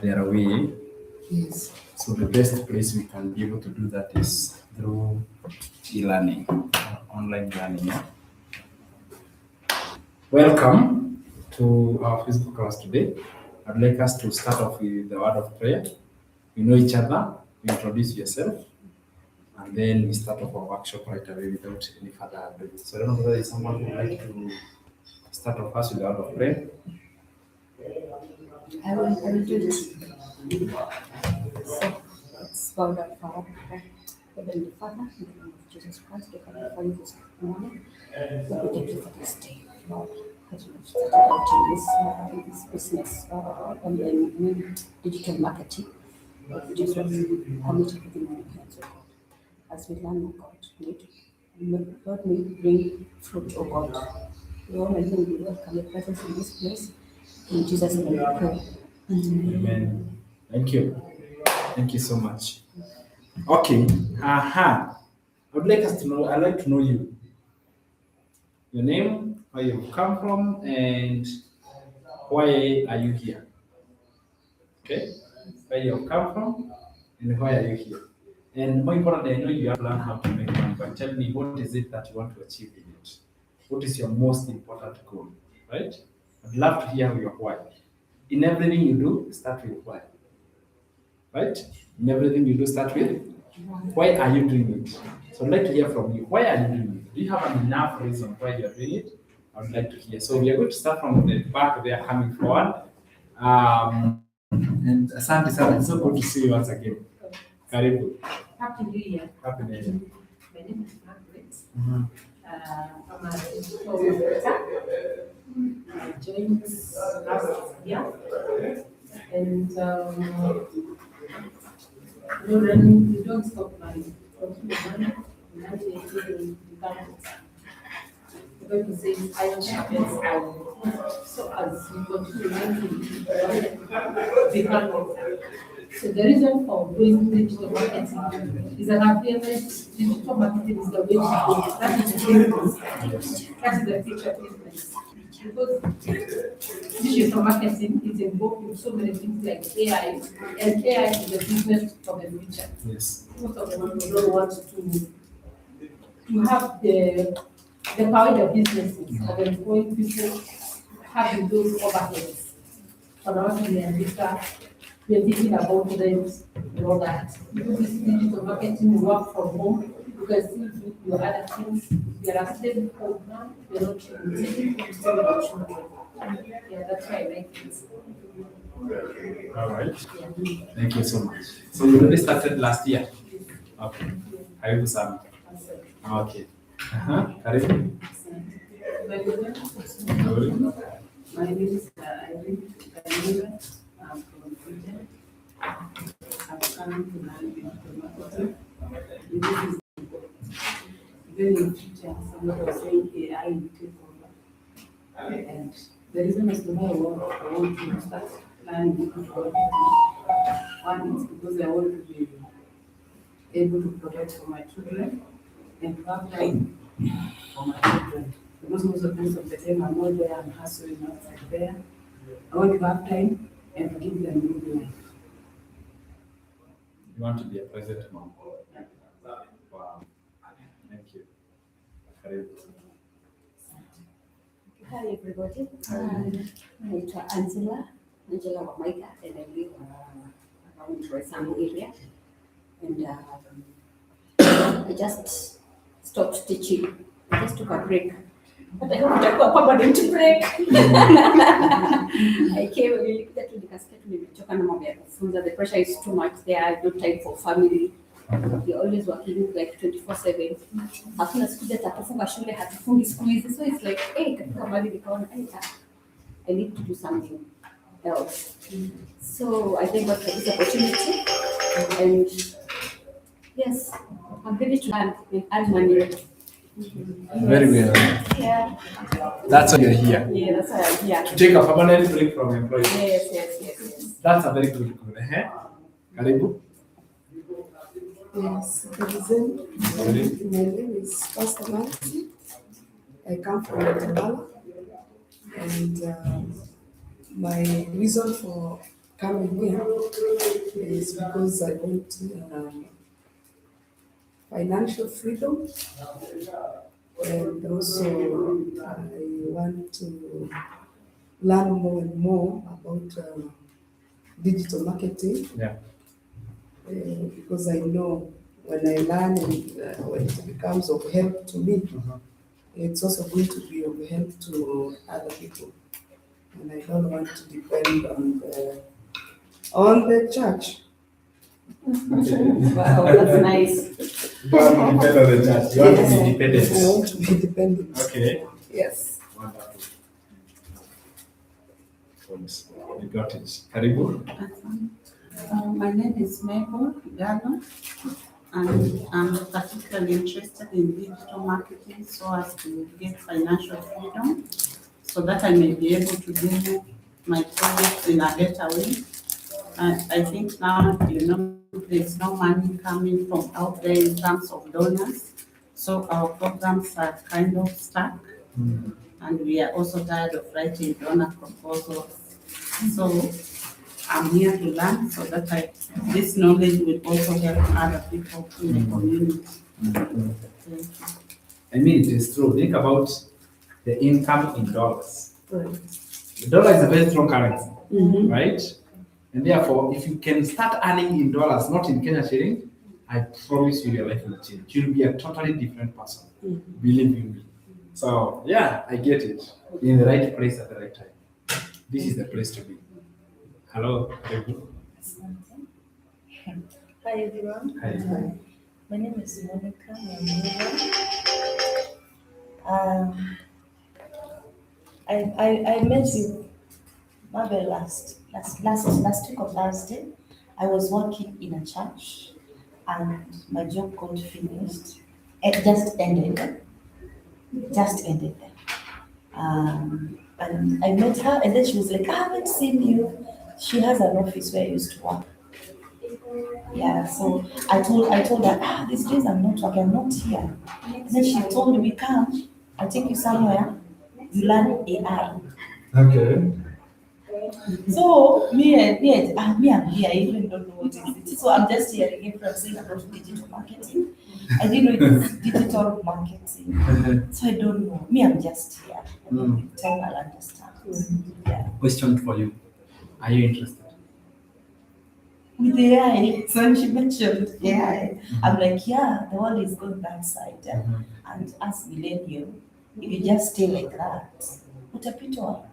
They're away. Yes. So the best place we can be able to do that is through e-learning, online learning. Yeah? Welcome to our physical class today. I'd like us to start off with the word of prayer. You know each other, you introduce yourself, and then we start off our workshop right away without any further ado. So I don't know whether there's someone who would like to start off us with the word of prayer. I will do this. So let's bow down for our prayer. Heavenly Father, in the name of Jesus Christ, we come before you this morning. Lord, we thank you for this day, Lord. As we have started out in this business, online digital marketing, Lord, Jesus, commit everything in your hands, O God. As we learn, O God, Lord, may you bring fruit, O God. Lord, I know you welcome your presence in this place. In Jesus' name we pray. Amen. Thank you. Thank you so much. Okay. Aha. I would like us to know, I'd like to know you. Your name, where you've come from, and why are you here? Okay? Where you've come from, and why are you here? And more importantly, I know you have learned how to make money, but tell me, what is it that you want to achieve in it? What is your most important goal? Right? I'd love to hear your why. In everything you do, start with why. Right? In everything you do, start with why are you doing it? So I'd like to hear from you. Why are you doing it? Do you have enough reason why you're doing it? I would like to hear. So we are going to start from the back there coming forward. And Asante sana, it's so good to see you once again. Karibu. Happy New Year. Happy New Year. My name is Margaret. Mhm. I'm a digital marketer. I joined last year. And you don't stop learning. Continue learning. Learning until you become it. The Bible says, iron sharpens iron. So as you continue learning, you become better. So the reason for doing digital marketing is that I've realized digital marketing is the way to go. That is the business. That is the future business. Because digital marketing is involved in so many things like AI, and AI is the business of the future. Yes. Most of the people don't want to have the power the businesses of employing people having those overheads. But also we are thinking about rent and all that. Because this digital marketing, you work from home, you can still do your other things. You are staying home, you're not children. Yeah, that's why I like it. All right. Thank you so much. So you already started last year? Okay. Karibu sana. Okay. Karibu. My name is Irene. I'm from Sweden. I've come to learn digital marketing. This is even in future, someone was saying AI will take over. And the reason as to why I want to start learning digital marketing, one is because I want to be able to provide for my children and to have time for my children. Because most of the time I'm not there, I'm hustling outside there. I want to have time and to give them good life. You want to be a president mom? Wow. Thank you. Karibu. Hi everybody. Naitwa Angela Wamaika, and I live around Roysambu area. And I just stopped teaching. I just took a break. But I hope itakuwa permanent break. I came nilikuja tu nikasikia tu nimechoka na mambo ya kufunza. The pressure is too much there, no time for family. You're always working like 24/7. Hakuna siku hata kufunga shule, hatufungi siku hizi. So it's like, hey, katika mali nikaona, I need to do something else. So I thank God for this opportunity. And yes, I'm ready to learn and earn money. Very well. Yeah. That's why you're here. Yeah, that's why I'm here. To take a permanent break from employment. Yes. That's a very good goal. Karibu. Yes, good evening. My name is Pastor Nancy. I come from Guatemala, and my reason for coming here is because I want financial freedom, and also I want to learn more and more about digital marketing. Yeah. Because I know when I learn and when it becomes of help to me, it's also going to be of help to other people. And I don't want to depend on the church. Wow, that's nice. You want to depend on the church. You want to be I independent. want to be dependent. Okay. Yes. Wonderful. Thanks. You got it. Karibu. My name is Mabel Gano, and I'm particularly interested in digital marketing so as to get financial freedom so that I may be able to do my projects in a better way. I think now, there's no money coming from out there in terms of donors, so our programs are kind of stuck, and we are also tired of writing donor proposals. So I'm here to learn so that this knowledge will also help other people in the community. Thank you. I mean, it is true. Think about the income in dollars. Right. The dollar is a very strong currency, Mm-hmm. right? And therefore, if you can start earning in dollars, not in Kenya shilling, I promise you your life will change. You'll be a totally different person. Believe you me. So, yeah, I get it. You're in the right place at the right time. This is the place to be. Hello. Hi everyone, Hi. my name is Monica Nyamura. Um, I met you Mabel last week on Thursday. I was working in a church and my job got finished. It just ended. Just ended. And I met her and then she was like, I haven't seen you. She has an office where I used to work. Yeah, so I told her, these days I'm not working, I'm not here. Then she told me, come, I'll take you somewhere, you learn AI. Okay. So I'm here, I even don't know what it is. So I'm just hearing it from saying about digital marketing. I didn't know it's digital marketing. So I don't know. I'm just here. With time I'll understand. Yeah. Question for you. Are you interested? With AI, so when she mentioned AI, I'm like, yeah, the world is going that side. And as millennium, if you just stay like that, utapitwa.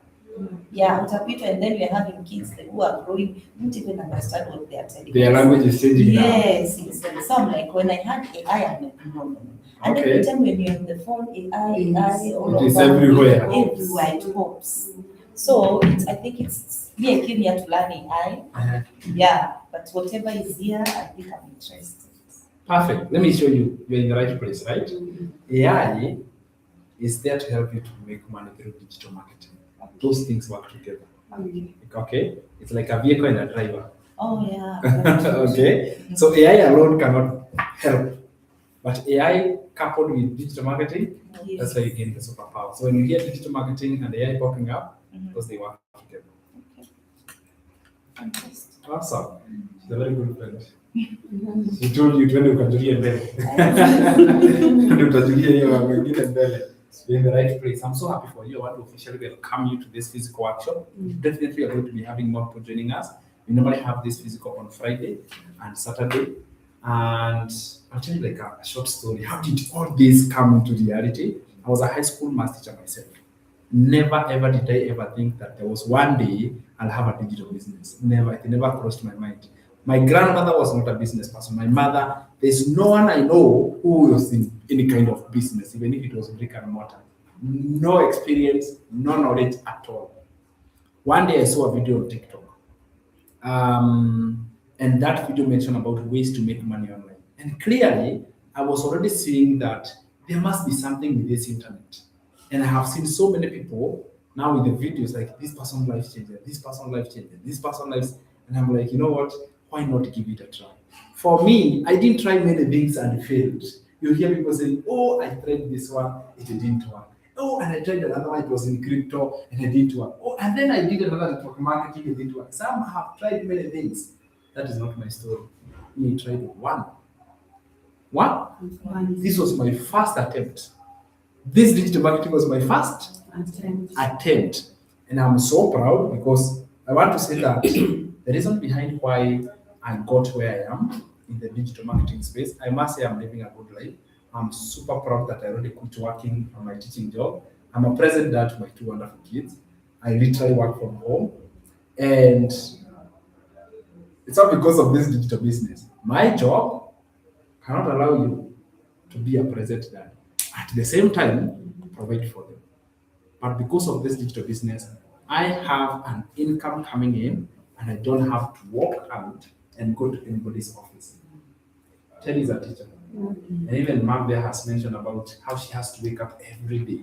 Yeah, utapitwa, and then we're having kids who are growing, don't even understand what they are telling Their us. language is changing now. Yes, it's so I'm like, when I had AI, I'm like, no. And Okay. every time when you're on the phone, AI, all It is over, everywhere. everywhere, it pops. So I think it's me, I came here to learn AI. Yeah, but whatever is here, I think I'm interested. Perfect. Let me show you. You're in the right place, right? AI is there to help you to make money through digital marketing. Those things work together. Okay? It's like a vehicle and a driver. Oh yeah. Okay? So AI alone cannot help. But AI coupled with digital marketing, Yes. that's why you gain the superpower. So when you hear digital marketing and AI popping up, because they work together. Fantastic. Awesome. She's a very good friend. She told you twende ukajulie mbele. Ndio utajulia hiyo wengine mbele. You're in the right place. I'm so happy for you. I want to officially welcome you to this physical workshop. Definitely are going to be having more people joining us. We normally have this physical on Friday and Saturday. And I'll tell you like a short story. How did all this come into reality? I was a high school math teacher myself. Never ever did I ever think that there was one day I'll have a digital business. Never, it never crossed my mind. My grandmother was not a business person. My mother, there's no one I know who was in any kind of business, even if it was brick and mortar. No experience, no knowledge at all. One day I saw a video on TikTok. And that video mentioned about ways to make money online. And clearly, I was already seeing that there must be something with this internet. And I have seen so many people now with the videos like this person life changer, this person life changer, this person life. And I'm like, you know what? Why not give it a try? For me, I didn't try many things and failed. You hear people saying, oh, I tried this one, it didn't work. Oh, and I tried another one, it was in crypto, and it didn't work. Oh, and then I did another network marketing, it didn't work. Some have tried many things. That is not my story. Me tried one. One? This was my first attempt. This digital marketing was my first attempt. And I'm so proud because I want to say that the reason behind why I got where I am in the digital marketing space, I must say I'm living a good life. I'm super proud that I already quit working on my teaching job. I'm a present dad to my two wonderful kids. I literally work from home. And it's not because of this digital business. My job cannot allow you to be a present dad. At the same time, provide for them. But because of this digital business, I have an income coming in and I don't have to walk out and go to anybody's office. Teddy is a teacher. And even Mom there has mentioned about how she has to wake up every day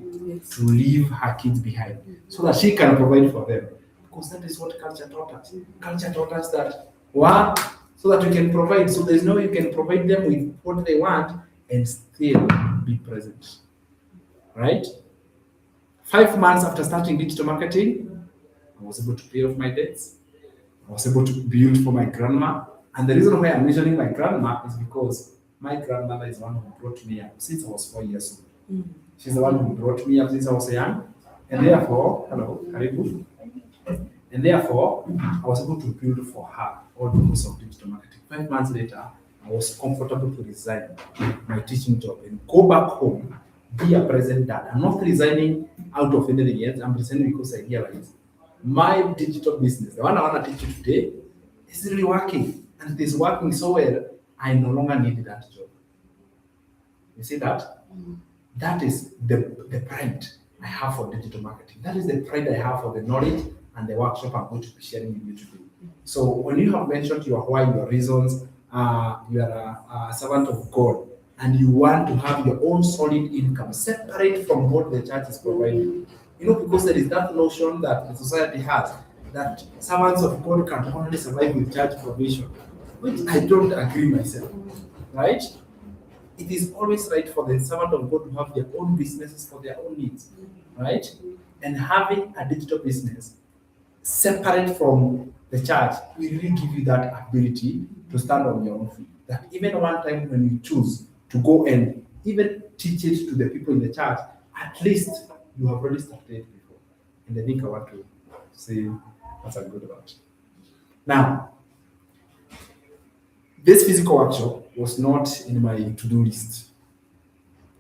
to leave her kids behind so that she can provide for them. Because that is what culture taught us. Culture taught us that work so that we can provide. So there's no way you can provide them with what they want and still be present. Right? 5 months after starting digital marketing, I was able to pay off my debts. I was able to build for my grandma. And the reason why I'm mentioning my grandma is because my grandmother is the one who brought me up since I was 4 years old. She's the one who brought me up since I was young. And therefore, hello, Karibu. And therefore, I was able to build for her all because of digital marketing. 5 months later, I was comfortable to resign my teaching job and go back home, be a present dad. I'm not resigning out of anything else. I'm resigning because I realized my digital business, the one I want to teach you today, is really working. And it is working so well, I no longer need that job. You see that? That is the pride I have for digital marketing. That is the pride I have for the knowledge and the workshop I'm going to be sharing with you today. So when you have mentioned your why, your reasons, you are a servant of God, and you want to have your own solid income separate from what the church is providing. You know, because there is that notion that the society has that servants of God can only survive with church provision, which I don't agree myself. Right? It is always right for the servant of God to have their own businesses for their own needs, right? And having a digital business separate from the church will really give you that ability to stand on your own feet. That even one time when you choose to go and even teach it to the people in the church, at least you have already started it before. And I think I want to say what I'm good about. Now, this physical workshop was not in my to-do list.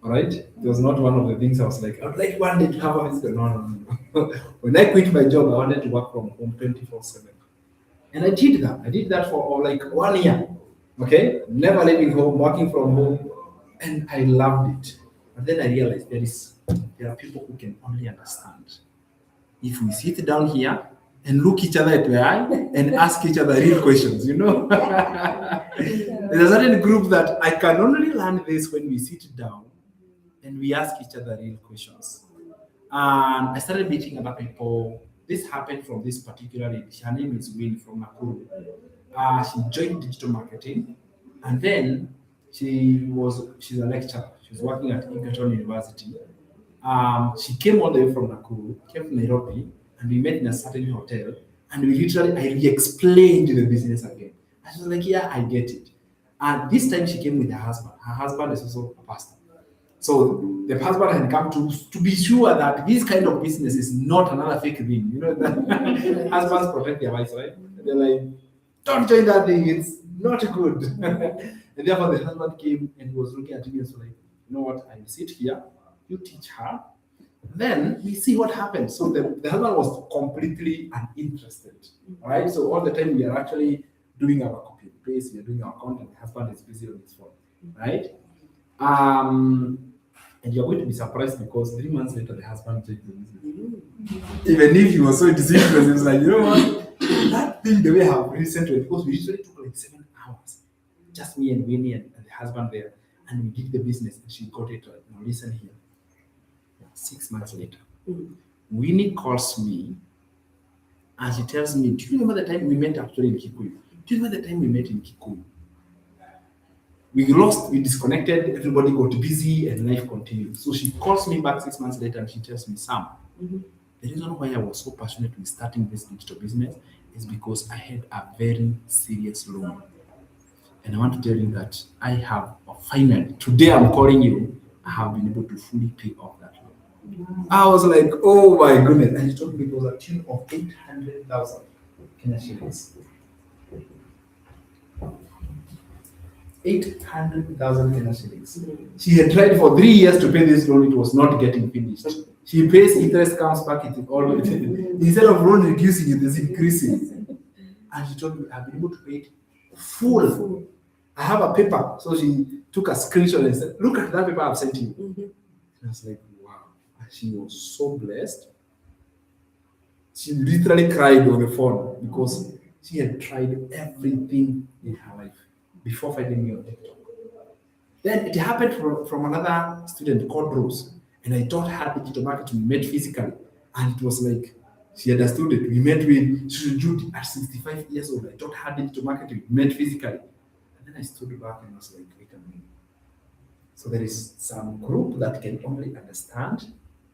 All right? It was not one of the things I was like, I would like one day to have a physical. No. When I quit my job, I wanted to work from home 24/7. And I did that. I did that for like 1 year. Okay? Never leaving home, working from home. And I loved it. But then I realized there are people who can only understand if we sit down here and look each other at the eye and ask each other real questions, you know. There's a certain group that I can only learn this when we sit down and we ask each other real questions. And I started meeting other people. This happened from this particular lady. Her name is Winnie from Nakuru. She joined digital marketing, and then she's a lecturer. She was working at Egerton University. She came all the way from Nakuru, came to Nairobi, and we met in a certain hotel. And I re-explained the business again. And she was like, "Yeah, I get it." And this time she came with her husband. Her husband is also a pastor. So the husband had come to be sure that this kind of business is not another fake thing. You know that husbands protect their wives, right? And they're like, "Don't join that thing, it's not good." And therefore the husband came and he was looking at me and was like, "You know what, I will sit here, you teach her, then we see what happens." So the husband was completely uninterested. Right? So all the time we are actually doing our copy and paste, we are doing our content, the husband is busy on his phone. Right? And you're going to be surprised because 3 months later, the husband changed the business. Even if he was so disinterested, he was like, "You know what? That thing, the way I have recently, because we usually took like 7 hours, just me and Winnie and the husband there, and we did the business, and she got it right. Now, listen here. 6 months later, Winnie calls me and she tells me, "Do you remember the time we met actually in Kikuyu? Do you remember the time we met in Kikuyu?" we disconnected, everybody got busy, and life continued. So she calls me back 6 months later and she tells me, Sam, the reason why I was so passionate with starting this digital business is because I had a very serious loan. And I want to tell you that I have finally, today I'm calling you, I have been able to fully pay off that loan. I was like, oh my goodness. And he told me it was a tune of 800,000 Kenya shillings. 800,000 Kenya shillings. She had tried for 3 years to pay this loan, it was not getting finished. She pays interest, comes back, it all instead of loan reducing, it is increasing. And she told me I've been able to pay it full. I have a paper. So she took a screenshot and said, look at that paper I've sent you. And I was like, wow. And she was so blessed. She literally cried on the phone because she had tried everything in her life before finding me on TikTok. Then it happened from another student called Rose. And I taught her digital marketing. We met physically. And it was like, she understood it. We met with Judy at 65 years old. I taught her digital marketing. We met physically. And then I stood back and was like, wait a minute. So there is some group that can only understand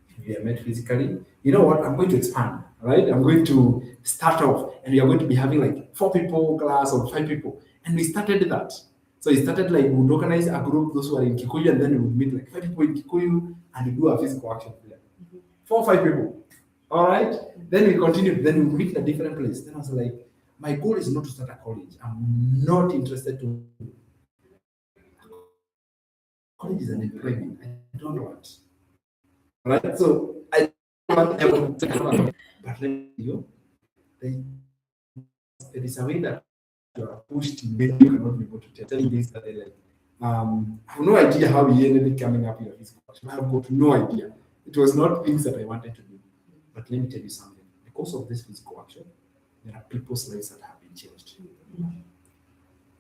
if we are met physically. You know what? I'm going to expand, right? I'm going to start off and we are going to be having like 4 people class or 5 people. And we started that. So it started like we would organize a group, those who are in Kikuyu, and then we would meet like 5 people in Kikuyu and we do a physical action there. 4 or 5 people. All right. Then we continued. Then we meet in a different place. Then I was like, my goal is not to start a college. I'm not interested to. College is an employment. I don't want. All right. So I don't want them to take over. But let you, there is a way that you are pushed in when you cannot be able to tell you things that they like. I have no idea how we ended up coming up with a physical action. I have got no idea. It was not things that I wanted to do. But let me tell you something. Because of this physical action, there are people's lives that have been changed.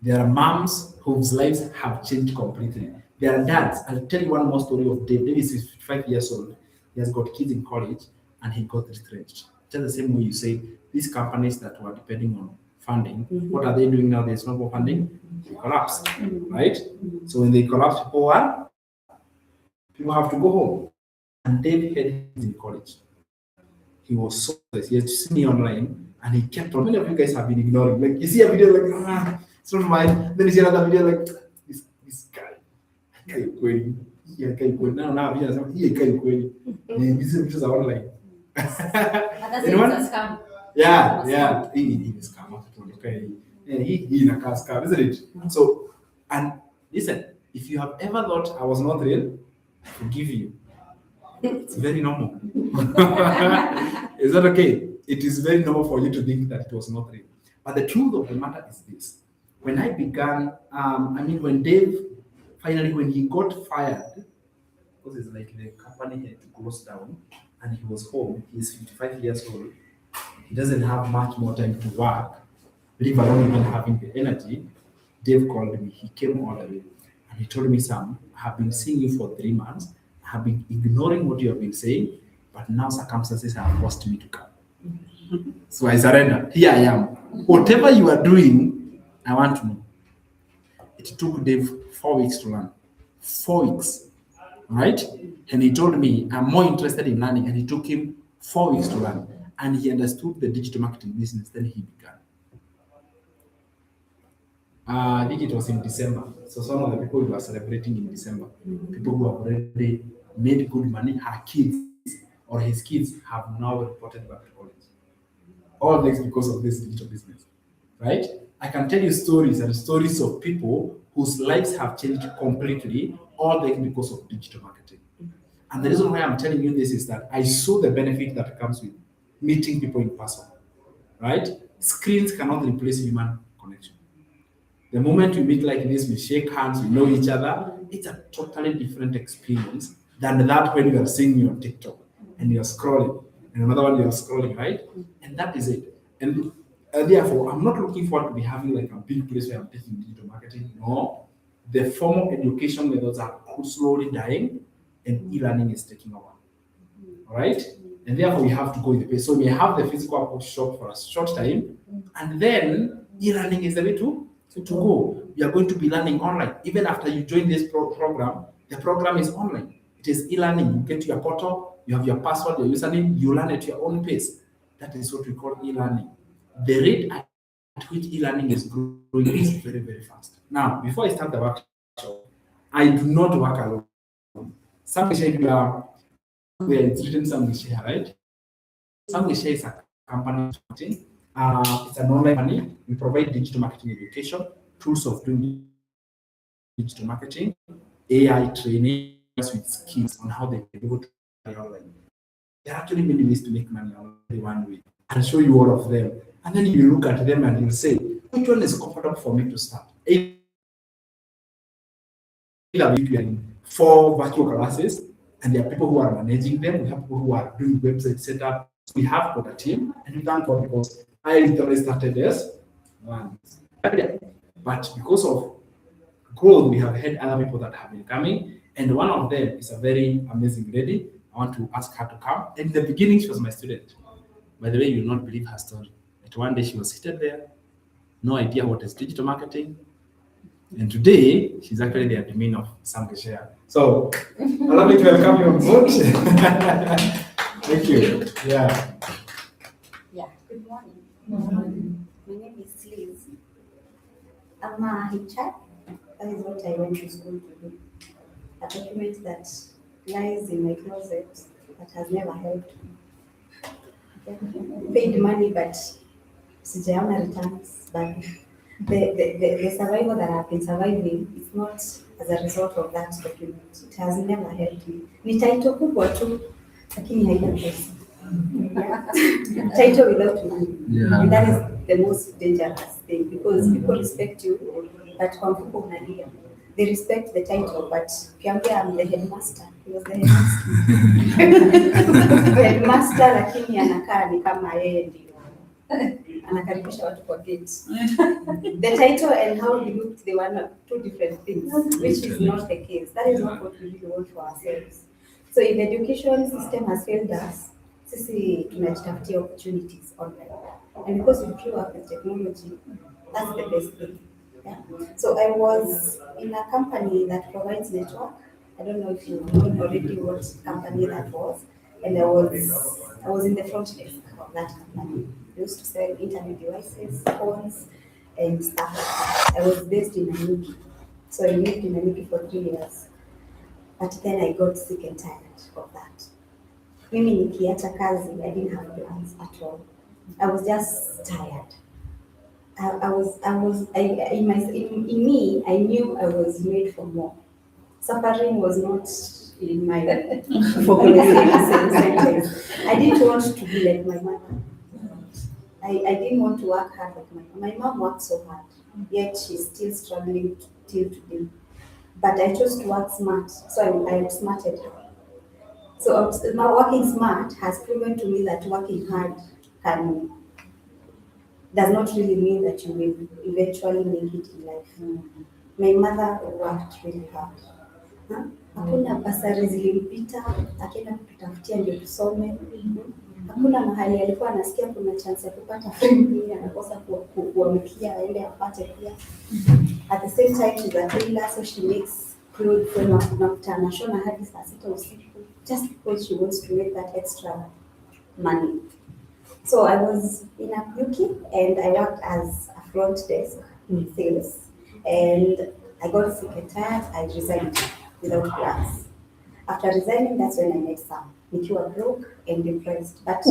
There are moms whose lives have changed completely. There are dads. I'll tell you one more story of Dave. Dave is 55 years old. He has got kids in college and he got retrenched. Just the same way you say, these companies that were depending on funding, what are they doing now? There's no more funding. They collapse, right? So when they collapse, people have to go home. And Dave had his in college. He was so he had seen me online and he kept on. Many of you guys have been ignoring. Like you see a video like it's not mine. Then you see another video like this guy. Now he these videos are online. Scam. Yeah, he is scam. Okay, he in a scam, isn't it? So and listen, if you have ever thought I was not real, I forgive you. It's very normal. Is that okay? It is very normal for you to think that it was not real. But the truth of the matter is this. When I began, when Dave, finally, when he got fired, because it's like the company had to close down and he was home, he's 55 years old, he doesn't have much more time to work, leave alone even having the energy. Dave called me, he came all the way, and he told me, Sam, I have been seeing you for 3 months, I have been ignoring what you have been saying, but now circumstances have forced me to come. So I surrender. Here I am. Whatever you are doing, I want to know. It took Dave 4 weeks to learn. 4 weeks. Right? And he told me, I'm more interested in learning. And it took him 4 weeks to learn. And he understood the digital marketing business. Then he began. I think it was in December. So some of the people who are celebrating in December, people who have already made good money, her kids or his kids have now reported back to college. All this because of this digital business, right? I can tell you stories and stories of people whose lives have changed completely, all this because of digital marketing. And the reason why I'm telling you this is that I saw the benefit that comes with meeting people in person, right? Screens cannot replace human connection. The moment we meet like this, we shake hands, we know each other, it's a totally different experience than that when you are seeing me on TikTok and you're scrolling, and another one you're scrolling, right? And that is it. And therefore, I'm not looking forward to be having like a big place where I'm taking digital marketing. No, the formal education methods are slowly dying, and e-learning is taking over. All right? And therefore, we have to go in the pace. So we have the physical shop for a short time, and then e-learning is the way to to go. You are going to be learning online. Even after you join this program, the program is online. It is e-learning. You get to your portal, you have your password, your username, you learn at your own pace. That is what we call e-learning. The rate at which e-learning is growing is very, very fast. Now, before I start the workshop, I do not work alone. Some we are written some Gicheha, right? Some Gicheha is a company marketing. It's an online company. We provide digital marketing education, tools of doing digital marketing, AI training with skills on how they can be able to make money online. There are actually many ways to make money online. One way. I'll show you all of them. And then you look at them and you'll say, which one is comfortable for me to start? Either we are in 4 virtual classes, and there are people who are managing them. We have people who are doing website setup. We have got a team, and we thank God because I literally started as one. But because of growth, we have had other people that have been coming, and one of them is a very amazing lady. I want to ask her to come. In the beginning, she was my student. By the way, you will not believe her story. But one day she was seated there, no idea what is digital marketing. And today, she's actually the admin of some Gicheha. So, allow me to welcome you on board. Thank you. Yeah. Yeah, good morning. My name is Liz. I'm a HR. That is what I went to school to do. A document that lies in my closet that has never helped me. Okay. Paid money, but sijaona returns. But the survival that I've been surviving is not as a result of that document. It has never helped me. Ni title kubwa tu, lakini haina pesa. Yeah. Title without money. Yeah. And that is the most dangerous thing because people respect you, but kwa mfuko unalia. They respect the title, but ukiambia I'm the headmaster, he was the headmaster. Headmaster lakini anakaa ni kama yeye ndio anakaribisha watu kwa gate. The title and how he looked, they were not two different things, which is not the case. That is not what we really want for ourselves. So if the education system has failed us, sisi tunajitafutia opportunities online. And because we grew up with technology, that's the best thing. Yeah. So I was in a company that provides network. I don't know if you know already what company that was. And I was in the front desk of that company. We used to sell internet devices, phones, and stuff like that. I was based in Nanyuki. So I lived in Nanyuki for 3 years. But then I got sick and tired of that. Mimi nikiacha kazi, I didn't have plans at all. I was just tired. In me, I knew I was made for more. Suffering was not in my sentence. I didn't want to be like my mother. I didn't want to work hard like my mom. My mom worked so hard, yet she's still struggling till today. But I chose to work smart, so I outsmarted her. So my working smart has proven to me that working hard does not really mean that you will eventually make it in life. My mother worked really hard. Hakuna basari zilimpita, akienda kututafutia ndio tusome. Hakuna mahali alikuwa anasikia kuna chance ya kupata free, anakosa kuamkia aende apate pia. At the same time she's a tailor, so she makes clothes when nakutana shona hadi saa 6 usiku just because she wants to make that extra money. So I was in a Yuki and I worked as a front desk in sales. And I got sick and tired, I resigned without plans. After resigning, that's when I met Sam. Nikiwa broke and depressed. But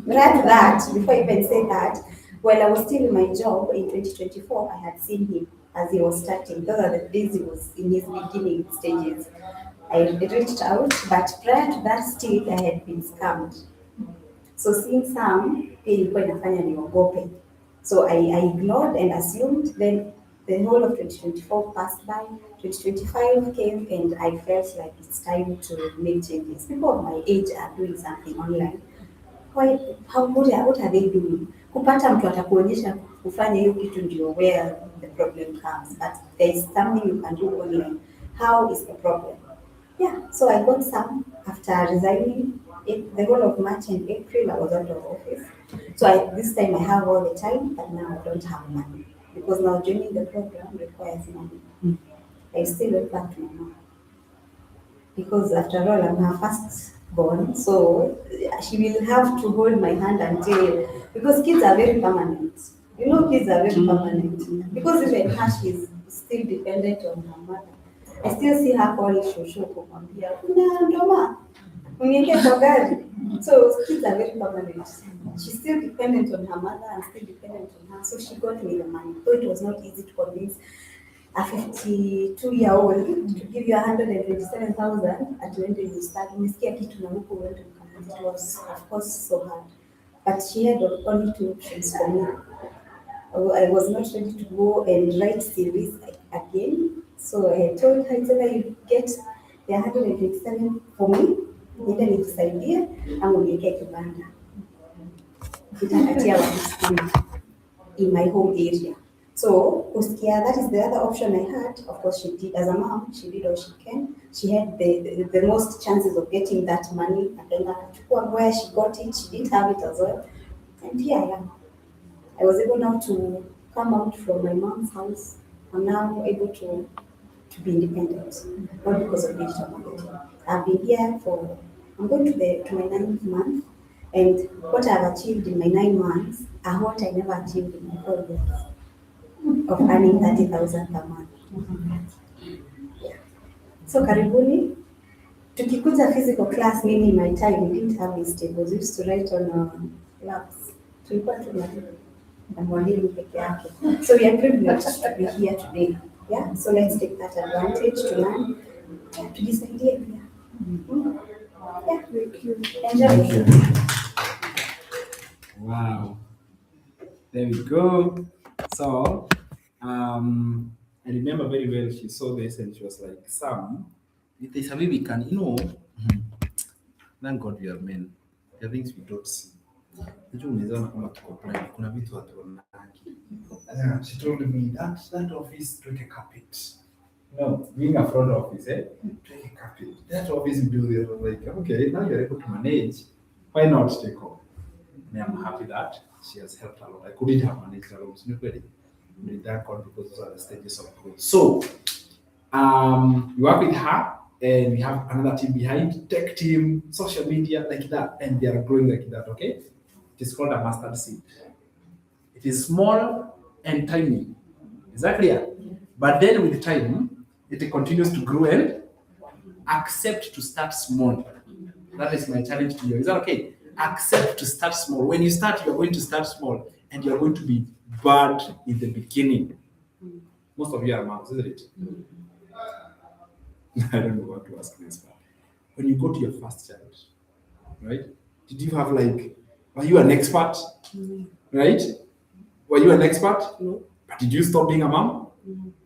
prior to that, before I even say that, while I was still in my job in 2024, I had seen him as he was starting. Those are the days he was in his beginning stages. I reached out, but prior to that still, I had been scammed. So seeing Sam, ilikuwa inafanya niogope. So I ignored and assumed. Then the whole of 2024 passed by. 2025 came and I felt like it's time to make changes. People of my age are doing something online. Why, what are they doing? Kupata mtu atakuonyesha kufanya hiyo kitu ndio where the problem comes. But there is something you can do online. How is the problem? Yeah, so I got some after resigning. The whole of March and April, I was out of office. So this time I have all the time, but now I don't have money. because now joining the program requires money. I still went back to my mom because after all, I'm her first born, so she will have to hold my hand until, because kids are very permanent. You know, kids are very permanent. Because even her, she's still dependent on her mother. I still see her call Shosho kumwambia, kuna ndoma, unieke kwa gari. So kids are very permanent. She's still dependent on her mother and still dependent on her. So she got me the money. Though it was not easy to convince a 52-year-old to give you 127,000 at when you start. Umesikia kitu na huko uende ukafanya. It was of course so hard. But she had only two options for me. I was not ready to go and write series again. So I told her, it's either you get the 127 for me, niende nikusaidie, ama uniwekee kibanda. Kitakatia watu skuli in my home area. So, kusikia, that is the other option I had. Of course, she did. As a mom, she did all she can. She had the most chances of getting that money. And then where she got it, she didn't have it as well. And here I am. I was able now to come out from my mom's house. I'm now able to be independent, not because of digital marketing. I've been here for, I'm going to my 9th month, and what I've achieved in my 9 months are what I never achieved in my 4 years of earning 30,000 per month. Yeah. So karibuni, tukikuja physical class, mimi in my time we didn't have these tables. We used to write on labs. Tulikuwa na mwalimu peke yake. So we are privileged to be here today. Yeah, so let's take that advantage to learn, to disaidie pia. Yeah, thank you. Thank you. Enjoy. Wow. There we go. So, I remember very well she saw this and she was like, Sam, if there's a way we can, thank God we are men. There are things we don't see. Unajua unaweza ona kama tuko blind, kuna vitu hatuonagi. Yeah, she told me that office took a carpet. No, being a front office, take a carpet. That office you do this. I was like, okay, now you're able to manage. Why not take over? And I'm happy that she has helped a lot. I couldn't have managed alone. So nobody did that God because those are the stages of growth. So we work with her and we have another team behind, tech team, social media, like that, and they are growing like that, okay? It is called a mustard seed. It is small and tiny. Is that clear? But then with time, it continues to grow and accept to start small. That is my challenge to you. Is that okay? Accept to start small. When you start, you are going to start small and you are going to be bad in the beginning. Most of you are moms, isn't it? I don't know what to ask this, but when you go to your first child, right? Did you have were you an expert? Right? Were you an expert? No. But did you stop being a mom?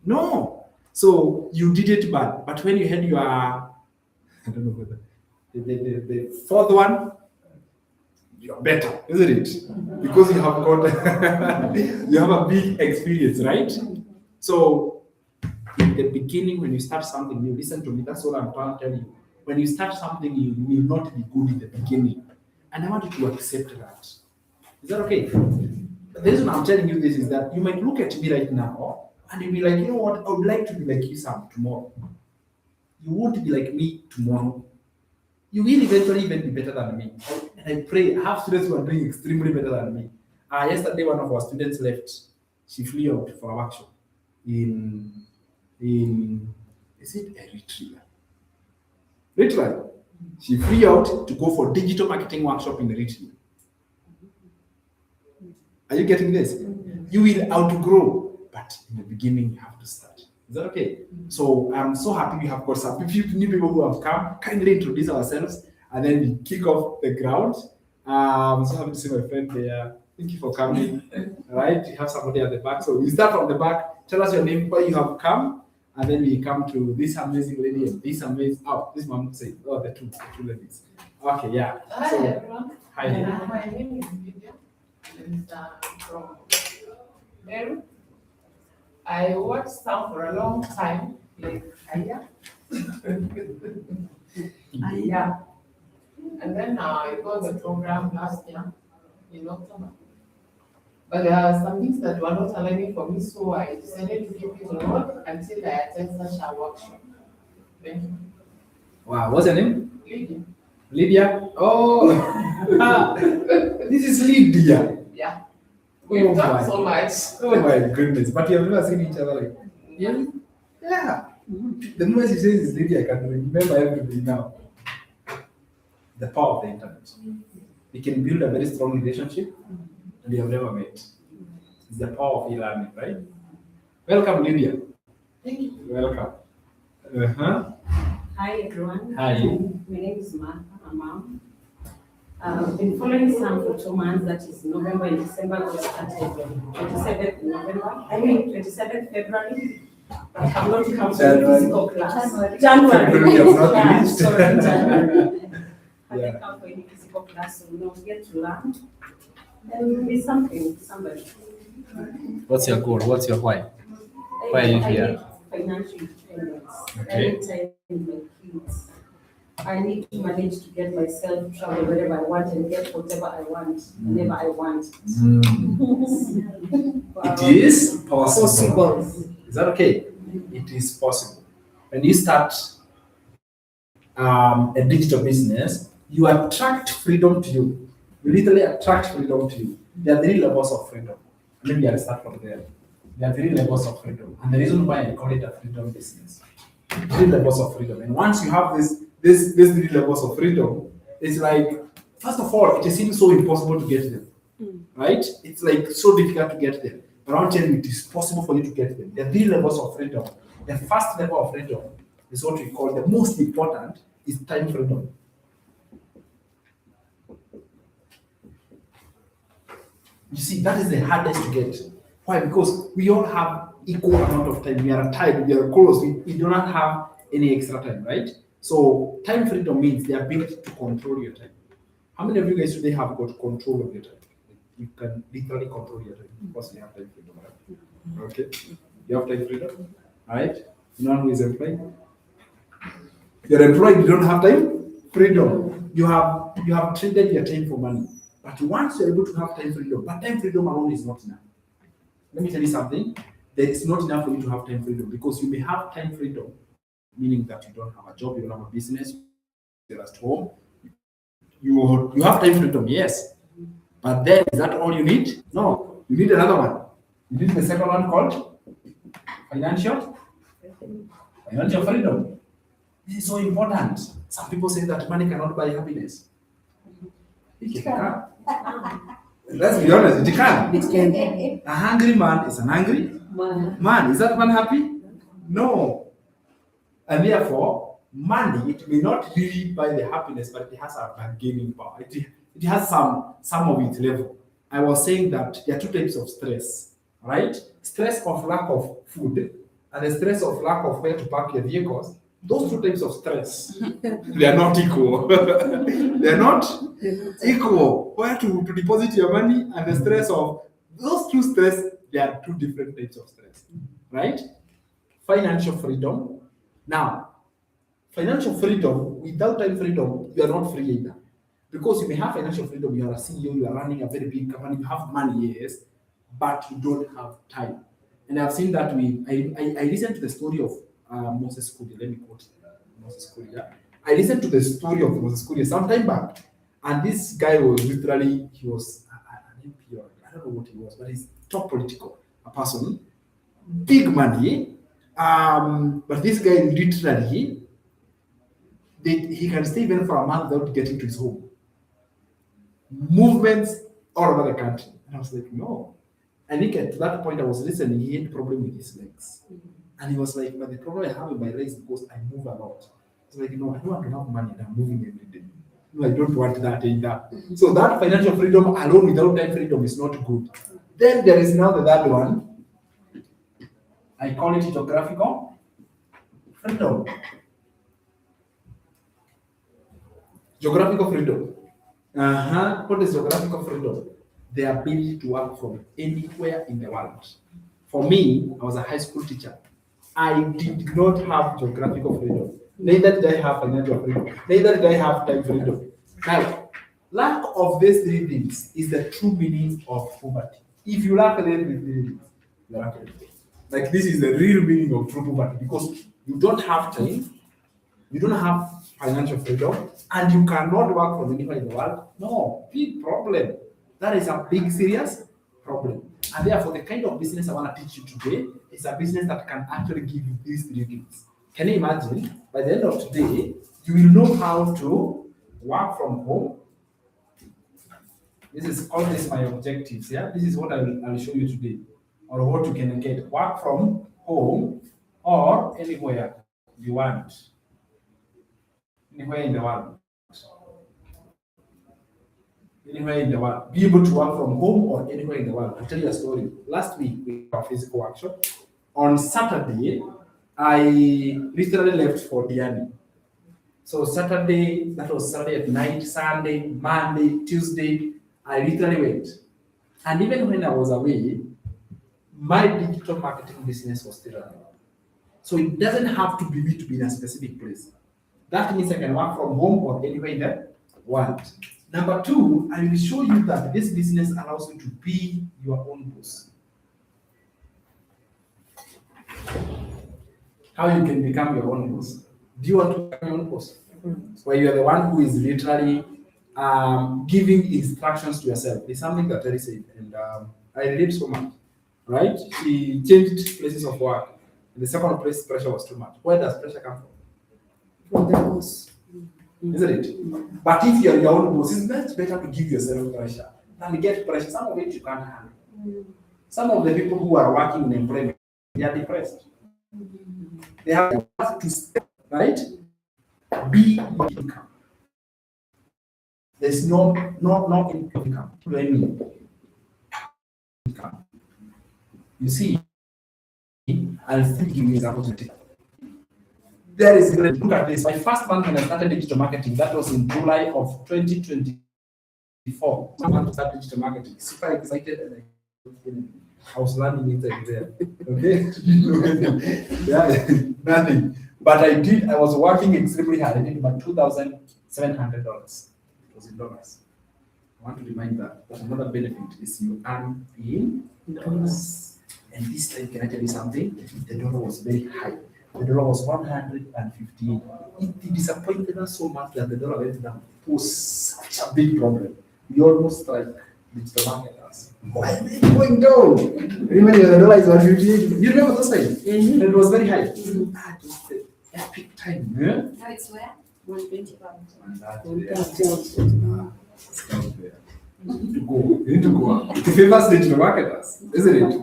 No. So you did it bad. But when you had your, I don't know whether, the fourth one, you're better, isn't it? Because you have got, you have a big experience, right? So in the beginning, when you start something new, listen to me, that's what I'm trying to tell you. When you start something, you will not be good in the beginning. And I want you to accept that. Is that okay? The reason I'm telling you this is that you might look at me right now and you'll be like, you know what, I would like to be like you, Sam, tomorrow. You won't be like me tomorrow. You will eventually even be better than me. And I pray, I have students who are doing extremely better than me. Yesterday, one of our students left. She flew out for a workshop in is it Eritrea? Eritrea. She flew out to go for digital marketing workshop in Eritrea. Are you getting this? You will outgrow, but in the beginning you have to start. Is that okay? So I'm so happy we have got some new people who have come. Kindly introduce ourselves and then we kick off the ground. I'm so happy to see my friend there. Thank you for coming. All right, we have somebody at the back. So we start from the back. Tell us your name, where you have come, and then we come to this amazing lady and this amazing. Oh, this mom said, oh, the two ladies. Okay, yeah. Hi everyone. Hi. My name is Lydia. And from Peru. I watched Sam for a long time, like a year. Yeah. And then I got the program last year in October. But there are some things that were not aligning for me, so I decided to keep it on hold until I attend such a workshop. Thank you. Wow, what's your name? Lydia. Lydia? Oh, this is Lydia. Yeah. Oh We've my. talked so much. Oh my goodness. But you have never seen each other like, yeah? Yeah. The moment she says it's Lydia, I can remember everything now. The power of the internet. We can build a very strong relationship and we have never met. It's the power of e-learning, right? Welcome, Lydia. Thank you. Welcome. Uh-huh. Hi, everyone. Hi. My name is Martha, my mom. I've been following Sam for 2 months, that is November and December. We started on 27th November, 27th February. But I've not come to January. physical class. February January. have not Yeah, reached. sorry, January. I Yeah. haven't come for any physical class, so now we get to learn. And be something, somebody. What's your goal? What's your why? Why are you I here? need financial independence. Okay. I need time with my kids. I need to manage to get myself travel wherever I want and get whatever I want, whenever I want. It is possible. Is that okay? It is possible. When you start a digital business, you attract freedom to you. You literally attract freedom to you. There are 3 levels of freedom. Maybe I'll start from there. There are 3 levels of freedom. And the reason why I call it a freedom business. 3 levels of freedom. And once you have these 3 levels of freedom, it's like, first of all, it seems so impossible to get them. Right? It's like so difficult to get them. But I'll tell you, it is possible for you to get them. There are 3 levels of freedom. The first level of freedom is what we call the most important, is time freedom. You see, that is the hardest to get. Why? Because we all have equal amount of time. We are tired, we are close, we do not have any extra time, right? So time freedom means the ability to control your time. How many of you guys today have got control of your time? You can literally control your time because you have time freedom, right? Okay. You have time freedom, right? You know who is employed? You're employed, you don't have time freedom. You have traded your time for money. But once you're able to have time freedom, but time freedom alone is not enough. Let me tell you something. There is not enough for you to have time freedom because you may have time freedom, meaning that you don't have a job, you don't have a business, you're at home. You have time freedom, yes. But then is that all you need? No. You need another one. You need the second one called financial freedom. This is so important. Some people say that money cannot buy happiness. It can. Let's be honest, it can. It can. A hungry man is an angry man. Is that man happy? No. And therefore, money, it may not really buy the happiness, but it has a bargaining power. It has some of its level. I was saying that there are 2 types of stress, right? Stress of lack of food and the stress of lack of where to park your vehicles. Those 2 types of stress, they are not equal. They are not equal. Where to deposit your money and the stress of those 2 stress, they are 2 different types of stress, right? Financial freedom. Now, financial freedom, without time freedom, you are not free either. Because you may have financial freedom, you are a CEO, you are running a very big company, you have money, yes, but you don't have time. And I've seen that I listened to the story of Moses Kuri. Let me quote Moses Kuri. Yeah? I listened to the story of Moses Kuri some time back, and this guy was literally, he was an MP, or I don't know what he was, but he's top political, a person, big money, but this guy literally, he can stay even for a month without getting to his home. Movements all over the country. And I was like, no. And he at that point I was listening, he had a problem with his legs. And he was like, but the problem I have with my legs is because I move a lot. I was like, no, I don't want to have money and I'm moving every day. No, I don't want that either. So that financial freedom alone without time freedom is not good. Then there is now the third one. I call it geographical freedom. Geographical freedom. What is geographical freedom? The ability to work from anywhere in the world. For me, I was a high school teacher. I did not have geographical freedom. Neither did I have financial freedom. Neither did I have time freedom. Now, lack of these 3 things is the true meaning of poverty. If you lack then with dividends, you lack everything. Like this is the real meaning of true poverty because you don't have time, you don't have financial freedom, and you cannot work from anywhere in the world. No, big problem. That is a big serious problem. And therefore, the kind of business I want to teach you today is a business that can actually give you these three things. Can you imagine? By the end of today, you will know how to work from home. This is all this my objectives. Yeah, this is what I will show you today, or what you can get work from home or anywhere you want, anywhere in the world, anywhere in the world. Be able to work from home or anywhere in the world. I'll tell you a story. Last week we had a physical workshop. On Saturday, I literally left for Diani. So Saturday, that was Saturday at night, Sunday, Monday, Tuesday, I literally went. And even when I was away, my digital marketing business was still running. So it doesn't have to be me to be in a specific place. That means I can work from home or anywhere in the world. Number two, I will show you that this business allows you to be your own boss. How you can become your own boss. Do you want to become your own boss? Where you are the one who is literally giving instructions to yourself. It's something that Terry said, and I relate so much. Right? She changed places of work. In the second place, pressure was too much. Where does pressure come from? From the boss. Isn't it? But if you're your own boss, it's much better to give yourself pressure than to get pressure. Some of it you can't handle. Some of the people who are working in employment, they are depressed. They have to step, right? Be your income. There's no income. What do I mean? Income. You see, I'll still give you an example. There is great. Look at this. My first month when I started digital marketing, that was in July of 2024. I want to start digital marketing. Super excited and I was learning inside there. Okay? Yeah, nothing. But I was working extremely hard. I did about $2,700. It was in dollars. I want to remind that another benefit is you earn in dollars. And this time, can I tell you something? The dollar was very high. The dollar was 115. It disappointed us so much that the dollar went down. It was such a big problem. We almost like digital marketers. Why are they going down? Remember the dollar is 158. You remember those times? Mm-hmm. It was very high. That was the epic time. Yeah? Now it's where? 120 pounds. You need to go. It favors digital marketers, isn't it?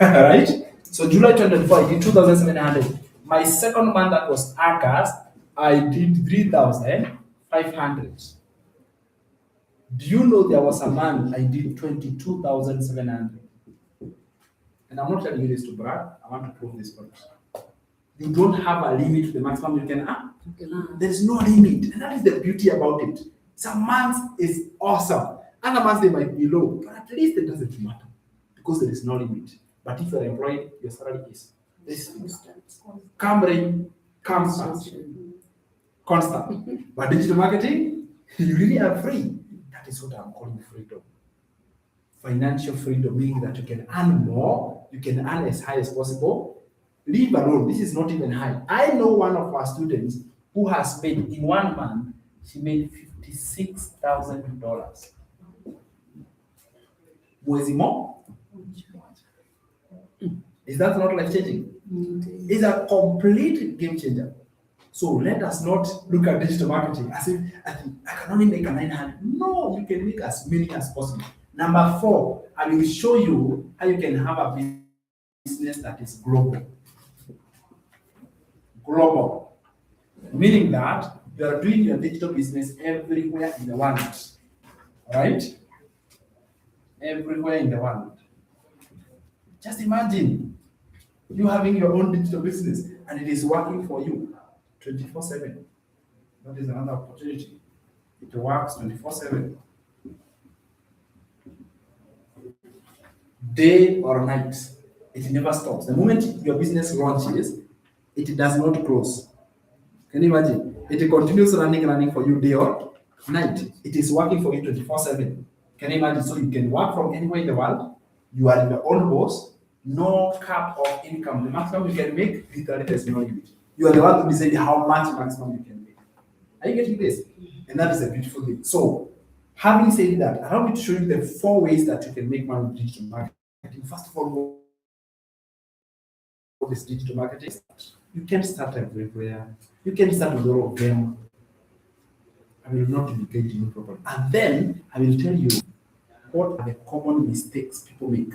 Right? So July 24, I did 2,700. My second month, that was August, I did 3,500. Do you know there was a month I did 22,700? And I'm not telling you this to brag, I want to prove this point. You don't have a limit to the maximum you can earn. There's no limit. And that is the beauty about it. Some months is awesome. Other months they might be low, but at least it doesn't matter because there is no limit. But if you're employed, your salary is this. Come rain, come sun. Constant. But digital marketing, you really are free. That is what I'm calling freedom. Financial freedom, meaning that you can earn more, you can earn as high as possible. Leave alone, this is not even high. I know one of our students who has made, in 1 month, she made $56,000. Mwezi mo? Is that not life changing? It's a complete game changer. So let us not look at digital marketing as if I can only make a 900. No, you can make as many as possible. Number 4, I will show you how you can have a business that is global. Global. Meaning that you are doing your digital business everywhere in the world. Right? Everywhere in the world. Just imagine you having your own digital business and it is working for you 24/7. That is another opportunity. It works 24/7. Day or night, it never stops. The moment your business launches, it does not close. Can you imagine? It continues running for you day or night. It is working for you 24/7. Can you imagine? So you can work from anywhere in the world You are your own boss, no cap of income. The maximum you can make, literally there's no limit. You are the one to decide how much maximum you can make. Are you getting this? And that is a beautiful thing. So, having said that, allow me to show you the 4 ways that you can make money with digital marketing. First of all, what is digital marketing? You can start everywhere. You can start with all of them. I will not educate you properly. And then I will tell you what are the common mistakes people make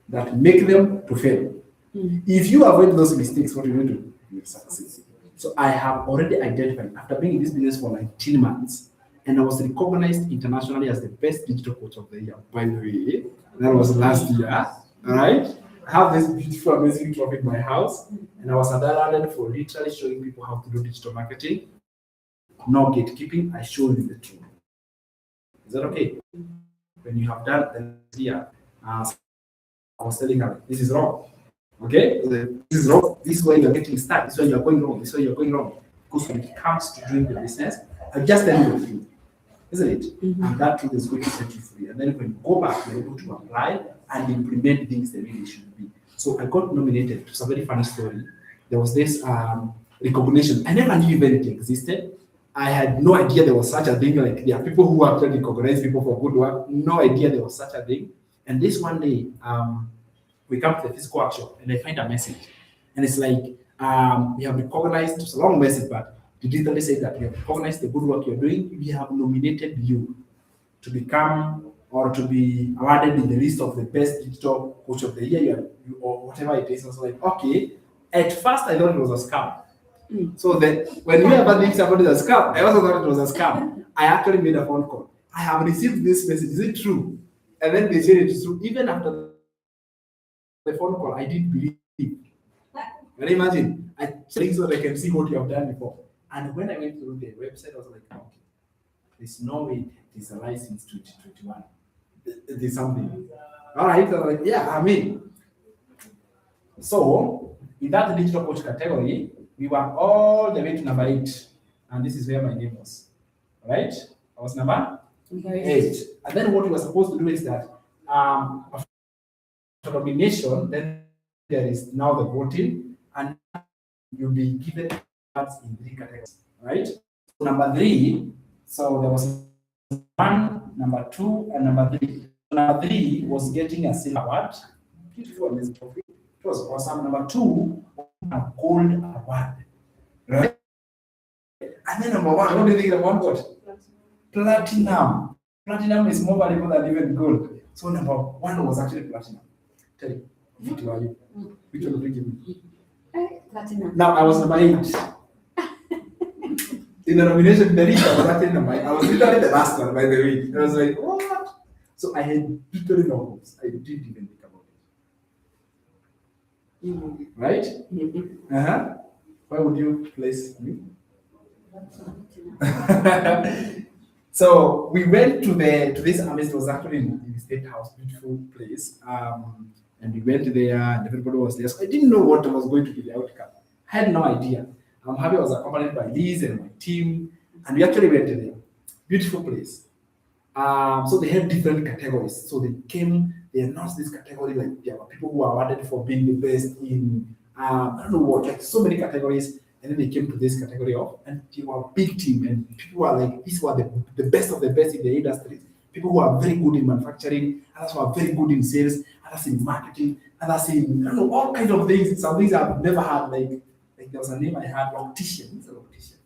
that make them to fail. If you avoid those mistakes, what you will do? You will succeed. So I have already identified, after being in this business for 19 months, and I was recognized internationally as the best digital coach of the year, by the way. That was last year. All right. I have this beautiful, amazing trophy in my house, and I was awarded for literally showing people how to do digital marketing. No gatekeeping, I showed you the truth. Is that okay? When you have done the year, I was telling her, this is wrong. Okay? This is wrong. This is where you're getting stuck. This is where you're going wrong. This is where you're going wrong. Because when it comes to doing the business, I just tell you the truth. Isn't it? And that truth is going to set you free. And then when you go back, you're able to apply and implement things the way they should be. So I got nominated. It's a very funny story. There was this recognition. I never knew even it existed. I had no idea there was such a thing. Like there are people who actually recognize people for good work. No idea there was such a thing. And this one day, we come to the physical workshop and I find a message. And it's like, we have recognized, it's a long message, but the digitally say that we have recognized the good work you're doing. We have nominated you to become or to be awarded in the list of the best digital coach of the year, or whatever it is. I was like, okay. At first, I thought it was a scam. So that when you ever think somebody is a scam, I also thought it was a scam. I actually made a phone call. I have received this message. Is it true? And then they said it is true. Even after the phone call, I didn't believe. Can you imagine? I think so that I can see what you have done before. And when I went through the website, I was like, okay, there's no way it is a license 2021. There's something. All right. I was like, yeah, I mean. So, in that digital coach category, we were all the way to number 8. And this is where my name was. Right? I was number 8. And then what we were supposed to do is that after nomination, then there is now the voting, and you'll be given cards in 3 categories. Right? So number 3, so there was 1, number 2, and number 3. Number 3 was getting a silver award. Beautiful, amazing trophy. It was awesome. Number 2, a gold award. Right? And then number 1, what do you think the one got? Platinum. Platinum is more valuable than even gold. So number 1 was actually platinum. Tell you, which one are you? Which one did you give me? Platinum. Now I was number 8. In the nomination, the list I was actually number 8. I was literally the last one, by the way. I was like, what? So I had literally no hopes. I didn't even think about it. Right? Uh-huh. Where would you place me? So we went to this amazing, it was actually in the State House, beautiful place. And we went there and everybody was there. So I didn't know what was going to be the outcome. I had no idea. I'm happy I was accompanied by Liz and my team. And we actually went there. Beautiful place. So they had different categories. So they announced this category, like there were people who are awarded for being the best in I don't know what, like so many categories. And then they came to this category of, and they were a big team, and people were like, these were the best of the best in the industry. People who are very good in manufacturing, others who are very good in sales, others in marketing, others in, I don't know, all kinds of things. Some things I've never had, like there was a name I had, optician. It's an optician.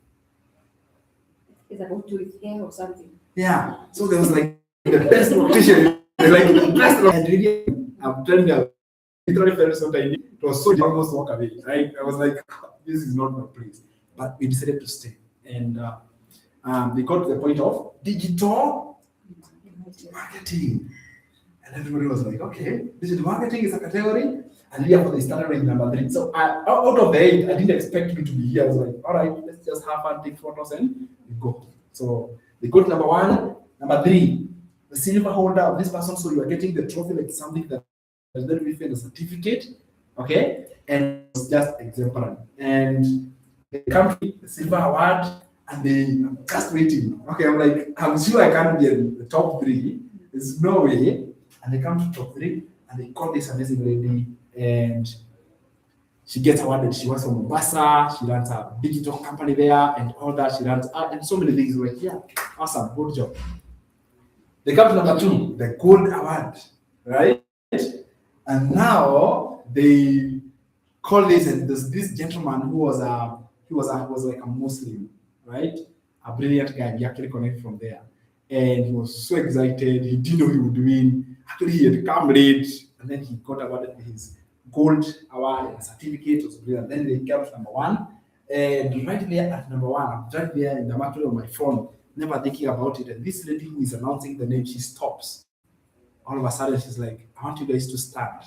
It's about to his hair or something. Yeah. So there was like the best optician, like the best. And really, I'm telling you, I literally felt so tiny. It was so I almost walk away. Right? I was like, this is not my place. But we decided to stay. And they got to the point of digital marketing. And everybody was like, okay, digital marketing is a category. And therefore they started with number 3. So out of the 8, I didn't expect me to be here. I was like, all right, let's just have fun, take photos, and we go. So they got number 1, number 3, the silver holder of this person. So you are getting the trophy, like something that does not even a certificate. Okay, and it was just exemplary. And they come to the silver award, and I'm just waiting. Okay, I'm like, I'm sure I can't be in the top 3. There's no way. and they come to top 3, and they call this amazing lady, and she gets awarded. She works from Mombasa. She runs a digital company there, and all that. She runs and so many things. Like, yeah, awesome, good job. They come to number 2, the gold award, right? And now they call this, and there's this gentleman who was like a Muslim, right? A brilliant guy. We actually connected from there, and he was so excited. He didn't know he would win. Actually, he had come late, and then he got awarded his gold award and certificate. It was brilliant. Then they came to number 1, and right there at number 1, I'm right there in the matter on my phone, never thinking about it. And this lady who is announcing the name, she stops. All of a sudden, she's like, "I want you guys to stand."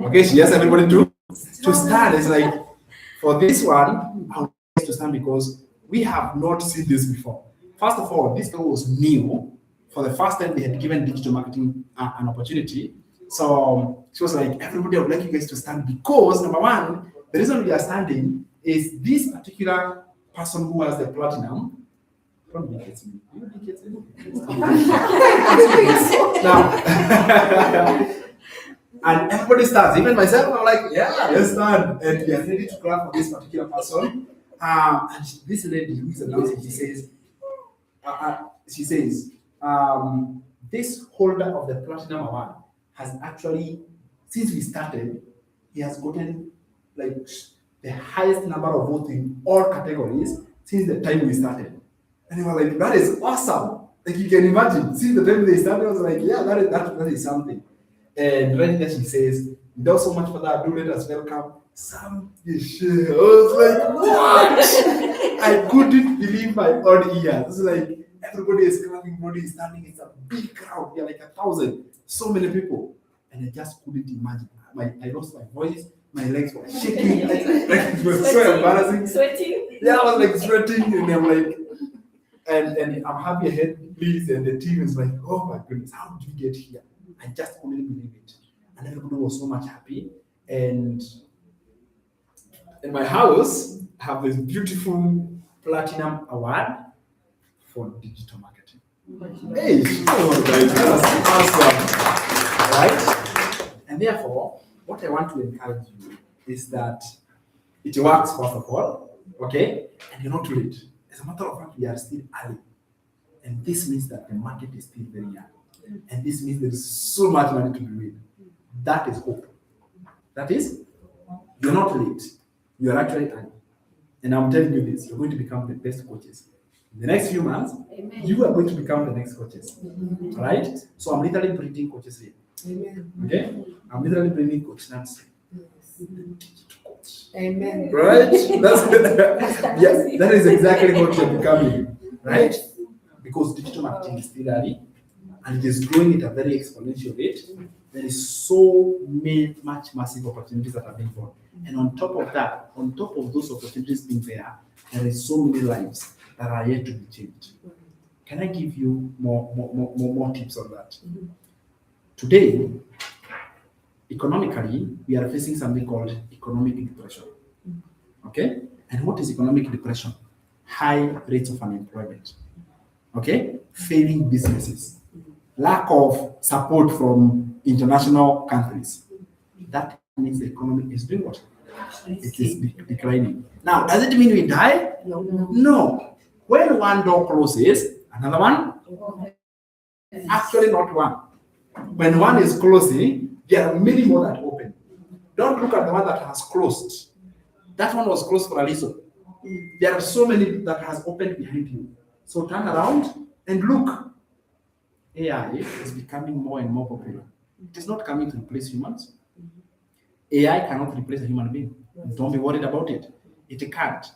Okay, she asks everybody to stand. It's like, for this one, I want you guys to stand because we have not seen this before. First of all, this girl was new. For the first time, they had given digital marketing an opportunity. So she was like, "Everybody, I would like you guys to stand because number 1, the reason we are standing is this particular person who has the platinum." Don't look at me. You look at me. Now, and everybody starts. Even myself, I'm like, "Yeah, let's stand." And we are ready to clap for this particular person. And this lady who is announcing, she says, this holder of the platinum award has actually, since we started, he has gotten like the highest number of votes in all categories since the time we started. And they were like, "That is awesome." Like, you can imagine, since the time they started, I was like, "Yeah, that is something." And right there she says, "Without so much further ado, let us welcome Sam Gicheha." I was like, "What?" I couldn't believe my own ears. It's like everybody is clapping, everybody is standing. It's a big crowd. We are like 1,000, so many people, and I just couldn't imagine. I lost my voice. My legs were shaking. Like, it was so embarrassing. Sweating. Yeah, I was like sweating, and I'm like, and I'm happy ahead, please. And the team is like, "Oh my goodness, how did you get here?" I just couldn't believe it. And everybody was so much happy. And in my house, I have this beautiful platinum award for digital marketing. Hey, oh, guys, that's awesome. Right? And therefore, what I want to encourage you is that it works, first of all, okay? And you're not too late. As a matter of fact, we are still early. And this means that the market is still very young. And this means there is so much money to be made. That is hope. That is, you're not late. You are actually early. And I'm telling you this, you're going to become the best coaches. In the next few months, Amen. you are going to become the next coaches. All right? So I'm literally bringing coaches here. Amen. Okay? I'm literally bringing Coach Nancy. Amen. Right? Yes, that is exactly what you're becoming. Right? Because digital marketing is still early and it is growing at a very exponential rate. There is so much massive opportunities that are being born. And on top of that, on top of those opportunities being there is so many lives that are yet to be changed. Can I give you more tips on that? Today, economically, we are facing something called economic depression. Okay? And what is economic depression? High rates of unemployment. Okay? Failing businesses. Lack of support from international countries. That means the economy is doing what? It is declining. Now, does it mean we die? No. No. When one door closes, another one? Actually, not one. When one is closing, there are many more that open. Don't look at the one that has closed. That one was closed for a reason. There are so many that has opened behind you. So turn around and look. AI is becoming more and more popular. It is not coming to replace humans. AI cannot replace a human being. Don't be worried about it. It can't.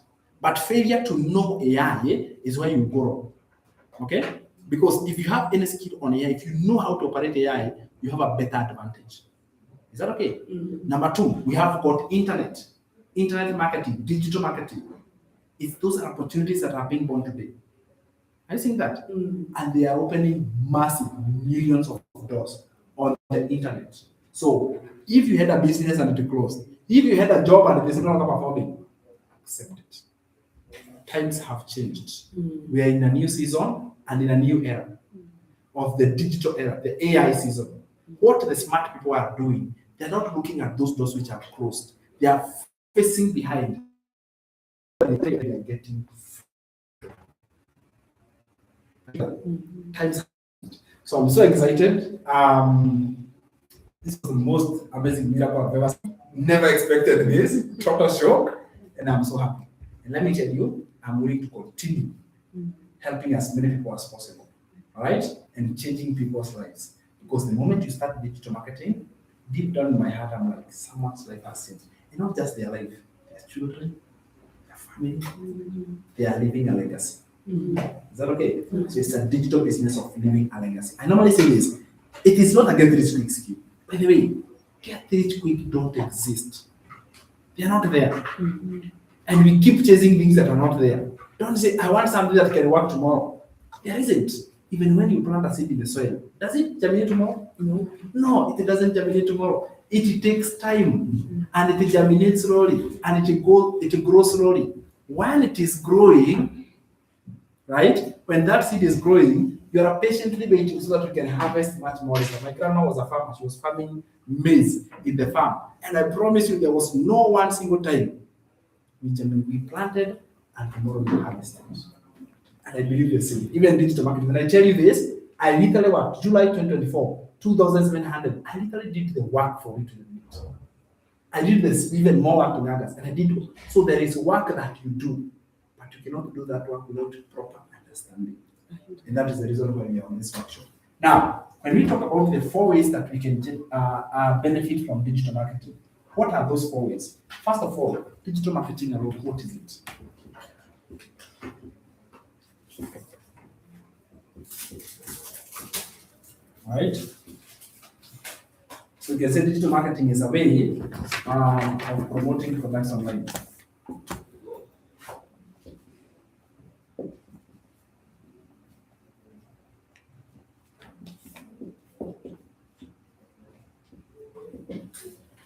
But failure to know AI is where you go wrong. Okay? Because if you have any skill on AI, if you know how to operate AI, you have a better advantage. Is that okay? Number 2, we have got internet marketing, digital marketing. It's those opportunities that are being born today. I think that. And they are opening massive millions of doors on the internet. So if you had a business and it closed, if you had a job and it is no longer performing, accept it. Times have changed. We are in a new season and in a new era. of the digital era, the AI season. What the smart people are doing, they're not looking at those doors which are closed. They are facing behind. They think they are getting times. So I'm so excited. This was the most amazing miracle I've ever seen. Never expected this. Total shock. And I'm so happy. And let me tell you, I'm willing to continue helping as many people as possible. All right? And changing people's lives. Because the moment you start digital marketing, deep down in my heart, I'm like, someone's life has changed. And not just their life, their children, their family, they are leaving a legacy. Is that okay? So it's a digital business of leaving a legacy. I normally say this, it is not a get rich quick scheme. By the way, get rich quick don't exist. They are not there. And we keep chasing things that are not there. Don't say, I want something that can work tomorrow. There isn't. Even when you plant a seed in the soil, does it germinate tomorrow? No, it doesn't germinate tomorrow. It takes time, and it germinates slowly, and it grows slowly. While it is growing, right? When that seed is growing, you are patiently waiting so that you can harvest much more. So my grandma was a farmer; she was farming maize in the farm, and I promise you, there was no one single time we planted and tomorrow we harvested. And I believe the same. Even digital marketing. When I tell you this, I literally worked July 2024, 2,700. I literally did the work for it to do it. I did this even more work than others, and I did. So there is work that you do, but you cannot do that work without proper understanding. And that is the reason why we are on this workshop. Now, when we talk about the 4 ways that we can benefit from digital marketing, what are those 4 ways? First of all, digital marketing alone, what is it? Right? So you can say digital marketing is a way of promoting products online.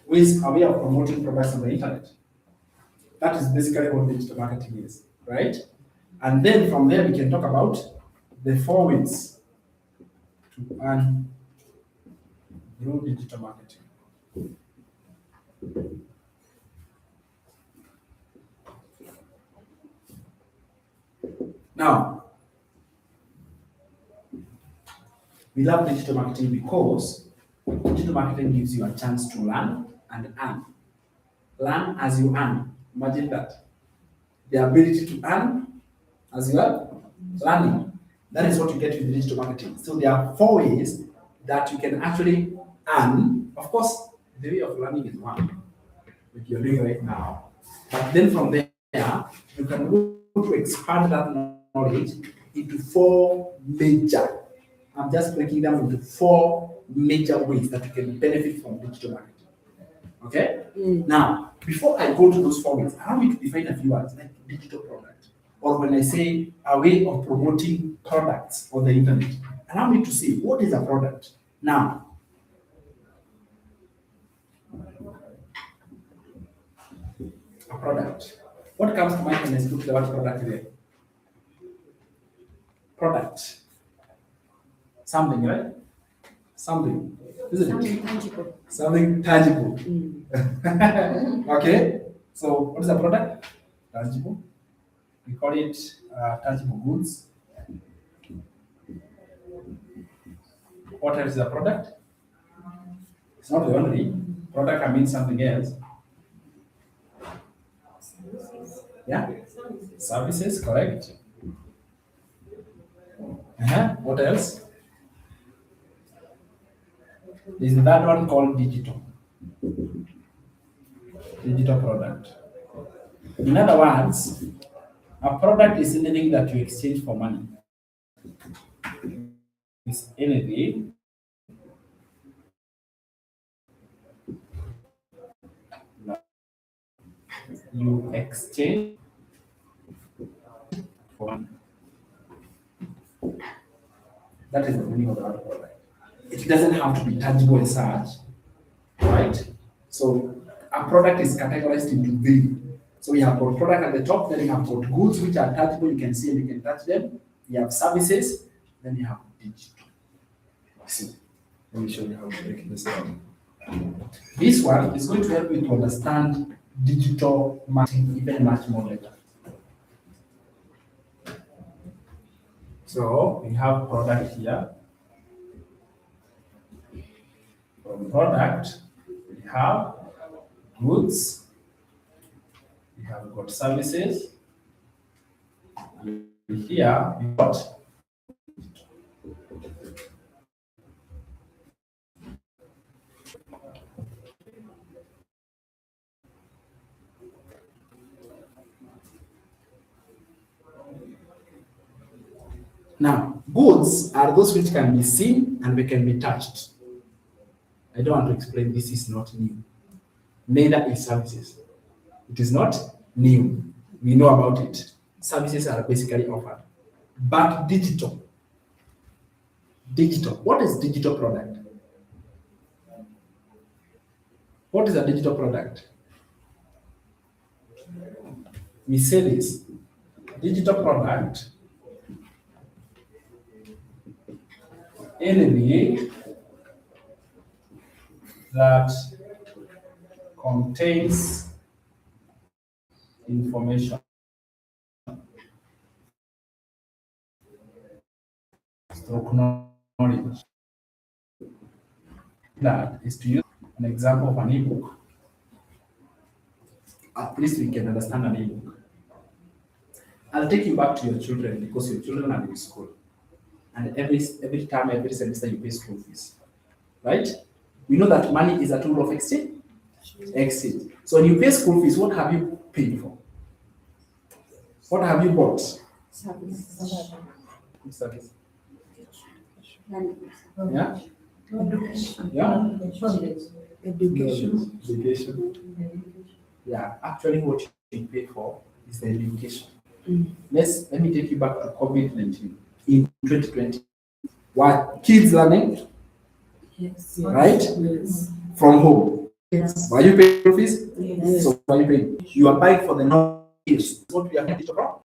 With a way of promoting products on the internet. That is basically what digital marketing is, right? And then from there we can talk about the 4 ways to earn through digital marketing. Now, we love digital marketing because digital marketing gives you a chance to learn and earn. Learn as you earn. Imagine that. The ability to earn as you are learning. That is what you get with digital marketing. So there are 4 ways that you can actually earn. Of course, the way of learning is one, which you're doing right now. But then from there, you can go to expand that knowledge into 4 major. I'm just breaking them into 4 major ways that you can benefit from digital marketing. Okay? Now, before I go to those 4 ways, I want me to define a few words like digital product. Or when I say a way of promoting products on the internet, allow me to say what is a product. Now, a product. What comes to mind when I speak about product there? Product. Something, right? Something. Isn't Something it? tangible. Something tangible. Okay. So what is a product? Tangible. We call it tangible goods. What else is a product? It's not the only product. I mean something else. Yeah. Services, correct. What else? Is that one called digital? Digital product. In other words, a product is anything that you exchange for money. It's anything you exchange for money. That is the meaning of the word product. It doesn't have to be tangible as such, right? So a product is categorized into 3. So we have got product at the top, then you have got goods which are tangible, you can see and you can touch them. You have services, then you have digital. See, let me show you how to break this down. This one is going to help you to understand digital marketing even much more better. So we have product here. From product, we have goods, we have got services, and here we got now goods are those which can be seen and they can be touched. I don't want to explain this is not new. Neither is services. It is not new. We know about it. Services are basically offered. But digital. Digital. What is digital product? What is a digital product? We say this. Digital product, anything that contains information. Stroke knowledge. That is to use an example of an ebook. At least we can understand an ebook. I'll take you back to your children because your children are in school. And every time, every semester, you pay school fees. Right? We know that money is a tool of exchange. Exchange. So when you pay school fees, what have you paid for? What have you bought? Service. Good service. And Yeah? education. Yeah? Education. Education. Yeah, actually what you pay for is the education. Let me take you back to COVID-19 in 2020. Were kids learning? Yes. Right? Yes. From home. Yes. Were you paying school fees? Yes. So why are you paying? You are buying for the knowledge. What we are going to talk about.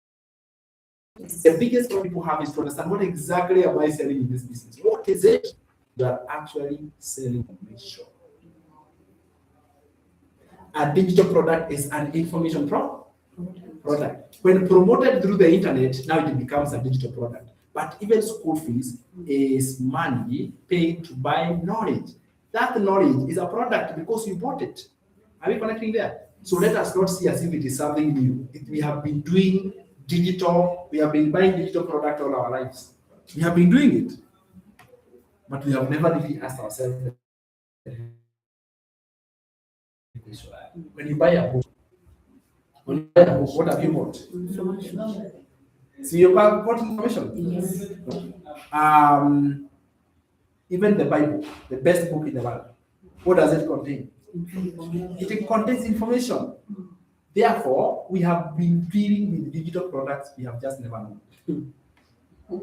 The biggest problem people have is to understand what exactly am I selling in this business? What is it? You are actually selling information. A digital product is an information product. When promoted through the internet, now it becomes a digital product. But even school fees is money paid to buy knowledge. That knowledge is a product because you bought it. Are we connecting there? So let us not see as if it is something new. We have been doing digital, we have been buying digital product all our lives. We have been doing it. But we have never really asked ourselves when you buy a book, what have you bought? So you have bought information. Yes. Even the Bible, the best book in the world, what does it contain? It contains information. Therefore, we have been dealing with digital products we have just never known. Is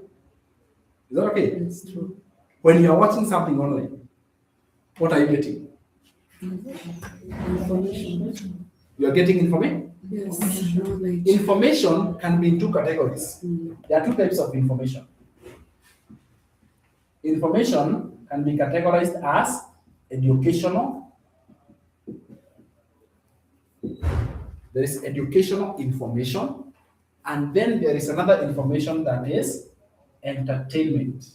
that okay? It's true. When you are watching something online, what are you getting? Information. You are getting information. Yes. Knowledge. Information can be in two categories. There are two types of information. Information can be categorized as educational. There is educational information, and then there is another information that is entertainment.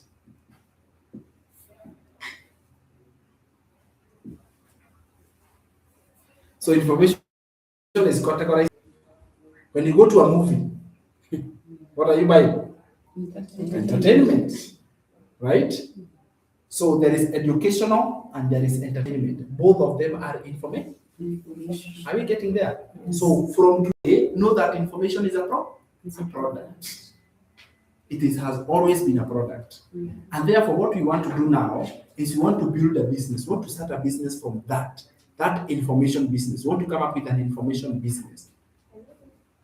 So information is categorized. When you go to a movie, what are you buying? Entertainment, right? So there is educational and there is entertainment. Both of them are information. Are we getting there? So from today, know that information is a product. Has always been a product. And therefore, what we want to do now is we want to build a business. We want to start a business from that information business. We want to come up with an information business.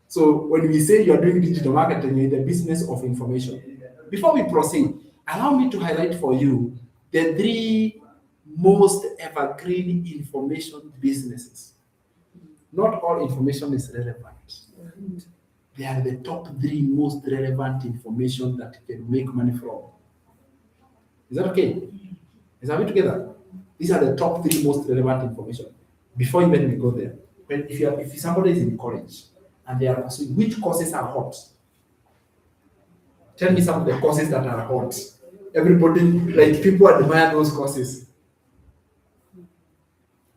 So when we say you are doing digital marketing, you're in the business of information. Before we proceed, allow me to highlight for you the three most evergreen information businesses. Not all information is relevant. They are the top three most relevant information that you can make money from. Is that okay? Is that we together? These are the top three most relevant information. Before even we go there, when if somebody is in college and they are pursuing which courses are hot, tell me some of the courses that are hot. Everybody, like people admire those courses.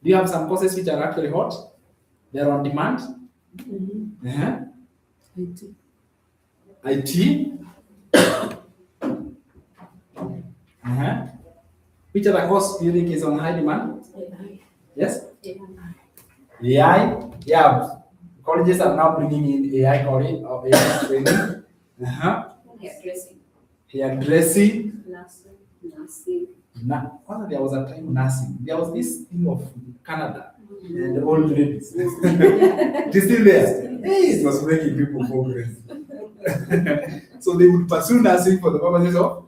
Do you have some courses which are actually hot? They are on demand. Uh-huh. IT. IT. Uh-huh. Which other course do you think is on high demand? Yes? AI. Yeah. Colleges are now bringing in AI college or AI training. Uh-huh. Hairdressing. Hairdressing. Nursing. There was a time nursing. There was this thing of Canada and the old ladies. It is still there. Hey, it was making people progress. So they would pursue nursing for the purposes of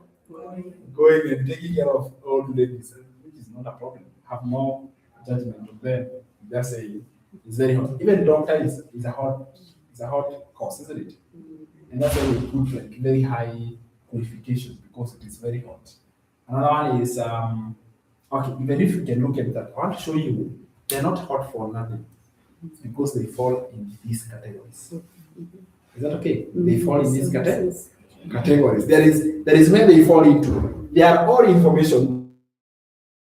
going and taking care of old ladies, which is not a problem. Have more judgment of them. That's it's very hot. Even doctor is a hot course, isn't it? And that's why we put like very high qualifications because it is very hot. Another one is okay, even if you can look at that, I want to show you they're not hot for nothing because they fall in these categories. Is that okay? They fall in these categories. There is where they fall into. They are all information.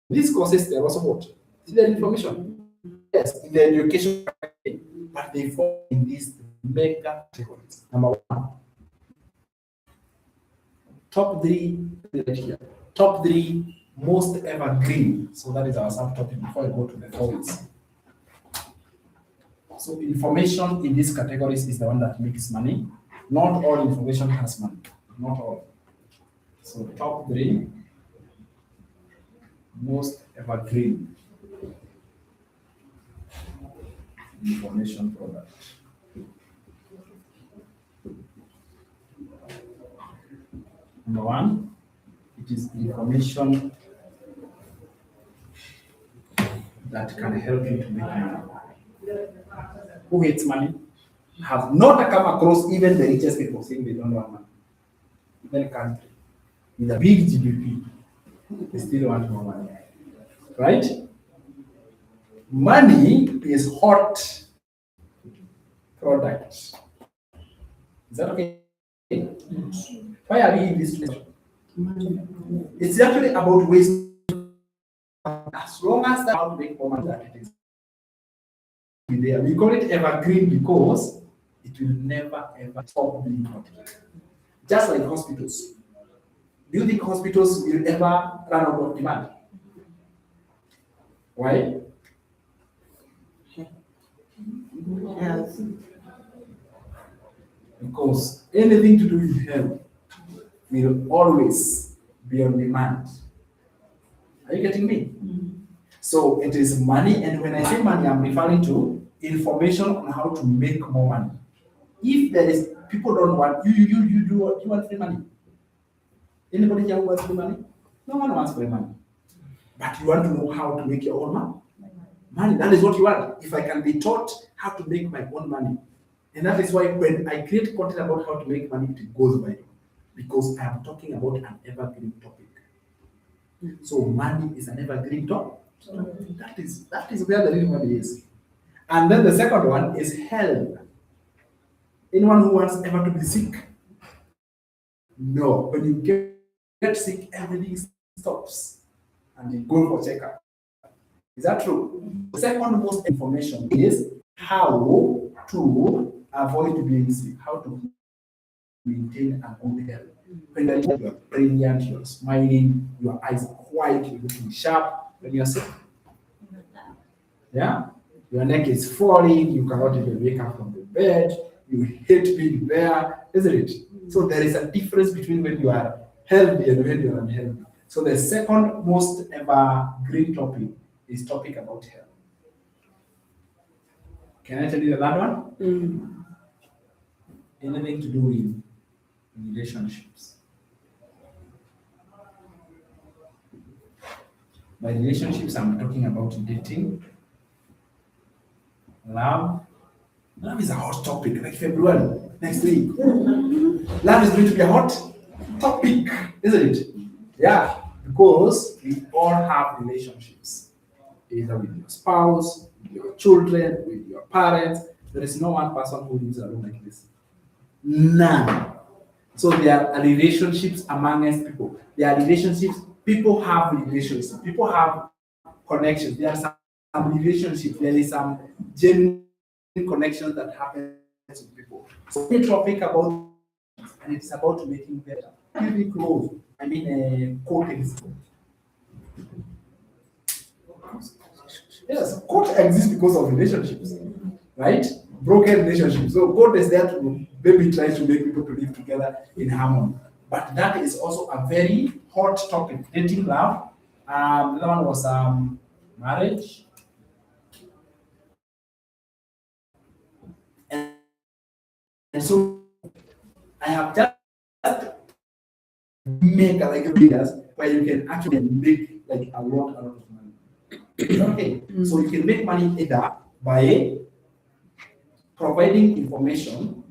These courses they are also what? They're information. Yes, in the education, but they fall in these mega categories. Number one, top three right here. Top three most evergreen. So that is our subtopic before I go to the points. So information in these categories is the one that makes money. Not all information has money. Not all. So top three most evergreen information product. Number one, it is information that can help you to make money. Who hates money? Have not come across even the richest people saying they don't want money. Even a country with a big GDP, they still want more money. Right? Money is hot product. Is that okay? Why are we in this situation? It's actually about waste. As long as that how to make more money that it is there. We call it evergreen because it will never ever stop being hot. Just like hospitals. Do you think hospitals will ever run out of demand? Why? Yes. Because anything to do with health will always be on demand. Are you getting me? So it is money, and when I say money, I'm referring to information on how to make more money. If there is people don't want you want free money. Anybody here who wants free money? No one wants free money. But you want to know how to make your own money. Money, that is what you want. If I can be taught how to make my own money. And that is why when I create content about how to make money, it goes viral. Because I am talking about an evergreen topic. So money is an evergreen topic. That is where the real money is. And then the second one is health. Anyone who wants ever to be sick? No. When you get sick, everything stops. And you go for checkup. Is that true? The second most information is how to avoid being sick, how to maintain a good health. When you are brilliant, you are smiling, your eyes are quiet, you're looking sharp. When you're sick, yeah, your neck is falling, you cannot even wake up from the bed, you hate being there, isn't it? So there is a difference between when you are healthy and when you are unhealthy. So the second most evergreen topic is topic about health. Can I tell you the third one? Anything to do with relationships. By relationships, I'm talking about dating, love. Love is a hot topic, like February next week. Love is going to be a hot topic, isn't it? Yeah, Because we all have relationships, either with your spouse, with your children, with your parents. There is no one person who lives alone like this. None. So there are relationships amongst people. There are relationships. People have relationships. People have connections. There are some relationships. There is some genuine connections that happen with people. So the topic about, and it's about making better. Really close. I mean, quote exists. Yes, quote exists because of relationships, right? Broken relationships. So God is there to maybe try to make people to live together in harmony. But that is also a very hot topic. Dating, love. The other one was marriage. And so I have just make like videos where you can actually make like a lot of money. Okay, so you can make money either by providing information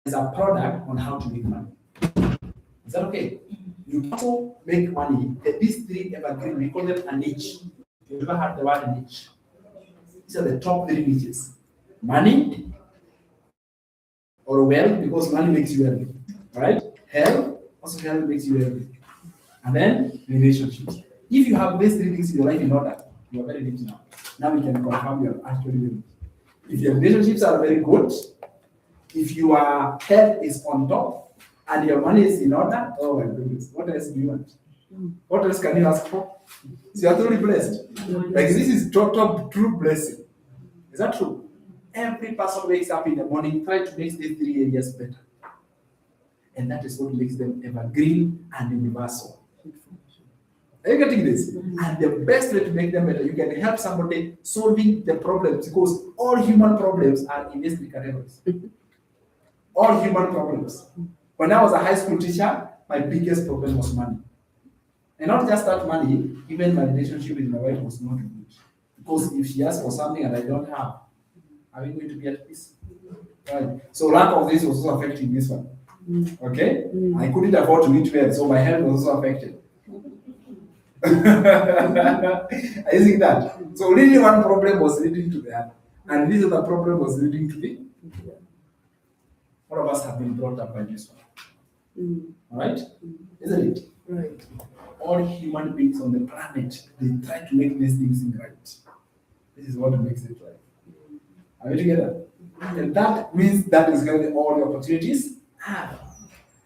as a product on how to make money. Is that okay? You also make money. These three evergreen, we call them a niche. You ever heard the word niche? These are the top three niches: money or wealth, because money makes you wealthy, right? Health, also health makes you wealthy, and then relationships. If you have these three things in your life in order, you are very rich now. Now we can confirm you are actually rich. If your relationships are very good, if your health is on top, and your money is in order, oh my goodness, what else do you want? What else can you ask for? So you are truly blessed. Like this is total true blessing. Is that true? Every person wakes up in the morning, try to make these three areas better. And that is what makes them evergreen and universal. Are you getting this? And the best way to make them better, you can help somebody solving the problems, because all human problems are in these three categories. All human problems. When I was a high school teacher, my biggest problem was money. And not just that money, even my relationship with my wife was not good. Because if she asks for something and I don't have, are we going to be at peace? Right. So lack of this was also affecting this one. Okay? I couldn't afford to eat well, so my health was also affected. Are you seeing that? So really one problem was leading to the other. And this other problem was leading to the. All of us have been brought up by this one. Alright? Isn't it? Right. All human beings on the planet, they try to make these things right. This is what makes it right. Are we together? And that means that is going to be all the opportunities. I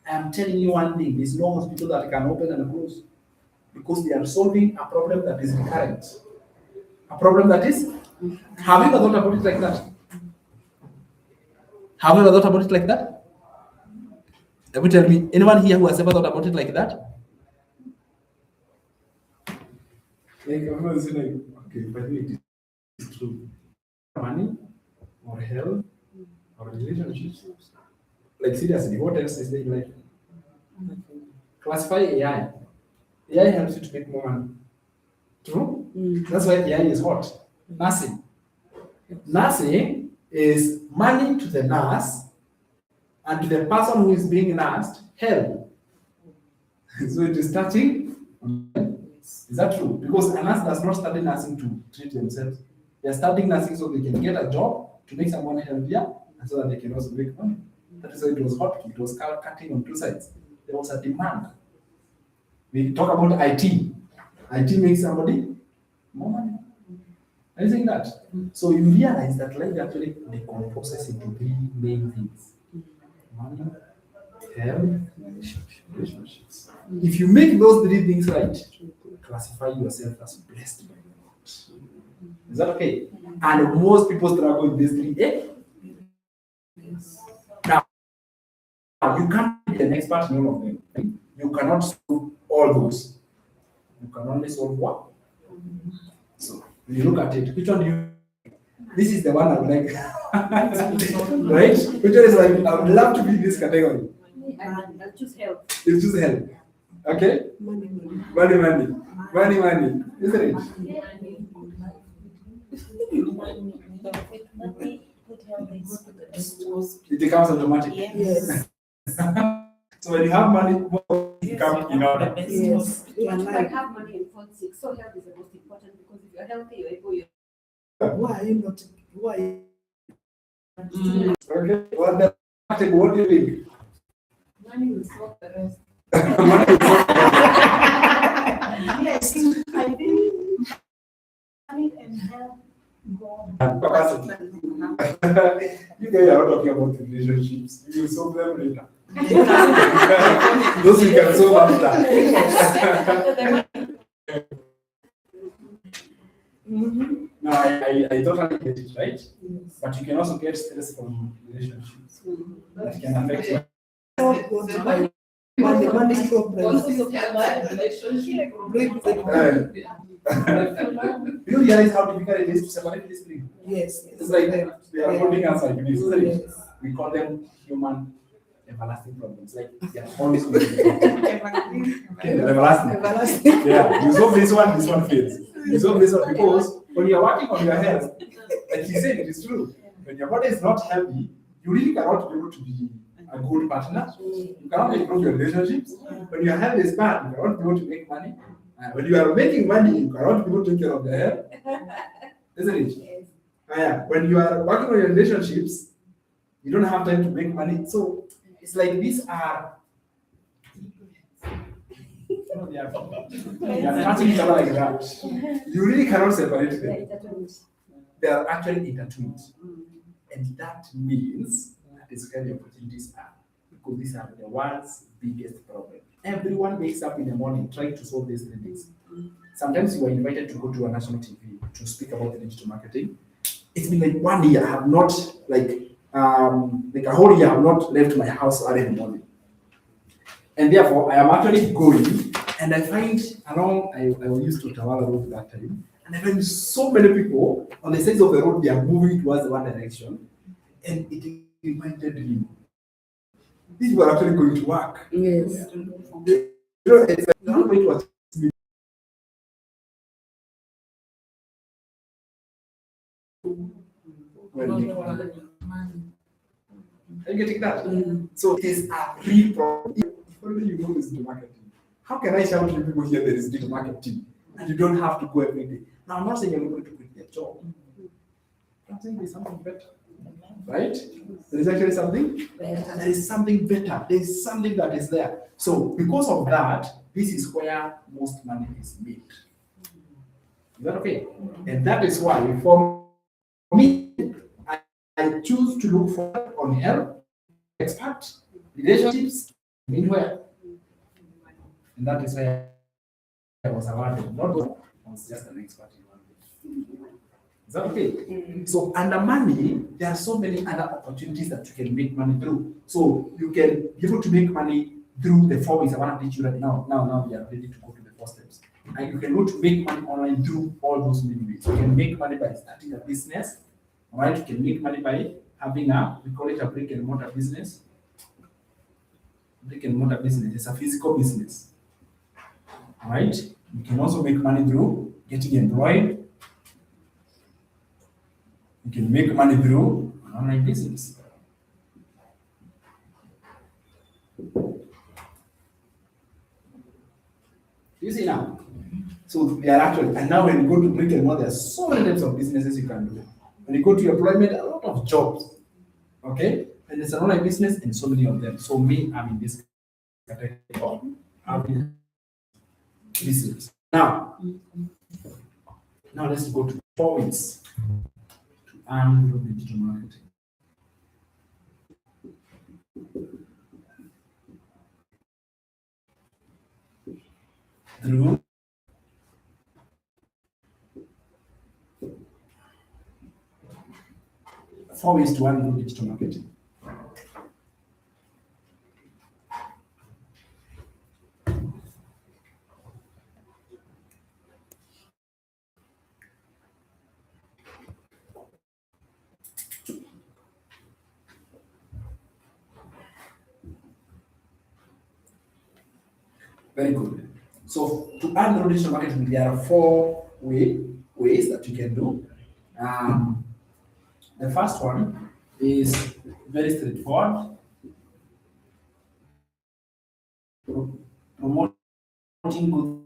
am telling you one thing, there's no hospital that can open and close. Because they are solving a problem that is recurrent. A problem that is, have you ever thought about it like that? Have you ever thought about it like that? Let me tell me, anyone here who has ever thought about it like that? Like, I'm not saying like, okay, but it is true. Money, or health, or relationships. Like, seriously, what else is there in life? Classify AI. AI helps you to make more money. True? That's why AI is hot. Nursing. Nursing is money to the nurse and to the person who is being nursed, help. So it is touching. Is that true? Because a nurse does not study nursing to treat themselves. They are studying nursing so they can get a job to make someone healthier and so that they can also make money. That is why it was hot. It was cutting on two sides. There was a demand. We talk about IT. IT makes somebody more money. Are you saying that? So you realize that life actually decomposes into three main things: money, health, relationships. If you make those three things right, classify yourself as blessed by God. Is that okay? And most people struggle with these three. Now, you can't be an expert in all of them. You cannot solve all those. You can only solve one. So when you look at it, which one do you? This is the one I would like, right? Which one is like I would love to be in this category. I'll choose health. You choose health. Okay? Money, money. Money, money. Money, money. Isn't it? It becomes automatic. Yes. Yes. So when you have money, more things come in order. Yes, you are But you can like, have money and fall sick. So health is the most important because if you're healthy, you're able. why are you not, why? Okay. Well, then, what do you think? Money will solve the rest. Money is not- Yes, I think money and health go. Capacity. You guys are not talking about relationships. You will solve them later. Those you can solve after. No, I totally get it, right? But you can also get stress from relationships that can affect you. Money problems. Also, have a relationship. You realize how difficult it is to separate these things? Yes. It's like they are holding us like this, isn't it? Yes. We call them human everlasting problems. Like they are always going to be everlasting. Everlasting. Yeah, you solve this one fails. You solve this one because when you are working on your health, like he said, it is true. When your body is not healthy, you really cannot be able to be a good partner. You cannot improve your relationships. When your health is bad, you cannot be able to make money. When you are making money, you cannot be able to take care of the health. Isn't it? Yes. Yeah. When you are working on your relationships, you don't have time to make money. So it's like these are they are touching each other like that. You really cannot separate them. They are actually intertwined. And that means that is where the opportunities are. Because these are the world's biggest problem. Everyone wakes up in the morning trying to solve these things. Sometimes you are invited to go to a national TV to speak about the digital marketing. It's been like 1 year. I have not like a whole year. I have not left my house early in the morning, and therefore I am actually going. And I find I used to Tawala Road that time, and I find so many people on the sides of the road. They are moving towards one direction, and it reminded me these people are actually going to work. Yes. You know, it's like not going to assist me. Are you getting that? So it is a real problem. If only you know this digital marketing. How can I shout to people here there is digital marketing and you don't have to go every day? Now I'm not saying you're not going to quit your job. I'm saying there's something better. Right? There is actually something better. There is something better. There is something that is there. So because of that, this is where most money is made. Is that okay? And that is why for me, I choose to look for on health, expert, relationships, meanwhile. And that is why I was awarded. Not I was just an expert in one thing. Is that okay? So under money, there are so many other opportunities that you can make money through. So you can be able to make money through the 4 ways I want to teach you right now. Now we are ready to go to the 4 steps. And you can go to make money online through all those many ways. You can make money by starting a business. All right, you can make money by having we call it a brick and mortar business. Brick and mortar business, it's a physical business. All right, you can also make money through getting employed. You can make money through an online business. You see now? So they are actually, and now when you go to brick and mortar, there are so many types of businesses you can do. When you go to employment, a lot of jobs. Okay? And there's an online business and so many of them. So me, I'm in this category of having business. Now let's go to 4 ways to earn through digital marketing. Through 4 ways to earn through digital marketing. Very good. So to earn through digital marketing, there are 4 ways that you can do. The first one is very straightforward. promoting goods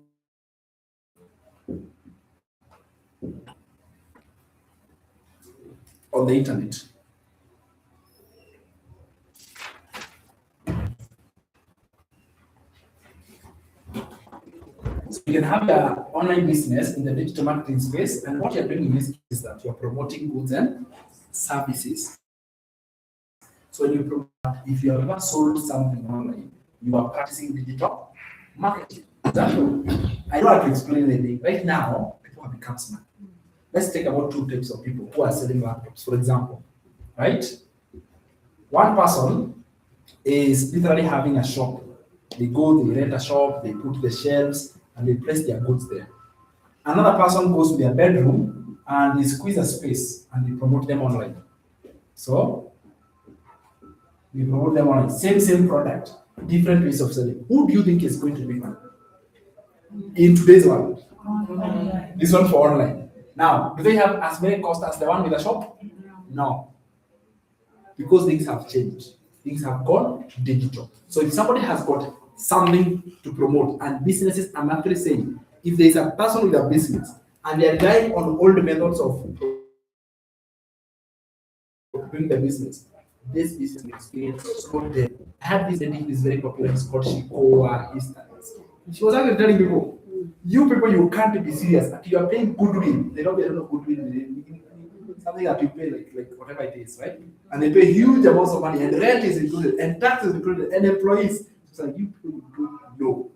on the internet. So you can have your online business in the digital marketing space, and what you're doing in this case is that you're promoting goods and services. So when you promote, if you have ever sold something online, you are practicing digital marketing. Example, I know how to explain it. Right now, people have become smart. Let's take about two types of people who are selling laptops, for example, right? One person is literally having a shop. They go, they rent a shop, they put the shelves, and they place their goods there. Another person goes to their bedroom and they squeeze a space and they promote them online. So we promote them online. Same product, different ways of selling. Who do you think is going to be one in today's world? This one for online. Now, do they have as many costs as the one with the shop? No, because things have changed. Things have gone digital. So if somebody has got something to promote, and businesses, I'm actually saying, if there is a person with a business and they are relying on old methods of doing the business, this business experience so dead. I had this lady who is very popular, it's called Gicheha Instance. She was actually telling people, you people, you can't be serious. You are paying goodwill. They don't know goodwill. Something that you pay like whatever it is, right? And they pay huge amounts of money, and rent is included, and taxes included, and employees. It's like you people don't know.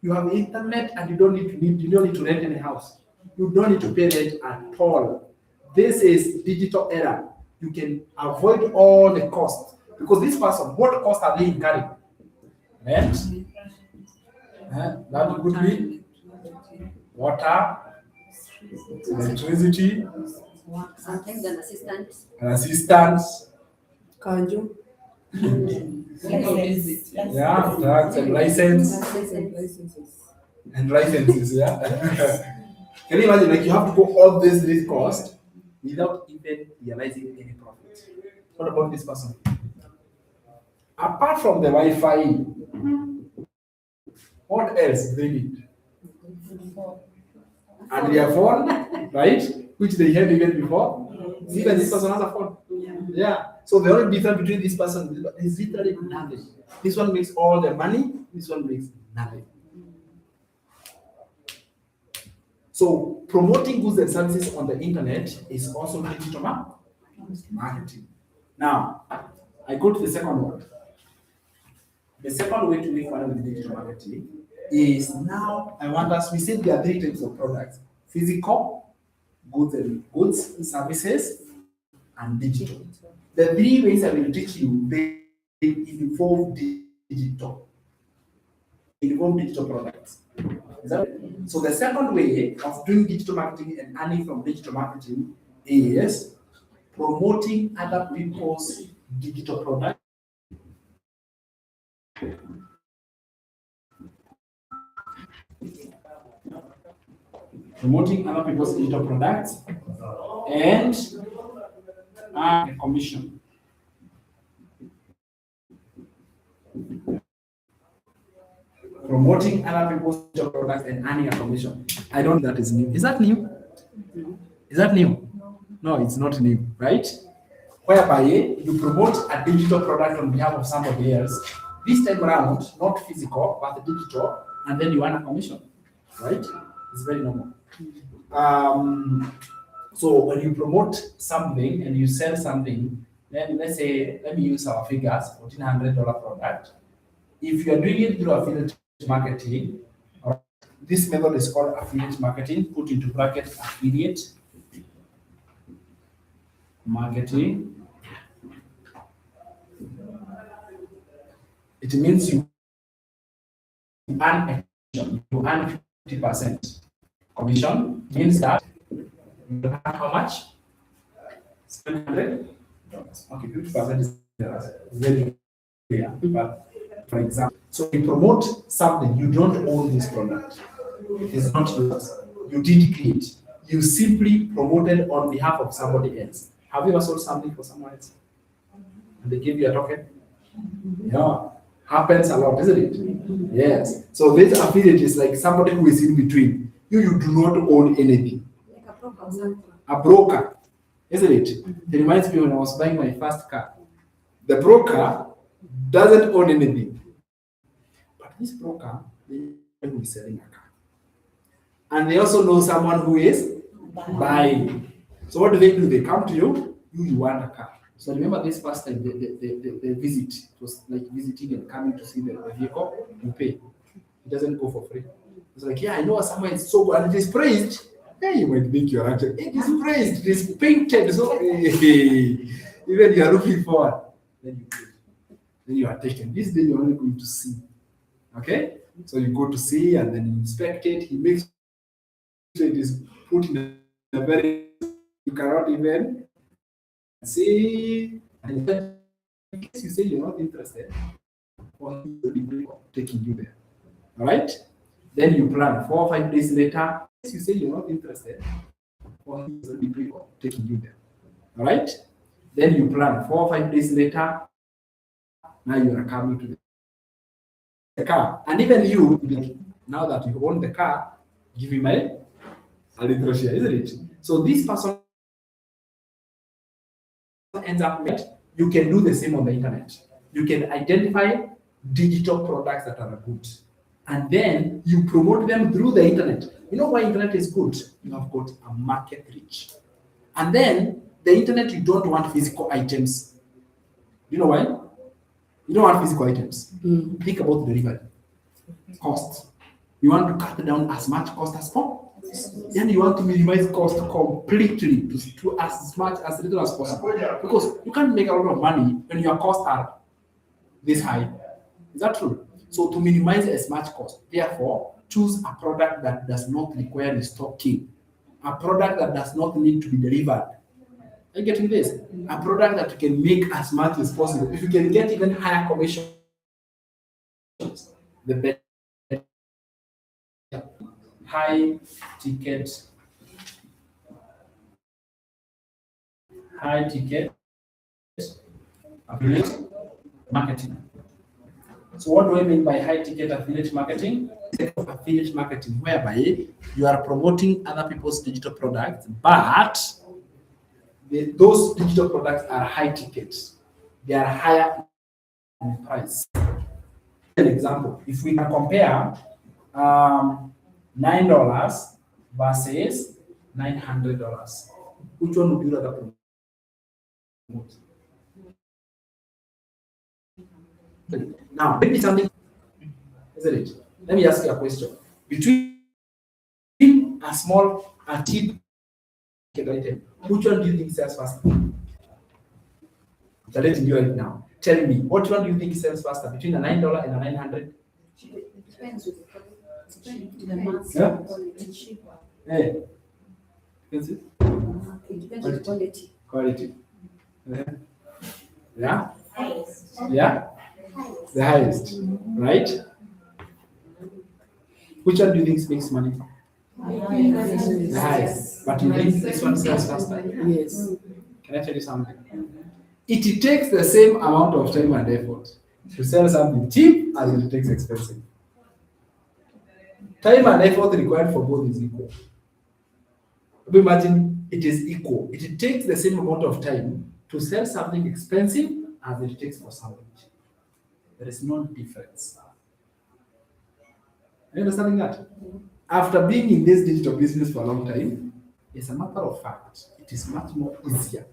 You have internet, and you don't need to rent any house. You don't need to pay rent at all. This is digital era. You can avoid all the costs because this person, what cost are they incurring? Rent, that could be water, electricity, Sometimes an assistant. an assistance, Kanju. License. yeah, tax and license Licenses. and licenses, yeah. Can you imagine, like you have to go all this cost without even realizing any profit? What about this person? Apart from the Wi-Fi, what else do they need? And their phone, right? Which they had even before. Even this person has a phone. Yeah. So the only difference between this person is literally nothing. This one makes all the money, this one makes nothing. So promoting goods and services on the internet is also digital marketing. Now, I go to the second one. The second way to make money with digital marketing is now I want us, we said there are three types of products: physical, goods, services, and digital. The three ways I will teach you, they involve digital. Involve digital products. Is that so? The second way of doing digital marketing and earning from digital marketing is promoting other people's digital products. Promoting other people's digital products and a commission. Promoting other people's digital products and earning a commission. I don't think that is new. Is that new? Is that new? No, it's not new, right? Whereby you promote a digital product on behalf of somebody else. This time around, not physical, but digital, and then you earn a commission, right? It's very normal. So when you promote something and you sell something, then let's say, let me use our figures, $1,400 product. If you are doing it through affiliate marketing, this method is called affiliate marketing, put into bracket affiliate marketing. It means you earn a commission, you earn 50%. Commission means that you earn how much? $700. Okay, 50% is very clear. But for example, so you promote something, you don't own this product. It's not yours. You did create. You simply promoted on behalf of somebody else. Have you ever sold something for someone else? And they give you a token? Yeah. Happens a lot, isn't it? Yes. So this affiliate is like somebody who is in between. You do not own anything. Like a broker or something. A broker, isn't it? It reminds me when I was buying my first car. The broker doesn't own anything. But this broker, they know who is selling a car. And they also know someone who is buying. So what do? They come to you, you want a car. So remember this first time they visit, it was like visiting and coming to see the vehicle, you pay. It doesn't go for free. It's like, yeah, I know somewhere it's so good and it is praised. Hey, you might think you're actually, it is praised, it is painted, so even you are looking forward, then you pay. Then you are taken. This day you're only going to see. Okay? So you go to see and then you inspect it, he makes sure it is put in a very, you cannot even see, and then in case you say you're not interested, or taking you there. All right? Then you plan 4 or 5 days later. In case you say you're not interested, or taking you there. All right? Then you plan 4 or 5 days later. Now you are coming to the car, and even you, like, now that you own the car, give me a little share, isn't it? So this person ends up with, you can do the same on the internet. You can identify digital products that are good, and then you promote them through the internet. You know why internet is good? You have got a market reach. And then the internet, you don't want physical items. You know why? You don't want physical items. Think about the delivery cost. You want to cut down as much cost as possible. Then you want to minimize cost completely to as much as little as possible. Because you can't make a lot of money when your costs are this high. Is that true? So to minimize as much cost, therefore, choose a product that does not require restocking, a product that does not need to be delivered. Are you getting this? A product that you can make as much as possible. If you can get even higher commission, the better. High ticket affiliate marketing. So what do I mean by high ticket affiliate marketing? Affiliate marketing, whereby you are promoting other people's digital products, but those digital products are high tickets. They are higher in price. An example, if we can compare $9 versus $900, which one would you rather promote? Now, maybe something, isn't it? Let me ask you a question. Between a small, a cheap item, which one do you think sells faster? I'm letting you right now. Tell me, what one do you think sells faster between a $9 and a $900? Depends with the mass Yeah. quality cheaper. Hey, expensive? It depends on the quality. Quality. Yeah? Yeah? The highest, right? Which one do you think makes money? The highest. But you think this one sells faster? Yes. Can I tell you something? It takes the same amount of time and effort to sell something cheap as it takes expensive. Time and effort required for both is equal. Imagine it is equal. It takes the same amount of time to sell something expensive as it takes for something cheap. There is no difference. Are you understanding that? After being in this digital business for a long time, it's a matter of fact, it is much more easier,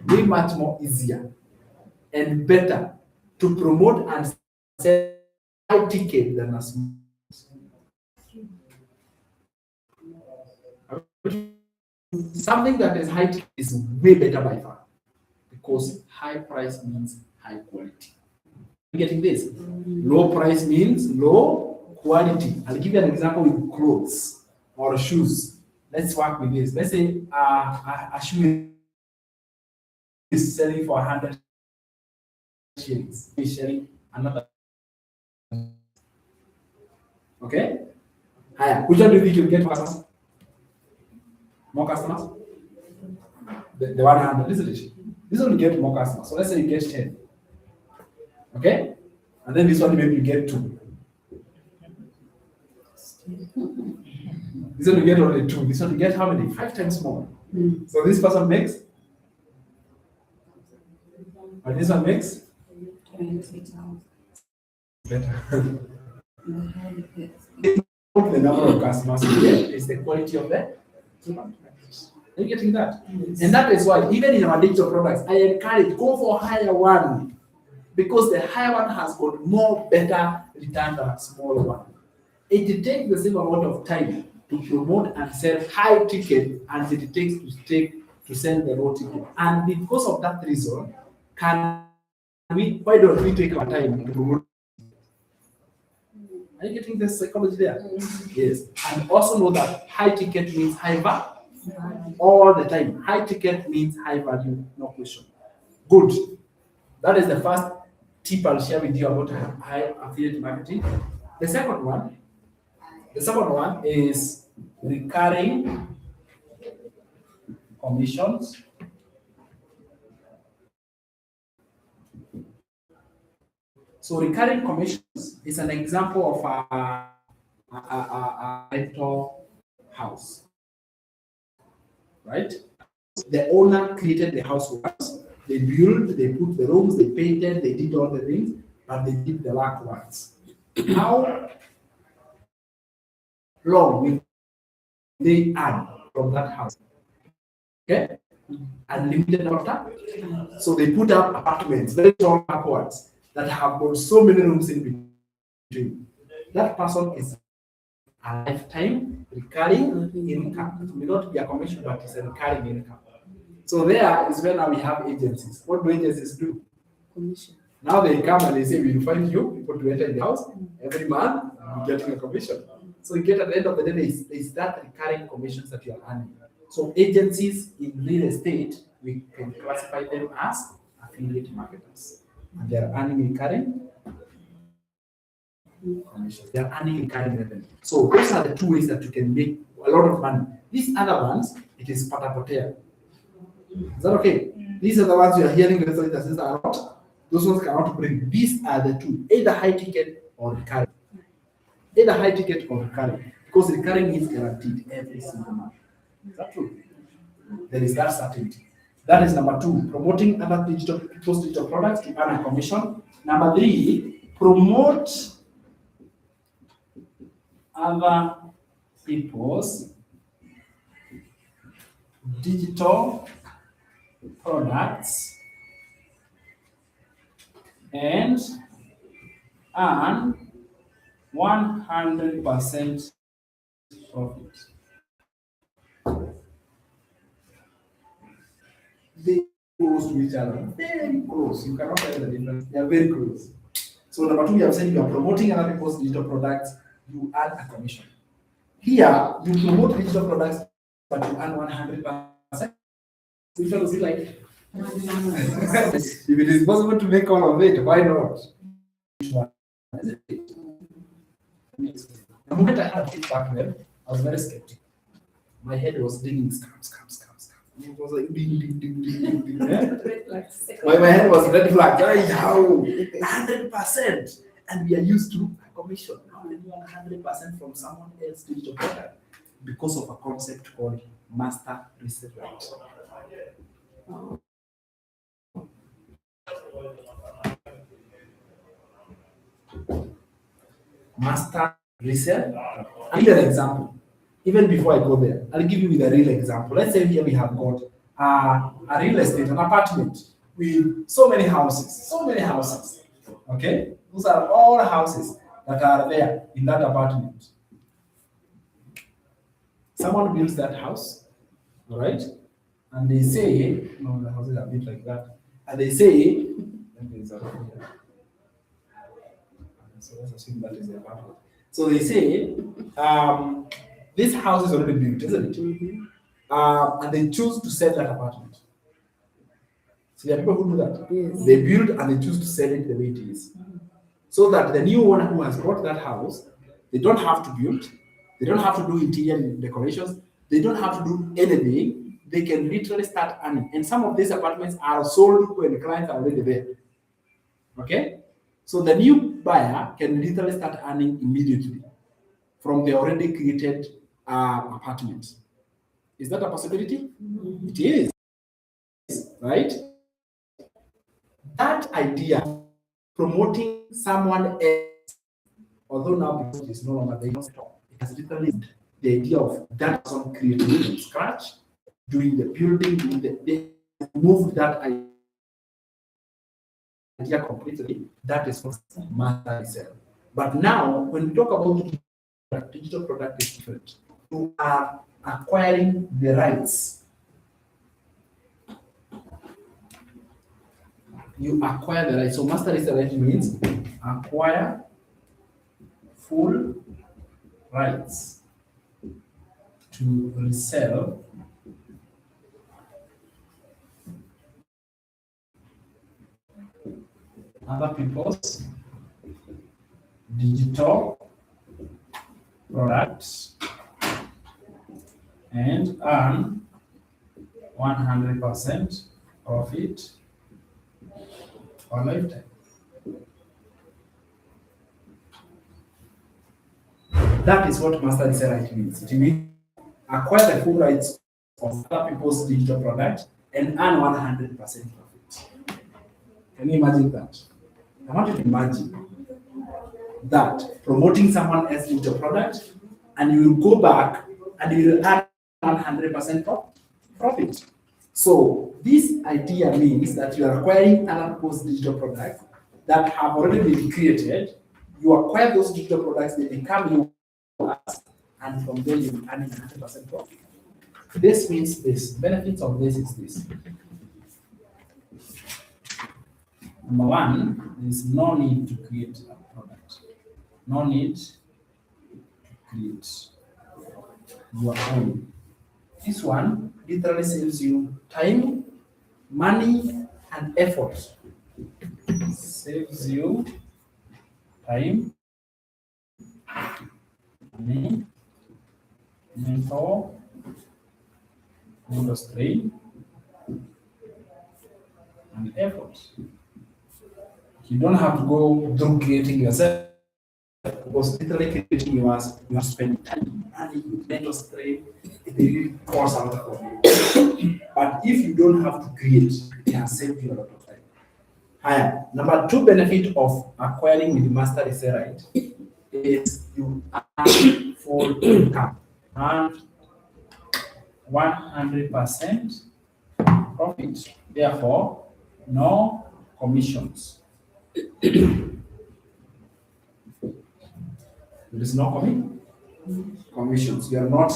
way much more easier and better to promote and sell high ticket than a small. Something that is high ticket is way better by far because high price means high quality. You getting this? Low price means low quality. I'll give you an example with clothes or shoes. Let's work with this. Let's say a shoe is selling for 100 shillings. Is selling another. Okay? Higher. Which one do you think you'll get more customers? More customers? The 100, isn't it? This one will get more customers. So let's say you get 10. Okay? And then this one maybe you get 2. This one you get only 2. This one you get how many? 5 times more. So this person makes, and this one makes 20,000. better. Not the number of customers you get, is the quality of the product. Are you getting that? And that is why even in our digital products, I encourage go for higher one, because the higher one has got more better return than a smaller one. It takes the same amount of time to promote and sell high ticket as it takes to sell the low ticket. And because of that reason, why don't we take our time to promote? Are you getting the psychology there? Yes. And also know that high ticket means high value all the time. High ticket means high value, no question. Good. That is the first tip I'll share with you about high affiliate marketing. The second one is recurring commissions. So recurring commissions is an example of a rental house, right? The owner created the house once. They built, they put the rooms, they painted, they did all the things, but they did the work once. How long will they earn from that house? Okay? Unlimited number of time. So they put up apartments, very tall upwards, that have got so many rooms in between. That person is a lifetime recurring income. It may not be a commission, but it's a recurring income. So there is where now we have agencies. What do agencies do? Commission. Now they come and they say, we will find you people to enter in the house every month, you're getting a commission. So you get at the end of the day, they start recurring commissions that you are earning. So agencies in real estate, we can classify them as affiliate marketers. And they are earning recurring commissions. They are earning recurring revenue. So those are the two ways that you can make a lot of money. These other ones, it is patapotea. Is that okay? These are the ones you are hearing the that says a lot. Those ones cannot bring. These are the two, either high ticket or recurring. Either high ticket or recurring. Because recurring is guaranteed every single month. Is that true? There is that certainty. That is number 2, promoting other people's digital products to earn a commission. Number 3, promote other people's digital products and earn 100% profit. They close to each other, very close. You cannot tell the difference. They are very close. So number 2, you have said you are promoting other people's digital products, you earn a commission. Here, you promote digital products, but you earn 100%. Which one is it like? If it is possible to make all of it, why not? The moment I had it back then, I was very skeptical. My head was dinging, scam. It was like ding, ding, ding, ding, ding, ding. My head was red flag. How? 100%. And we are used to a commission, not 100% from someone else's digital product because of a concept called master resale right. Master resale. I'll give you an example. Even before I go there, I'll give you with a real example. Let's say here we have got a real estate, an apartment with so many houses. Okay? Those are all houses that are there in that apartment. Someone builds that house, all right? And they say, no, the houses are built like that. And they say, so let's assume that is the apartment. So they say, this house is already built, isn't it? And they choose to sell that apartment. So there are people who do that. Yes. They build and they choose to sell it the way it is. So that the new owner who has bought that house, they don't have to build, they don't have to do interior decorations, they don't have to do anything. They can literally start earning. And some of these apartments are sold when the clients are already there. Okay? So the new buyer can literally start earning immediately from the already created apartment. Is that a possibility? It is, right? That idea, promoting someone else, although now because it is no longer there, it has literally the idea of that person creating from scratch, doing the building, they moved that idea completely. That is what master resale. But now, when we talk about digital product is different. You are acquiring the rights. You acquire the rights. So master resale means acquire full rights to resell other people's digital products and earn 100% profit for lifetime. That is what master resale right means. It means acquire the full rights of other people's digital product and earn 100% profit. Can you imagine that? I want you to imagine that promoting someone else's digital product and you will go back and you will earn 100% profit. So this idea means that you are acquiring other people's digital products that have already been created. You acquire those digital products, they become yours, and from there you earn 100% profit. This means this. Benefits of this is this. Number one, there is no need to create a product. No need to create your own. This one literally saves you time, money, and effort. Saves you time, money, mental, strain, and effort. You don't have to go through creating yourself because literally creating yours, you have to spend time, money, mental strain, it really costs a lot of you. But if you don't have to create, it can save you a lot of time. Higher. Number two benefit of acquiring with master resale right is you earn full income and 100% profit. Therefore, no commissions. There is no commissions. You are not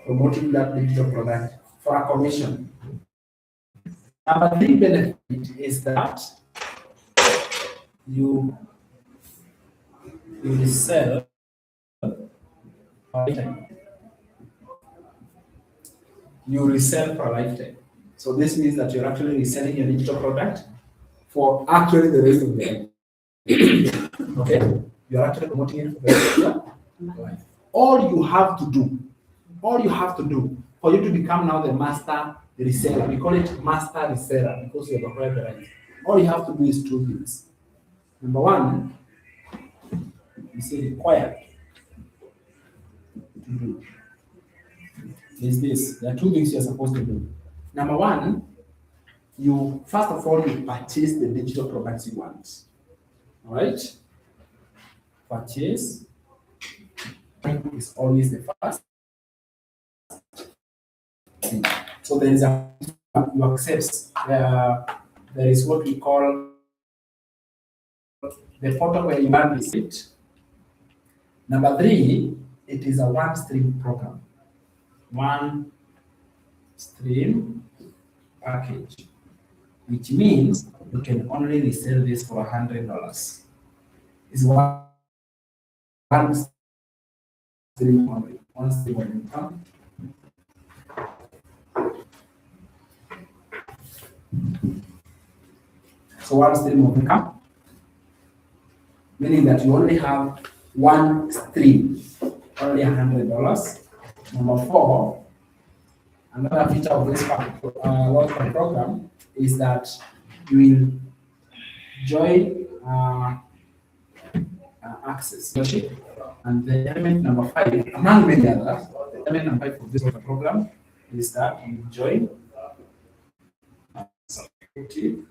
promoting that digital product for a commission. Number three benefit is that you resell for a lifetime. You resell for a lifetime. So this means that you're actually reselling your digital product for actually the rest of the life. Okay? You're actually promoting it for the rest of your life. All you have to do for you to become now the master reseller, we call it master reseller because you have acquired the right. All you have to do is two things. Number one, you say required to do. Is this. There are two things you're supposed to do. Number one, you first of all you purchase the digital products you want. All right? Purchase is always the first thing. So there is a you accept there is what we call the photo where you run it. Number three, it is a one stream program. One stream package, which means you can only resell this for $100. It's one stream only, one stream of income. So one stream of income, meaning that you only have one stream, only $100. Number four, another feature of this launchpad program is that you will join access. And the element number 5, among many others, the element number 5 of this program is that you join security,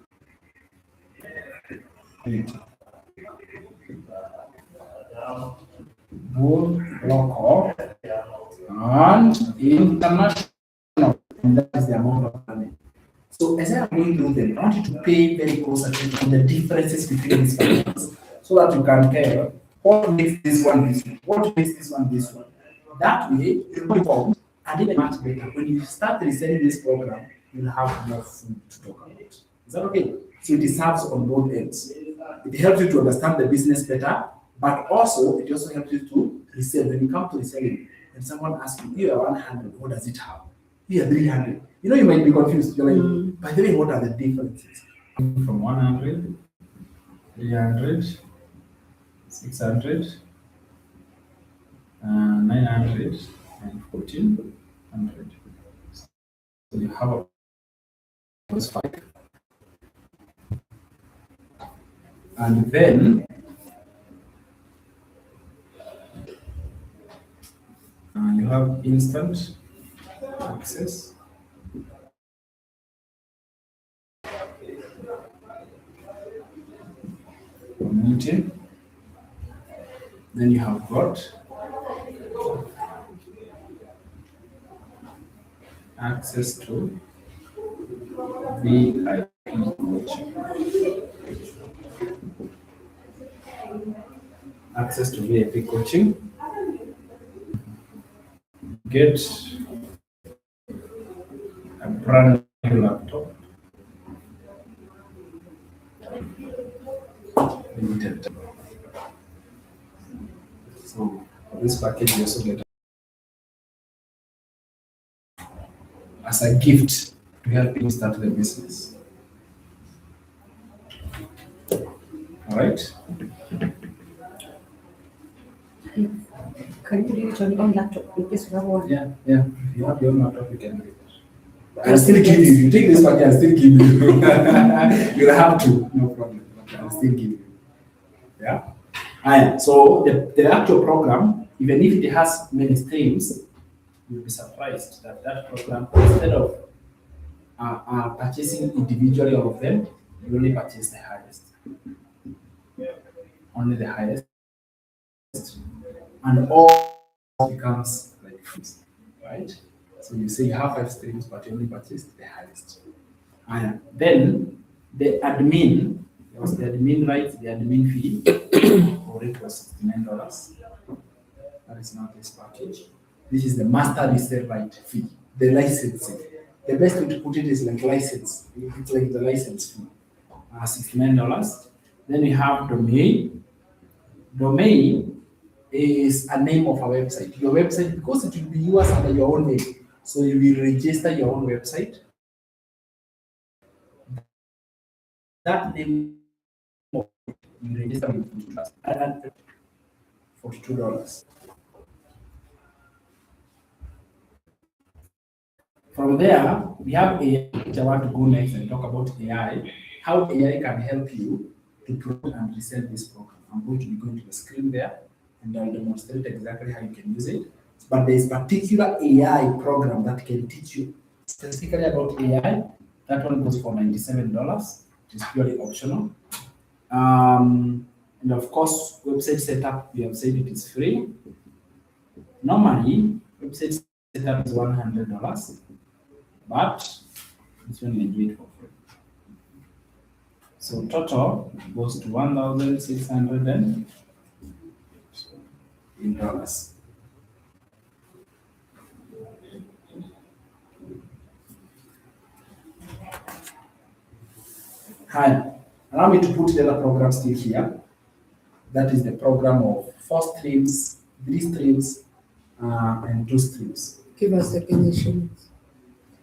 both local and international, and that is the amount of money. So as I'm going through them, I want you to pay very close attention to the differences between these programs so that you can tell what makes this one this one, what makes this one this one. That way, you'll be informed and even much better. When you start reselling this program, you'll have more food to talk about. Is that okay? So it serves on both ends. It helps you to understand the business better, but also it also helps you to resell. When you come to reselling, and someone asks you, here 100, what does it have? Here 300. You know, you might be confused. You're like, by the way, what are the differences? From 100, 300, 600, 900, and 1400. So you have those 5. And then you have instant access. Community. Then you have got access to VIP coaching. Access to VIP coaching. Get a brand new laptop. Limited. So for this package, you also get as a gift to help you start the business. All right. Can you do it on your own laptop in case you have one? Yeah. If you have your own laptop, you can do it. I'll still give you. If you take this package, I'll still give you. You'll have to, no problem. But I'll still give you. Yeah. And so the actual program, even if it has many streams, you'll be surprised that that program, instead of purchasing individually all of them, you only purchase the highest. Only the highest. And all becomes like fruits, right? So you say you have 5 streams, but you only purchase the highest. And then the admin, there was the admin rights, the admin fee, for it was $69. That is not this package. This is the master resale right fee, the licensing. The best way to put it is like license. It's like the license fee, $69. Then we have domain. Domain is a name of a website. Your website, because it will be yours under your own name. So you will register your own website. That name you register with $42. From there, we have AI, which I want to go next and talk about AI, how AI can help you to promote and resell this program. I'm going to be going to the screen there and I'll demonstrate exactly how you can use it. But there's particular AI program that can teach you specifically about AI. That one goes for $97, which is purely optional. And of course, website setup, we have said it is free. Normally, website setup is $100, but this one will do it for free. So total goes to $1,600 in dollars. Hi, allow me to put the other program still here. That is the program of 4 streams, 3 streams, and 2 streams. Give us the Kenya shillings.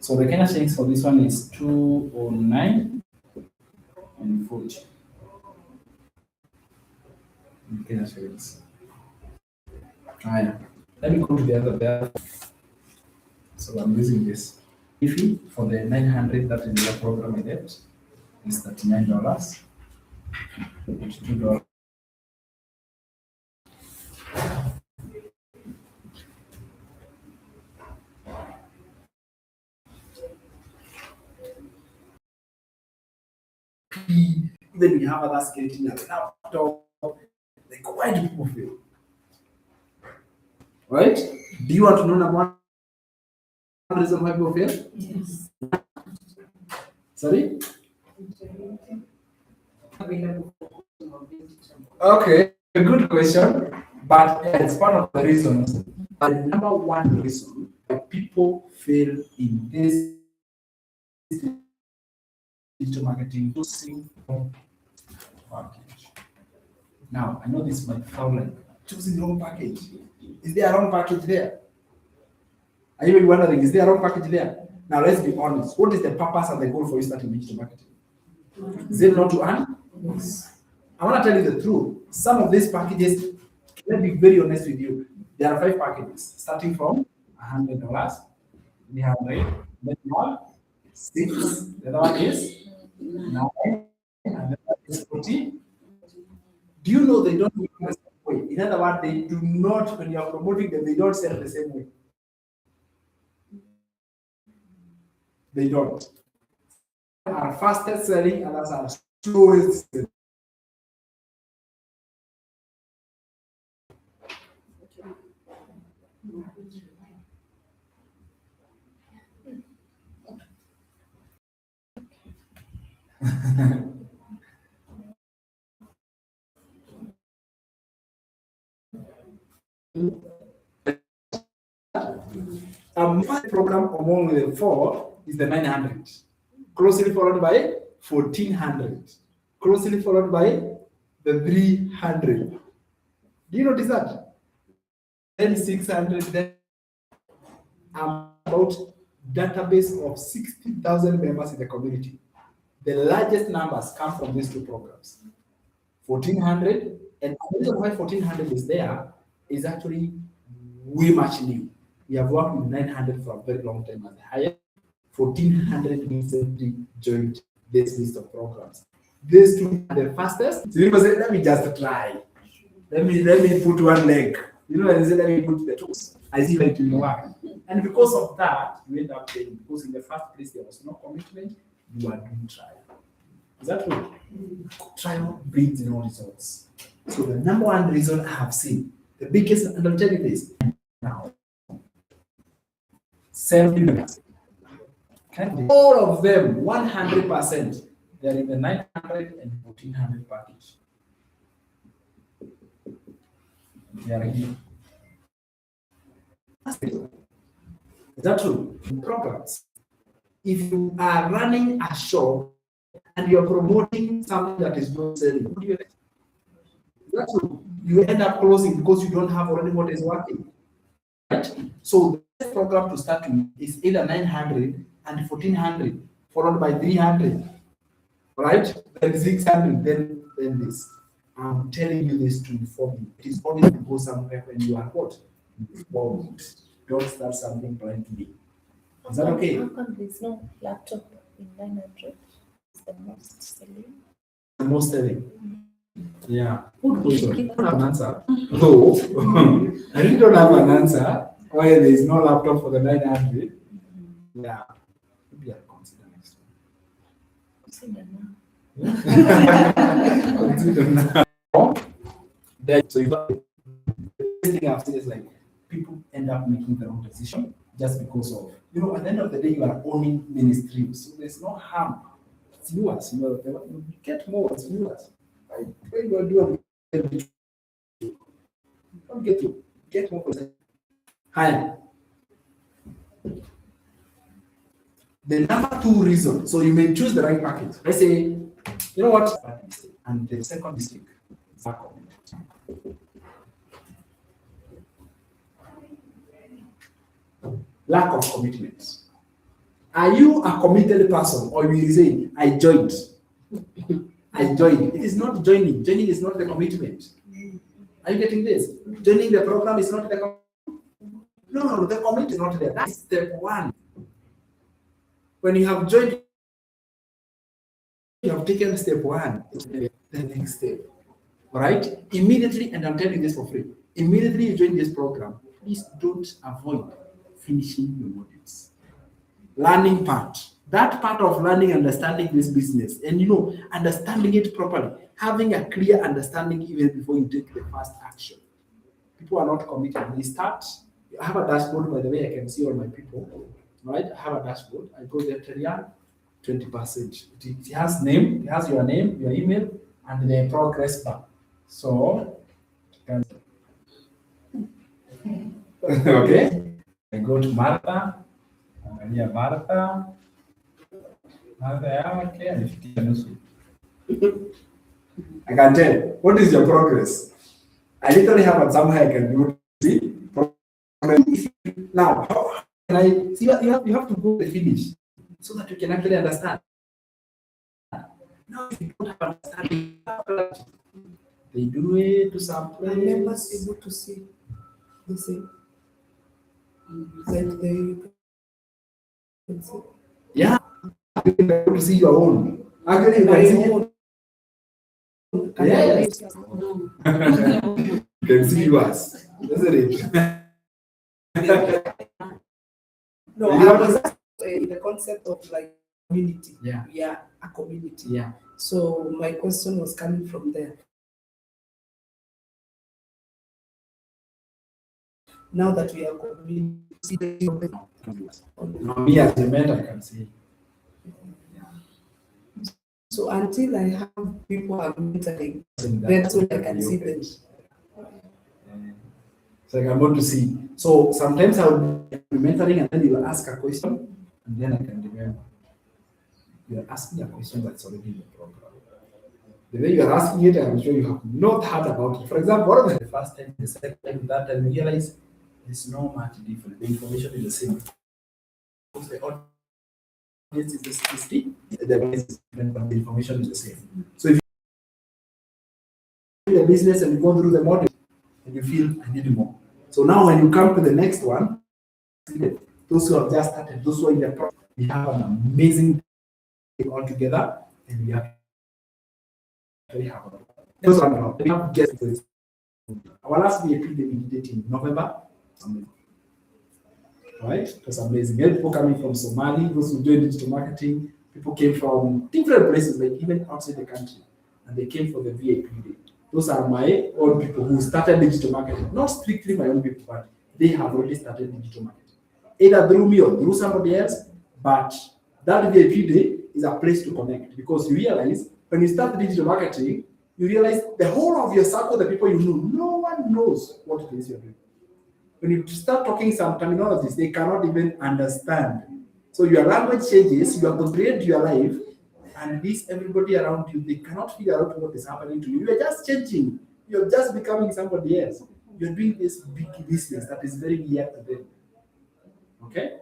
So the Kenya shillings for this one is 209 and 40. In Kenya shillings. Let me go to the other there. So I'm using this. Fee for the 900, that is the program I get, is $39. $2 happy. Even when you have others getting a laptop, like why do people fail? Right? Do you want to know number one reason why people fail? Yes. Sorry? Available. Okay, a good question, but it's part of the reasons. But the number one reason that people fail in this digital marketing choosing wrong package. Now, I know this might sound like choosing the wrong package. Is there a wrong package there? Are you wondering, is there a wrong package there? Now, let's be honest. What is the purpose and the goal for you starting digital marketing? Is it not to earn? Yes. I want to tell you the truth. Some of these packages, let me be very honest with you. There are 5 packages starting from $100. We have 9, then 1, 6, the other one is 9, and the other one is 14. Do you know they don't work the same way? In other words, they do not, when you are promoting them, they don't sell the same way. They don't. Some are fastest selling, others are slowest selling. First program among the 4 is the 900, closely followed by 1400, closely followed by the 300. Do you notice that? Then 600, then about database of 60,000 members in the community. The largest numbers come from these 2 programs. 1400, and the reason why 1400 is there is actually way much new. We have worked with 900 for a very long time as the highest. 1400 recently joined this list of programs. These 2 are the fastest. So people say, let me just try. Let me put one leg. You know, and say, let me put the toes. I see that it will work. And because of that, you end up paying. Because in the first place, there was no commitment. You are doing trial. Is that true? Trial brings no results. So the number one reason I have seen, the biggest, and I'll tell you this now, self-interest. All of them, 100%, they're in the 900 and 1400 package. They are here. Is that true? Programs. If you are running a shop and you're promoting something that is not selling, what do you expect? That's true. You end up closing because you don't have already what is working. Right? So the best program to start with is either 900 and 1400, followed by 300, right? Then 600, then this. I'm telling you this to inform you. It is always to go somewhere when you are what? Informed. Don't start something blindly. Is that okay? How come there's no laptop in 900? It's the most selling. The most selling. Yeah. Good question. I don't have an answer. No. I really don't have an answer why there is no laptop for the 900. Yeah. Maybe I'll consider next Consider now. time. Consider now. So you got the thing I've said is like people end up making the wrong decision just because of, at the end of the day, you are owning many streams. So there's no harm. It's yours. You get more, it's yours. Right? When you are doing don't get more percent. Higher. The number 2 reason, so you may choose the right package. Let's say, you know what? And the second mistake is lack of commitment. Lack of commitment. Are you a committed person, or you say, I joined? I joined. It is not joining. Joining is not the commitment. Are you getting this? Joining the program is not the commitment. No, the commitment is not there. That's step 1. When you have joined, you have taken step 1, the next step. All right? Immediately, and I'm telling you this for free, immediately you join this program, please don't avoid finishing your modules. learning part. That part of learning, understanding this business, and understanding it properly, having a clear understanding even before you take the first action. People are not committed. They start. I have a dashboard, by the way, I can see all my people. Right? I have a dashboard. I go there, 20%. It has name, it has your name, your email, and the progress bar. So, okay. I go to Martha. Angalia Martha. Martha, yeah, okay. Anifikia nusu. I can tell. What is your progress? I literally have it somewhere I can do see. Now, how can I see? You have to go to the finish so that you can actually understand. Now, if you don't have understanding, they do it to some Are members place. able to see the same? Like they can see. Yeah, you can able to see your own. Actually, you My can see. own. Can Yes. I You can see yours, isn't it? No, You I have was to- in the concept of like community. Yeah. Yeah, a community. Yeah. So my question was coming from there. Now that we are community, Now, me as a mentor, I can see. so until I have people I'm mentoring, That- then so I can see them. So I want to see. So sometimes I'll be mentoring and then you'll ask a question and then I can remember. You're asking a question that's already in the program. The way you're asking it, I'm sure you have not heard about it. For example, what was the first time, the second time, that time you realize there's no much different. The information is the same. Because the audience is the audience is different, but the information is the same. So if you do a business and you go through the model and you feel I need more. So now when you come to the next one, those who have just started, those who are in the process, we have an amazing thing all together and we have very happy. Those are we have guests. Our last VIP we did it in November. Right? It was amazing. We had people coming from Somali, those who doing digital marketing, people came from different places, like even outside the country, and they came for the VIP day. Those are my own people who started digital marketing. Not strictly my own people, but they have already started digital marketing. Either through me or through somebody else, but that VIP day is a place to connect because you realize when you start digital marketing, you realize the whole of your circle, the people you know, no one knows what it is you're doing. When you start talking some terminologies, they cannot even understand. So your language changes, you have to create your life, and this everybody around you, they cannot figure out what is happening to you. You are just changing. You're just becoming somebody else. You're doing this big business that is very weird to them. Okay?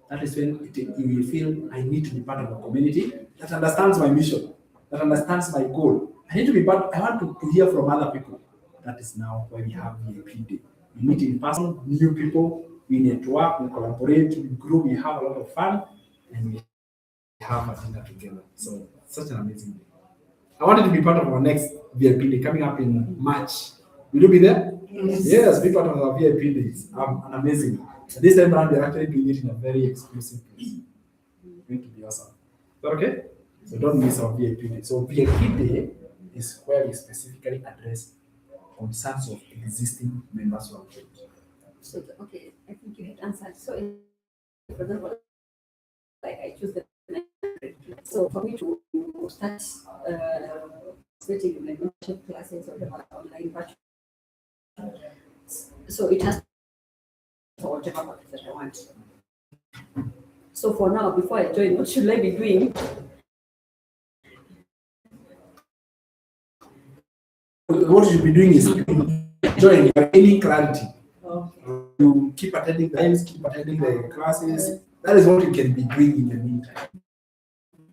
That is when you will feel I need to be part of a community that understands my mission, that understands my goal. I need to be part, I want to hear from other people. That is now why we have VIP day. We meet in person, new people, we network, we collaborate, we grow, we have a lot of fun, and we have a dinner together. So such an amazing day. I wanted to be part of our next VIP day coming up in March. Will you be there? Yes, be part of our VIP days. An amazing. This time around, we're actually doing it in a very exclusive place. It's going to be awesome. Is that okay? So don't miss our VIP day. So VIP day is where we specifically address concerns of existing members who have joined. So, okay, I think you had answered. So, for example, like I choose the so for me to start setting my membership classes or the online virtual, so it has for whatever purpose that I want. So for now, before I join, what should I be doing? What you should be doing is join, you're gaining clarity. Okay. You keep attending the times, keep attending the classes. That is what you can be doing in the meantime.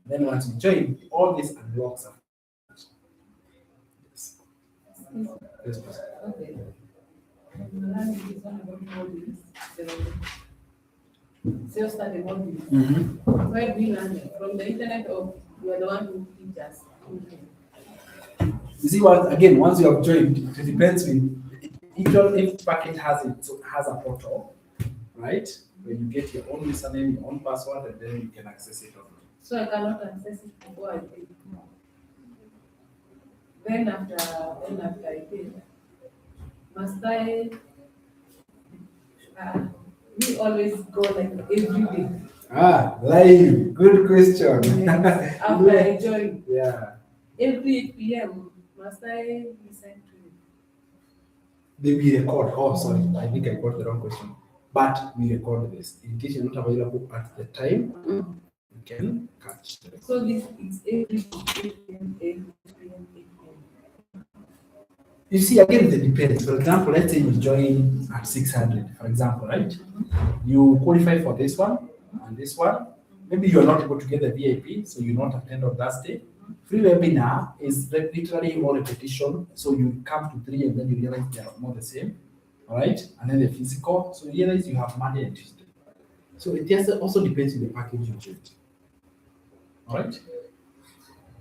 Then once you join, all this unlocks up. Yes, please. Okay. Self-study modules. Where do we learn it? From the internet or you are the one who teaches us? You see, once you have joined, it depends with each package has a portal, right? where you get your own username, your own password, and then you can access it online. So I cannot access it before I pay. Then after I pay, must I? We always go like every day Live. Good question. after I join. Yeah. Every 8 p.m. Must I listen to you? We record. Oh, sorry. I think I got the wrong question. But we record this. In case you're not available at the time, you can catch the record. So this is every 8 p.m. 8 p.m. 8 p.m. You see, again, it depends. For example, let's say you join at 600, for example, right? You qualify for this one and this one. Maybe you're not able to get the VIP, so you not attend on that day. Free webinar is literally more repetition. So you come to 3 and then you realize they are more the same. All right. And then the physical. So you realize you have Monday and Tuesday. So it just also depends on the package you choose. All right.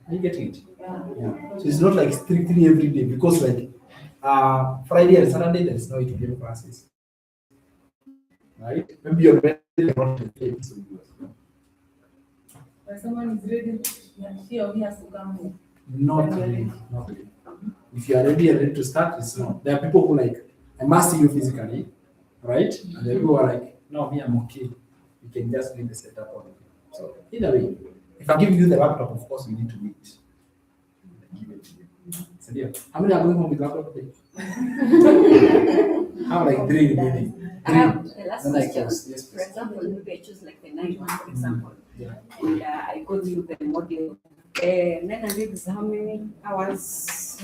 Are you getting it? Yeah. So it's not like strictly every day because like Friday and Saturday there is no ETL classes. Right? Maybe you're ready not to take so you When someone is ready, he or he has to come home. not really, not really. If you are ready and ready to start, it's not. There are people who like, I must see you physically, right? And there are people who are like, no, me, I'm okay. You can just do the setup on it. So either way, if I give you the laptop, of course we need to meet. Give it to you. So yeah. How many are going home with laptop today? How like three remaining? I have the last Then I question. close. Yes, For please. example, maybe I choose like the 9 one, for example, Yeah. and I go through the module. And then I do exam, how many hours?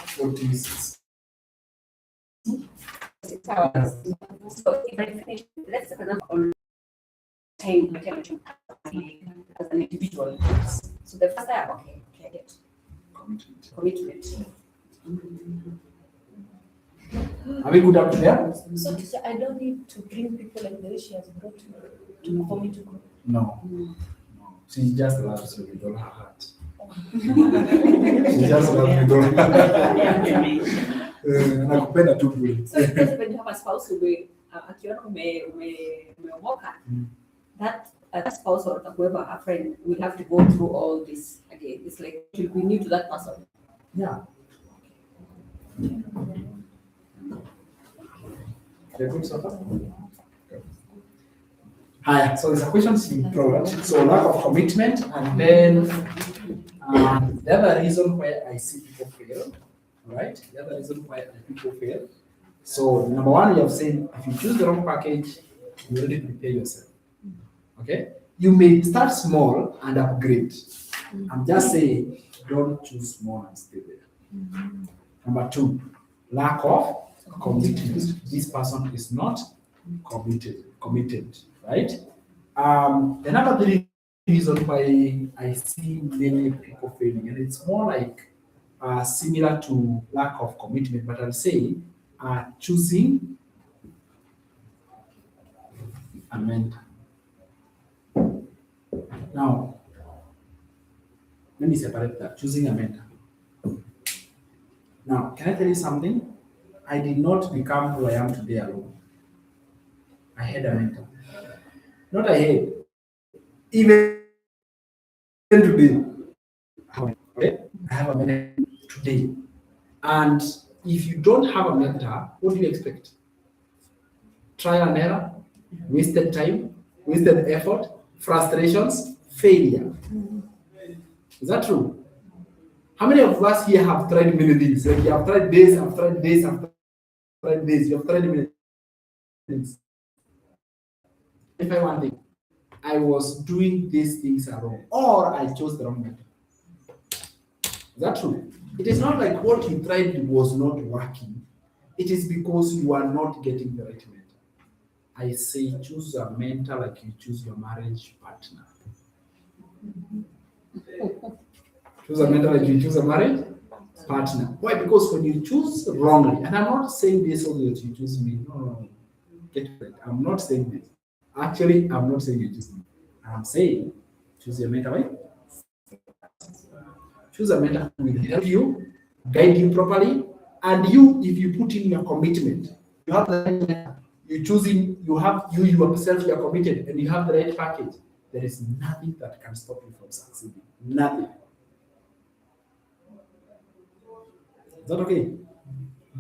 46. 6 hours. So if I finish, let's say for example, on time, as an individual. So the first time, okay, I get commitment. Are we good up to there? So teacher, I don't need to bring people like the way she has brought to for me to go. No. No. She just loves you with all her heart. She just loves you with all her heart. Nakupenda tu bure. So because when you have a spouse who will, akiona umeomoka, that spouse or whoever, a friend, will have to go through all this again. It's like it will be new to that person. Yeah. They're good so far? Hi, so there's a question she brought. So lack of commitment, and then the other reason why I see people fail, right? The other reason why people fail. So number one, you have said if you choose the wrong package, you already prepare yourself. Okay? You may start small and upgrade. I'm just saying, don't choose small and stay there. Number two, lack of commitment. This person is not committed, right? The number three reason why I see many people failing, and it's more like similar to lack of commitment, but I'll say choosing a mentor. Now, let me separate that. Choosing a mentor. Now, can I tell you something? I did not become who I am today alone. I had a mentor. Not I had. Even today. Okay? I have a mentor today. And if you don't have a mentor, what do you expect? Trial and error, wasted time, wasted effort, frustrations, failure. Is that true? How many of us here have tried many things? Like you have tried this, I've tried this, I've tried this, you have tried many things. If I one thing, I was doing these things wrong, or I chose the wrong method. Is that true? It is not like what you tried was not working. It is because you are not getting the right mentor. I say choose a mentor like you choose your marriage partner. Choose a mentor like you choose a marriage partner. Why? Because when you choose wrongly, and I'm not saying this so that you choose me. No. Get it. I'm not saying this. Actually, I'm not saying you choose me. I'm saying choose your mentor. Right? Choose a mentor who will help you, guide you properly, and you, if you put in your commitment, you have the mentor, you choosing, you have you yourself, you are committed, and you have the right package, there is nothing that can stop you from succeeding. Nothing. Is that okay?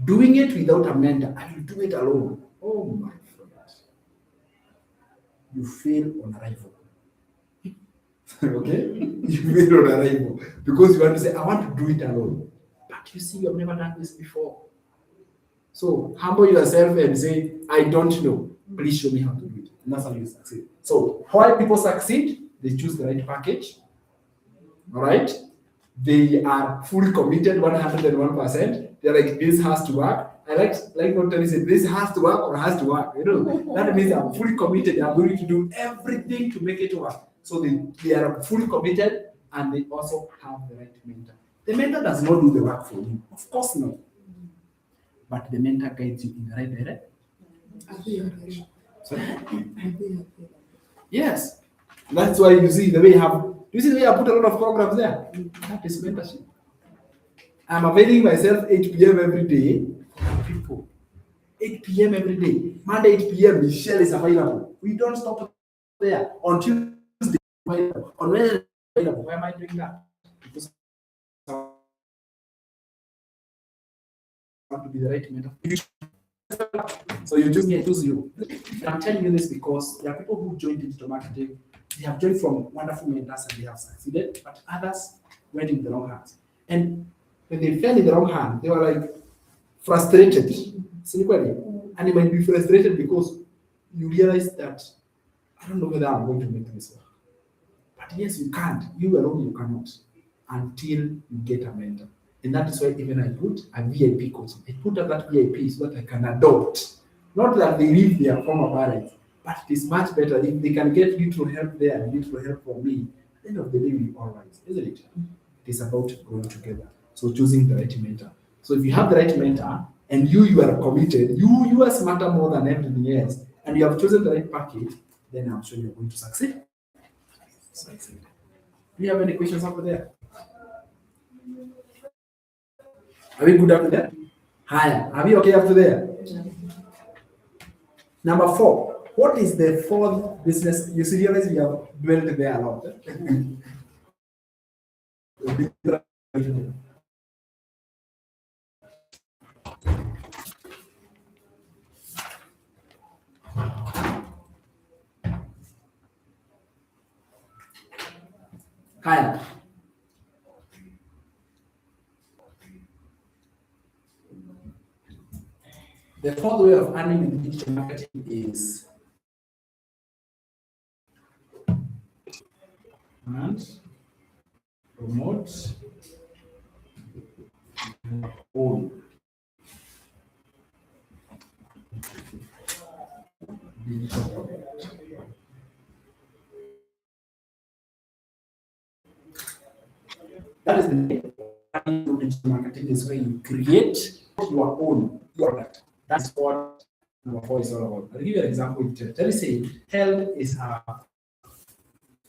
Doing it without a mentor, I will do it alone. Oh my friend, you fail on arrival. Okay? You fail on arrival because you want to say, I want to do it alone. But you see, you have never done this before. So humble yourself and say, I don't know. Please show me how to do it. And that's how you succeed. So why people succeed? They choose the right package. All right? They are fully committed 101%. They're like, this has to work. I like what Tony said, this has to work or has to work. You know, that means I'm fully committed. I'm going to do everything to make it work. So they are fully committed and they also have the right mentor. The mentor does not do the work for you. Of course not. But the mentor guides you in the right direction. Sorry? Yes. That's why you see the way you see the way I put a lot of programs there. That is mentorship. I'm availing myself 8 p.m. every day for people. 8 p.m. every day. Monday 8 p.m. Michelle is available. We don't stop there. On Tuesday, on Wednesday, available. Why am I doing that? Because I want to be the right mentor. So you choose you. I'm telling you this because there are people who joined digital marketing. They have joined from wonderful mentors and they have succeeded, but others went in the wrong hands. And when they fell in the wrong hand, they were like frustrated. And you might be frustrated because you realize that I don't know whether I'm going to make this work. But yes, you can't. You alone, you cannot until you get a mentor. And that is why even I put a VIP coach. I put up that VIP so that I can adopt. Not that they leave their former parents, but it is much better if they can get little help there and little help from me. At the end of the day, we're all right, isn't it? It is about growing together. So choosing the right mentor. So if you have the right mentor and you are committed, you are smarter more than everything else, and you have chosen the right package, then I'm sure you're going to succeed. Succeed. Do you have any questions over there? Are we good up to there? Higher. Are we okay up to there? Number 4. What is the fourth business? You see, realize we have dwelt there a lot. Higher. The fourth way of earning in digital marketing is and promote own digital product. That is the name of digital marketing, is where you create your own product. That's what number 4 is all about. I'll give you an example. Let me say health is a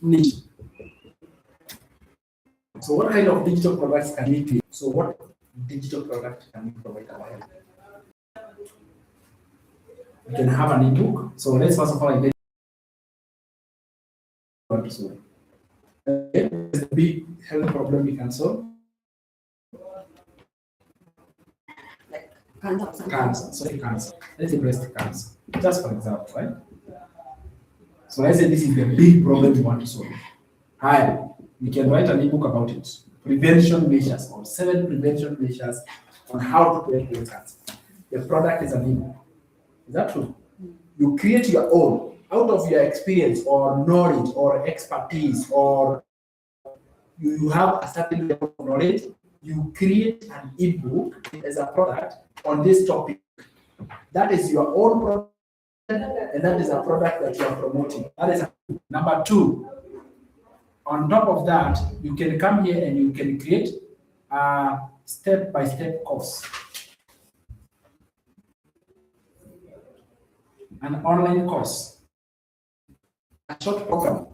niche. So what kind of digital products can we create? So what digital product can we provide our health? We can have an ebook. So let's first of all identify what we want to solve. Okay, there's a big health problem we can solve. Cancer. Sorry, cancer. Let's say breast cancer. Just for example, right? So let's say this is the big problem we want to solve. Hi, we can write an ebook about it. Prevention measures, or 7 prevention measures on how to prevent breast cancer. The product is an ebook. Is that true? You create your own out of your experience or knowledge or expertise, or you have a certain level of knowledge. You create an ebook as a product on this topic. That is your own product, and that is a product that you are promoting. That is number 2. On top of that, you can come here and you can create a step-by-step course, an online course, a short program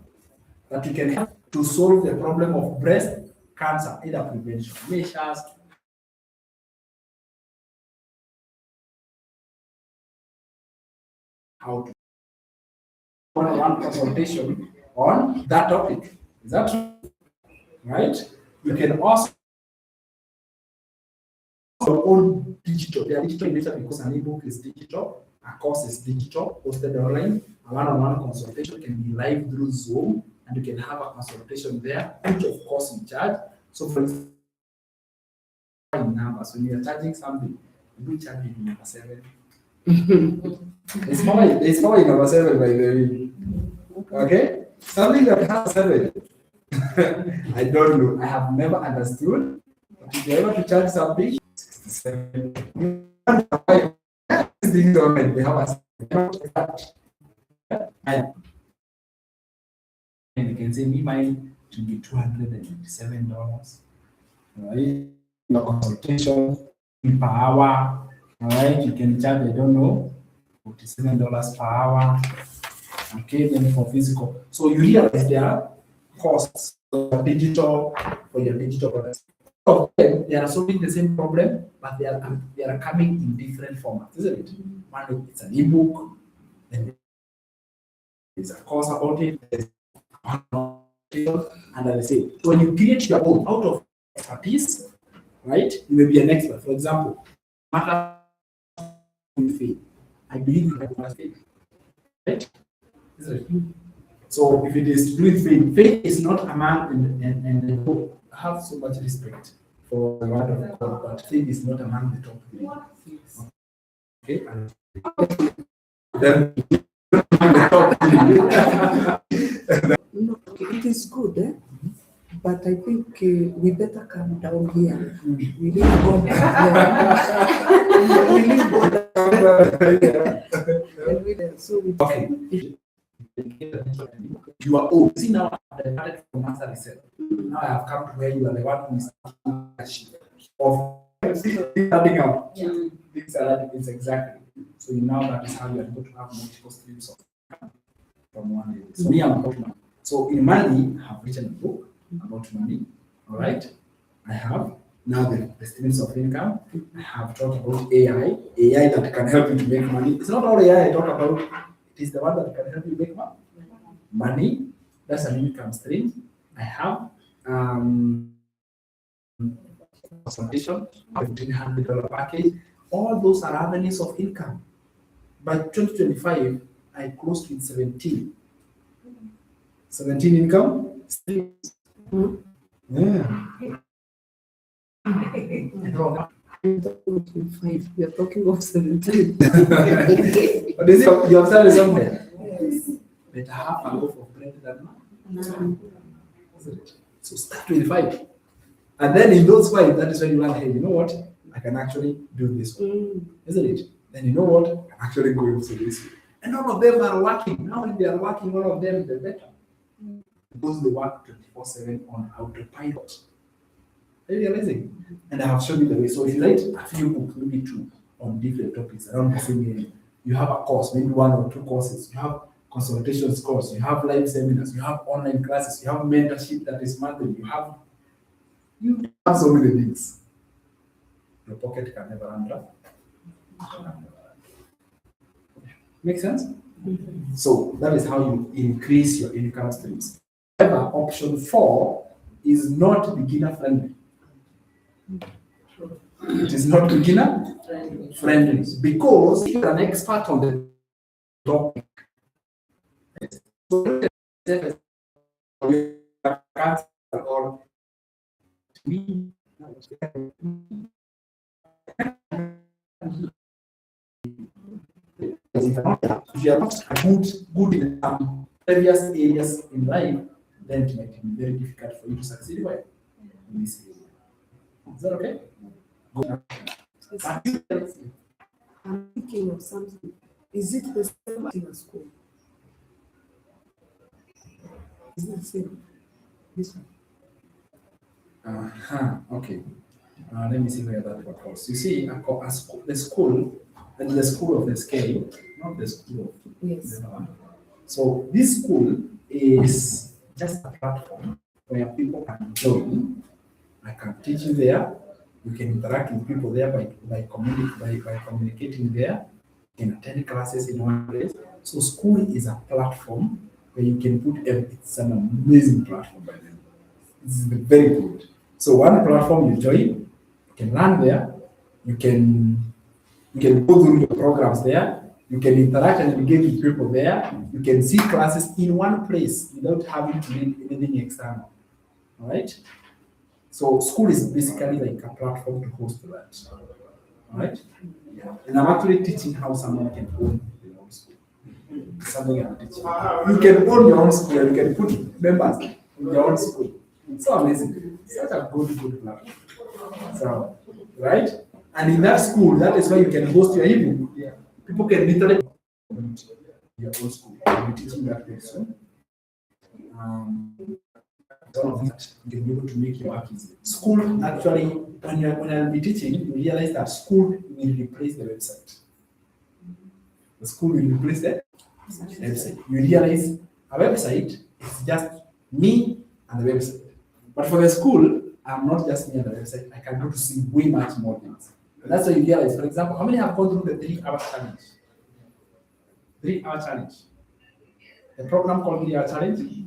that you can have to solve the problem of breast cancer, either prevention measures, how to one-on-one consultation on that topic. Is that true? Right? You can also your own digital. They are digital in nature because an ebook is digital, a course is digital, posted online. A one-on-one consultation can be live through Zoom, and you can have a consultation there, which of course you charge. So for example, in numbers, when you are charging something, you will charge in number 7. It's more in number 7 by the way. Okay? Something that has 7. I don't know. I have never understood. But if you're able to charge something, 67. Things online, they have a and you can say me mine to be $287. Right? Your consultation per hour. All right, you can charge, I don't know, $47 per hour. Okay, then for physical. So you realize there are costs for digital products. Of them, they are solving the same problem, but they are coming in different formats, isn't it? One it's an ebook, then there's a course about it, and as I say, when you create your own out of expertise, right? You may be an expert. For example, matter with faith. I believe you have faith, right? So if it is to do with faith, faith is not a man and have so much respect for the word of God, but faith is not among the top 3. Okay, and then the top 3. No, it is good, but I think we better come down here. We need to go down there. We need to go down there. So we Okay. You are old. See now, I started from master research. Now I have come to where you are the one who is of starting out. Things are like it's exactly. So now that is how you are able to have multiple streams of income from one area. So me, I'm about money. So in money, I have written a book about money. All right. I have now the streams of income. I have talked about AI that can help you to make money. It's not all AI I talk about. It is the one that can help you make money. That's an income stream. I have consultation, $1,500 package. All those are avenues of income. By 2025, I closed with 17 income streams. Yeah. we are talking of 17. But is it, you have started somewhere? Yes. Better have a loaf of bread than none. So start with 5. And then in those 5, that is when you learn, hey, you know what? I can actually do this one. Isn't it? Then you know what? I can actually go into this. And all of them are working. Now if they are working, all of them, the better. Because they work 24/7 on autopilot. Very amazing. And I have shown you the way. So if you write a few books, maybe 2 on different topics around the same area, you have a course, maybe 1 or 2 courses, you have consultations course, you have live seminars, you have online classes, you have mentorship that is monthly, you have so many things. Your pocket can never run dry. Make sense? So that is how you increase your income streams. However, option 4 is not beginner friendly. It is not beginner friendly because you are an expert on the topic. So, or if you are not good in some previous areas in life, then it might be very difficult for you to succeed well in this area. Is that okay? I'm thinking of something. Is it the same thing as school? Is it the same? This one. Okay. Let me see where that occurs. You see, the school, and the school of the scale, not the school of Yes. the other one. So this school is just a platform where people can join. I can teach you there. You can interact with people there by communicating there. You can attend classes in one place. So school is a platform where you can put everything. It's an amazing platform by then. It's very good. So one platform you join, you can learn there, you can you can go through your programs there, you can interact and engage with people there, you can see classes in one place without having to read anything external. All right? So school is basically like a platform to host that. All right? Yeah. And I'm actually teaching how someone can own their own school. Something I'm teaching. You can own your own school and you can put members in your own school. It's so amazing. It's such a good platform. So, right? And in that school, that is where you can host your evening. Yeah. People can literally your own school. I'll be teaching that very soon. All of that you can be able to make your work easy. School actually, when I'll be teaching, you realize that school will replace the website. The school will replace the website. You realize a website is just me and the website. But for the school, I'm not just me and the website. I can go to see way much more things. And that's why you realize, for example, how many have gone through the 3 hour challenge? 3 hour challenge. The program called 3 hour challenge.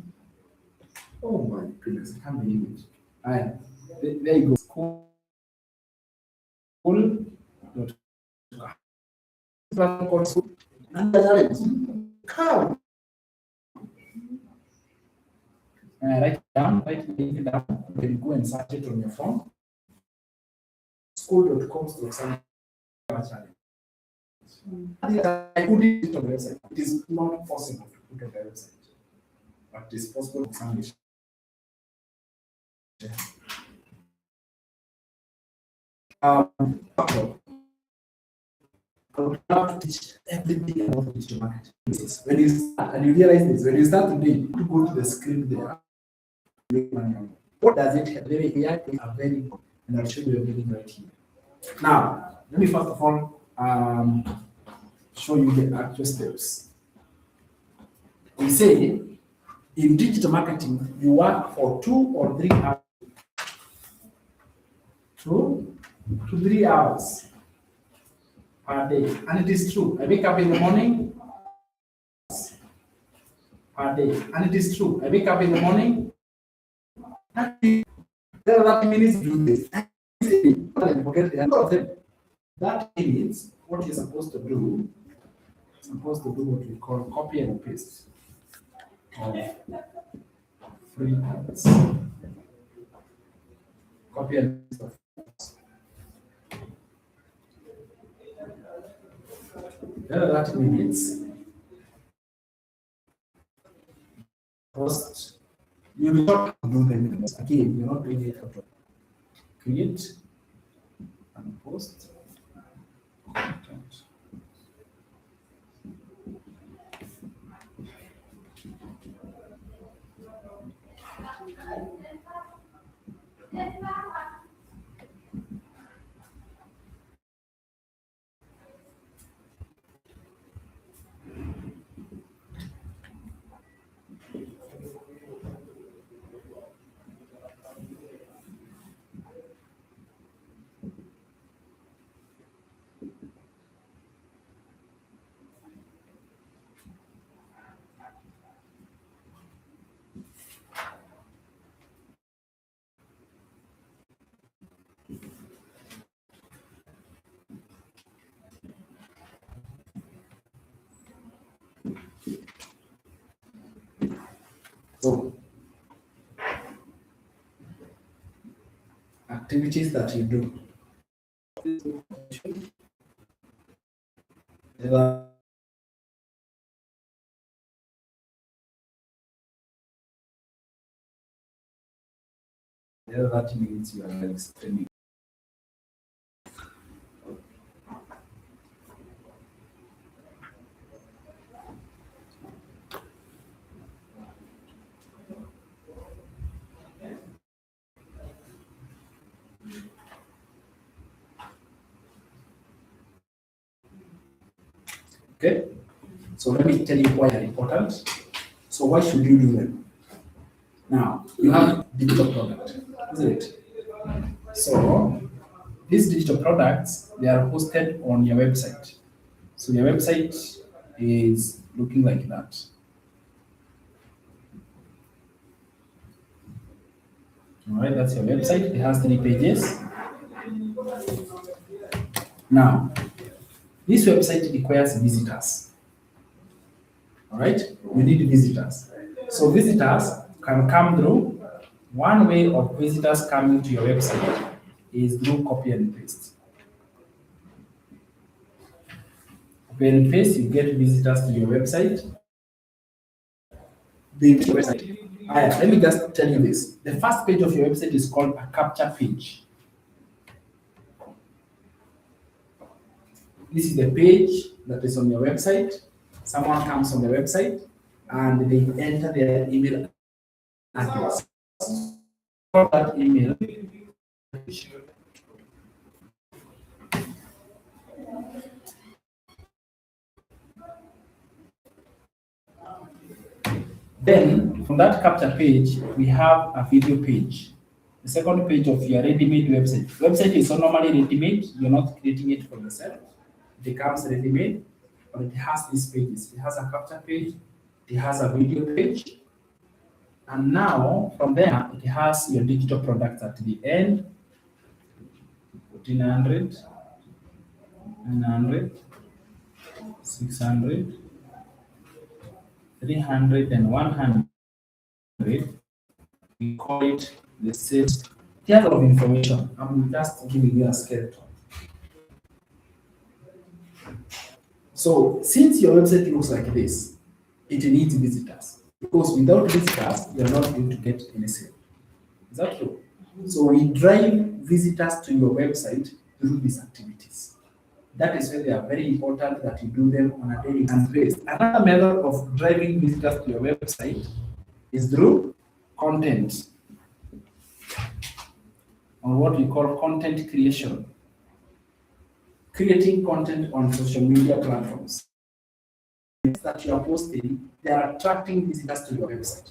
Oh my goodness, I can't believe it. All right. There you go. School. And the challenge. Come. Write it down. You can go and search it on your phone. School.com/challenge. I put it on the website. It is not possible to put on the website, but it is possible to find it. Okay. I would love to teach everything about digital marketing. When you start, and you realize this, when you start today, you go to the screen there. What does it have? Very AI is a very good, and I'll show you everything right here. Now, let me first of all show you the actual steps. We say in digital marketing, you work for 2 or 3 hours. 2 to 3 hours per day. And it is true. I wake up in the morning per day. And it is true. I wake up in the morning. There are 30 minutes to do this. Forget the end of them. That means what you're supposed to do, what we call copy and paste of free ads. Copy and paste of there are 30 minutes. Post. You will not do them again. You're not doing it for create and post content. So, activities that you do. There are 30 minutes you are spending. Okay, so let me tell you why they're important. So why should you do them? Now, you have digital product, isn't it? So these digital products, they are hosted on your website. So your website is looking like that. All right, that's your website. It has 3 pages. Now, this website requires visitors. All right, you need visitors. So visitors can come through. One way of visitors coming to your website is through copy and paste. Copy and paste, you get visitors to your website. They visit your website. Let me just tell you this. The first page of your website is called a capture page. This is the page that is on your website. Someone comes on the website and they enter their email address. That email. Then from that capture page, we have a video page. The second page of your ready-made website. Website is normally ready-made. You're not creating it for yourself. It becomes ready-made, but it has these pages. It has a capture page. It has a video page. And now, from there, it has your digital products at the end. 1400, 900, 600, 300, and 100. We call it the sales. There's a lot of information. I'm just giving you a skeleton. So, since your website looks like this, it needs visitors. Because without visitors, you're not going to get any sale. Is that true? So we drive visitors to your website through these activities. That is why they are very important that you do them on a daily basis. Another method of driving visitors to your website is through content, or what we call content creation. Creating content on social media platforms that you are posting, they are attracting visitors to your website.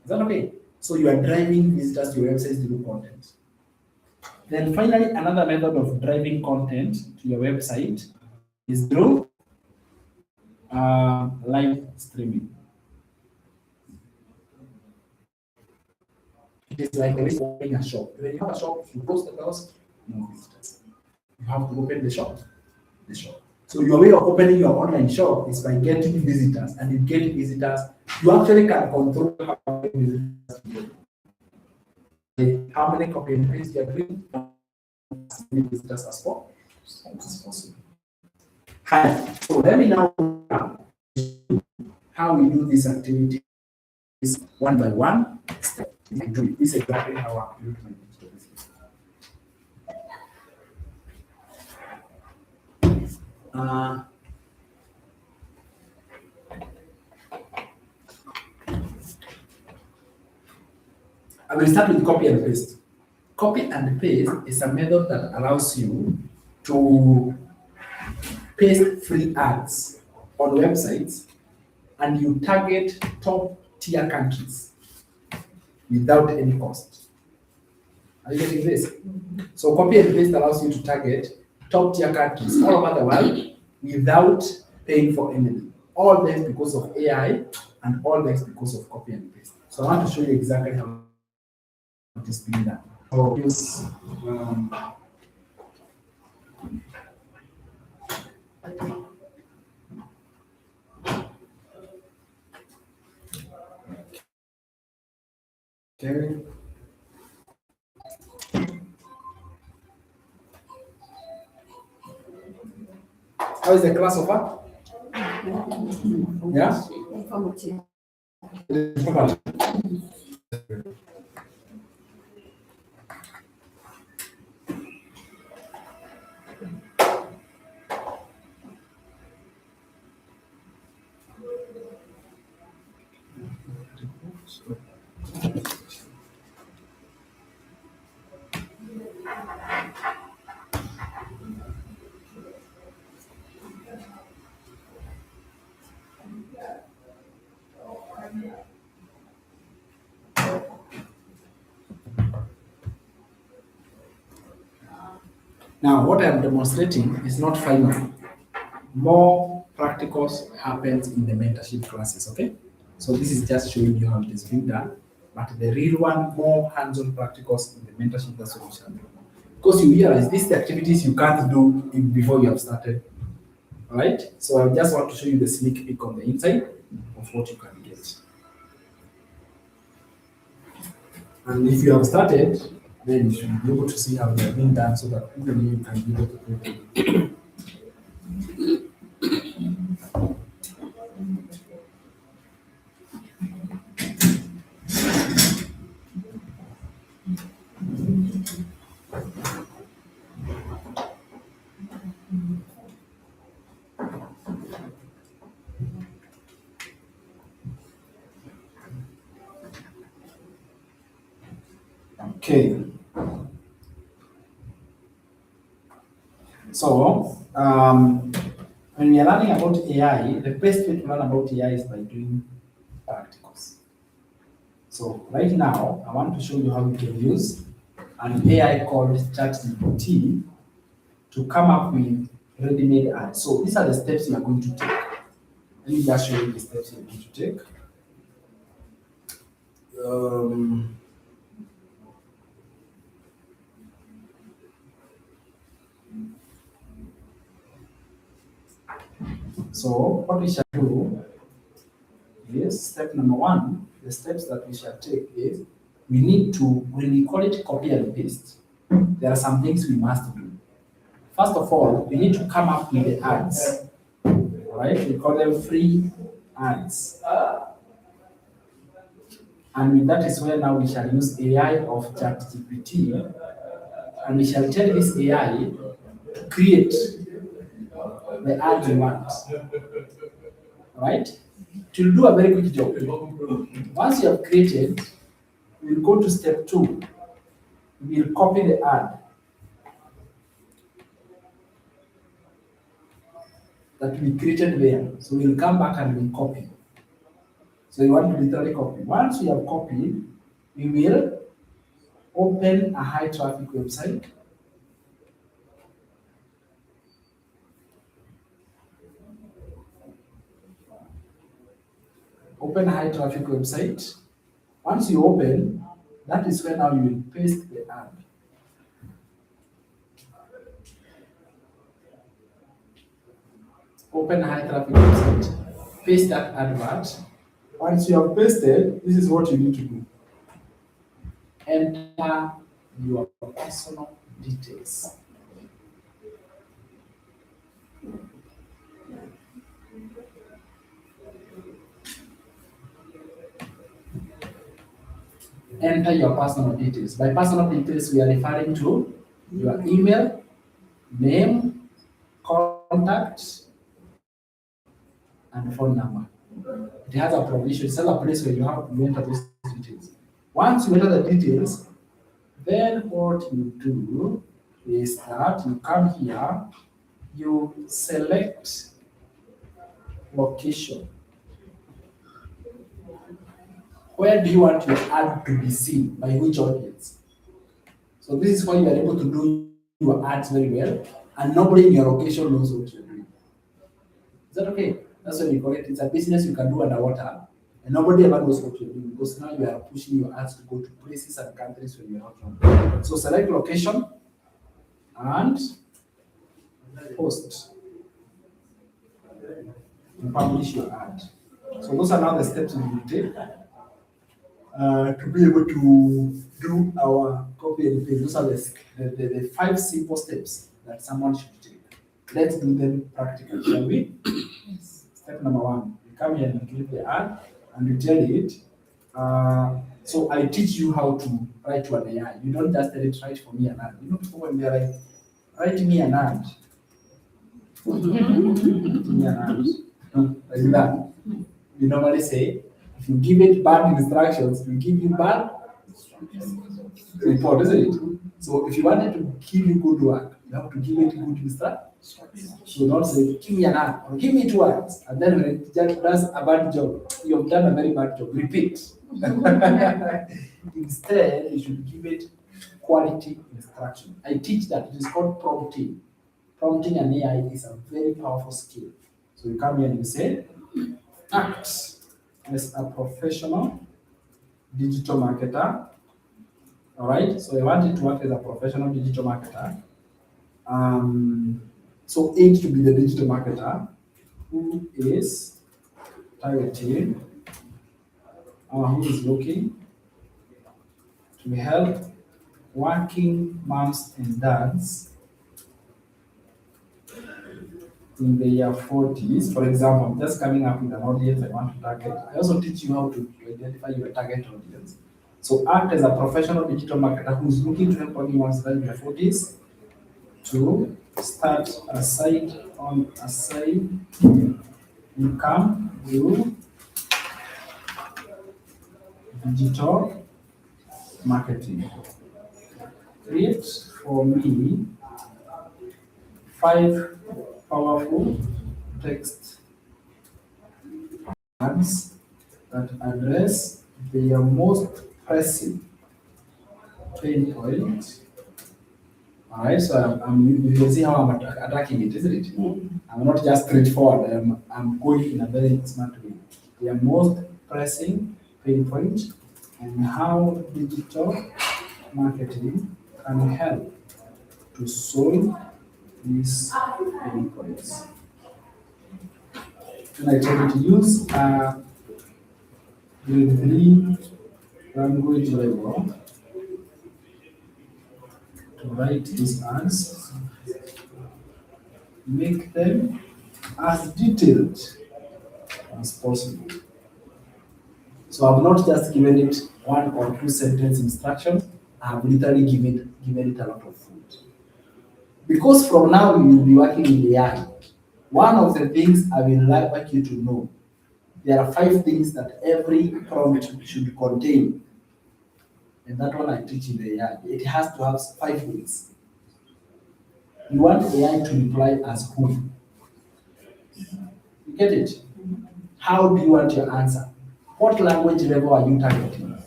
Is that okay? So you are driving visitors to your website through content. Then finally, another method of driving content to your website is through live streaming. It is like opening a shop. When you have a shop, you close the doors, no visitors. You have to open the shop. So your way of opening your online shop is by getting visitors, and you get visitors. You actually can control how many visitors you get. How many copy and paste you are doing, as many visitors as possible. Hi. So let me now how we do this activity is one by one. This is exactly how I do my digital business. I will start with copy and paste. Copy and paste is a method that allows you to paste free ads on websites, and you target top tier countries without any cost. Are you getting this? So copy and paste allows you to target top tier countries all over the world without paying for anything. All this because of AI, and all this because of copy and paste. So I want to show you exactly how it is being done. So use okay. How is the class so far? Yeah? Informative. Now, what I'm demonstrating is not final. More practicals happens in the mentorship classes, okay? So this is just showing you how it is being done, but the real one, more hands-on practicals in the mentorship, that's what we shall do. Because you realize these are the activities you can't do before you have started, all right? So I just want to show you the sneak peek on the inside of what you can get. And if you have started, then you should be able to see how they are being done so that even you can be able to do it. Okay. So, when we are learning about AI, the best way to learn about AI is by doing practicals. So, right now, I want to show you how you can use an AI called ChatGPT to come up with ready-made ads. So, these are the steps you are going to take. Let me just show you the steps you are going to take. Um, so, what we shall do is step number one. The steps that we shall take is we need to, when we call it copy and paste, there are some things we must do. First of all, we need to come up with the ads. All right, we call them free ads. And that is where now we shall use AI of ChatGPT, and we shall tell this AI to create the ads we want. All right? It will do a very quick job. Once you have created, we'll go to step two. We'll copy the ad that we created there. So we'll come back and we'll copy. So you want to literally copy. Once we have copied, we will open a high traffic website. Open a high traffic website. Once you open, that is where now you will paste the ad. Open a high traffic website, paste that advert. Once you have pasted, this is what you need to do. Enter your personal details. Enter your personal details. By personal details, we are referring to your email, name, contact, and phone number. It has a provision, it's a place where you have to enter those details. Once you enter the details, then what you do is that you come here, you select location. Where do you want your ad to be seen? By which audience? So this is why you are able to do your ads very well, and nobody in your location knows what you're doing. Is that okay? That's what we call it. It's a business you can do underwater, and nobody ever knows what you're doing because now you are pushing your ads to go to places and countries where you're not from. So select location and post. You publish your ad. So those are now the steps we will take to be able to do our copy and paste. Those are the 5 simple steps that someone should take. Let's do them practically, shall we? Yes. Step number 1, you come here and you click the ad and you tell it. So I teach you how to write to an AI. You don't just tell it, write for me an ad. You know, people when they're like, write me an ad. Write me an ad. Like that. We normally say, if you give it bad instructions, it will give you bad report, isn't it? So if you wanted to give you good work, you have to give it good instructions. So not say, give me an ad, or give me 2 ads, and then when it just does a bad job, you have done a very bad job. Repeat. Instead, you should give it quality instruction. I teach that. It is called prompting. Prompting an AI is a very powerful skill. So So you come here and you say, act as a professional digital marketer. All right. So I want you to work as a professional digital marketer. So aim to be the digital marketer who is targeting or who is looking to help working moms and dads in their 40s. For example, I'm just coming up with an audience I want to target. I also teach you how to identify your target audience. So act as a professional digital marketer who's looking to help working moms and dads in their 40s to start a side income through digital marketing. Create for me 5 powerful text ads that address their most pressing pain point. All right, so you can see how I'm attacking it, isn't it? I'm not just straightforward. I'm going in a very smart way. Their most pressing pain point and how digital marketing can help to solve these pain points. And I tell you to use grade 3 language level to write these ads, make them as detailed as possible. So I've not just given it 1 or 2 sentence instructions, I have literally given it a lot of food. Because from now we will be working in AI. One of the things I will like you to know, there are 5 things that every prompt should contain. And that one I teach in the AI. It has to have 5 things. You want AI to reply as who? You get it? How do you want your answer? What language level are you targeting?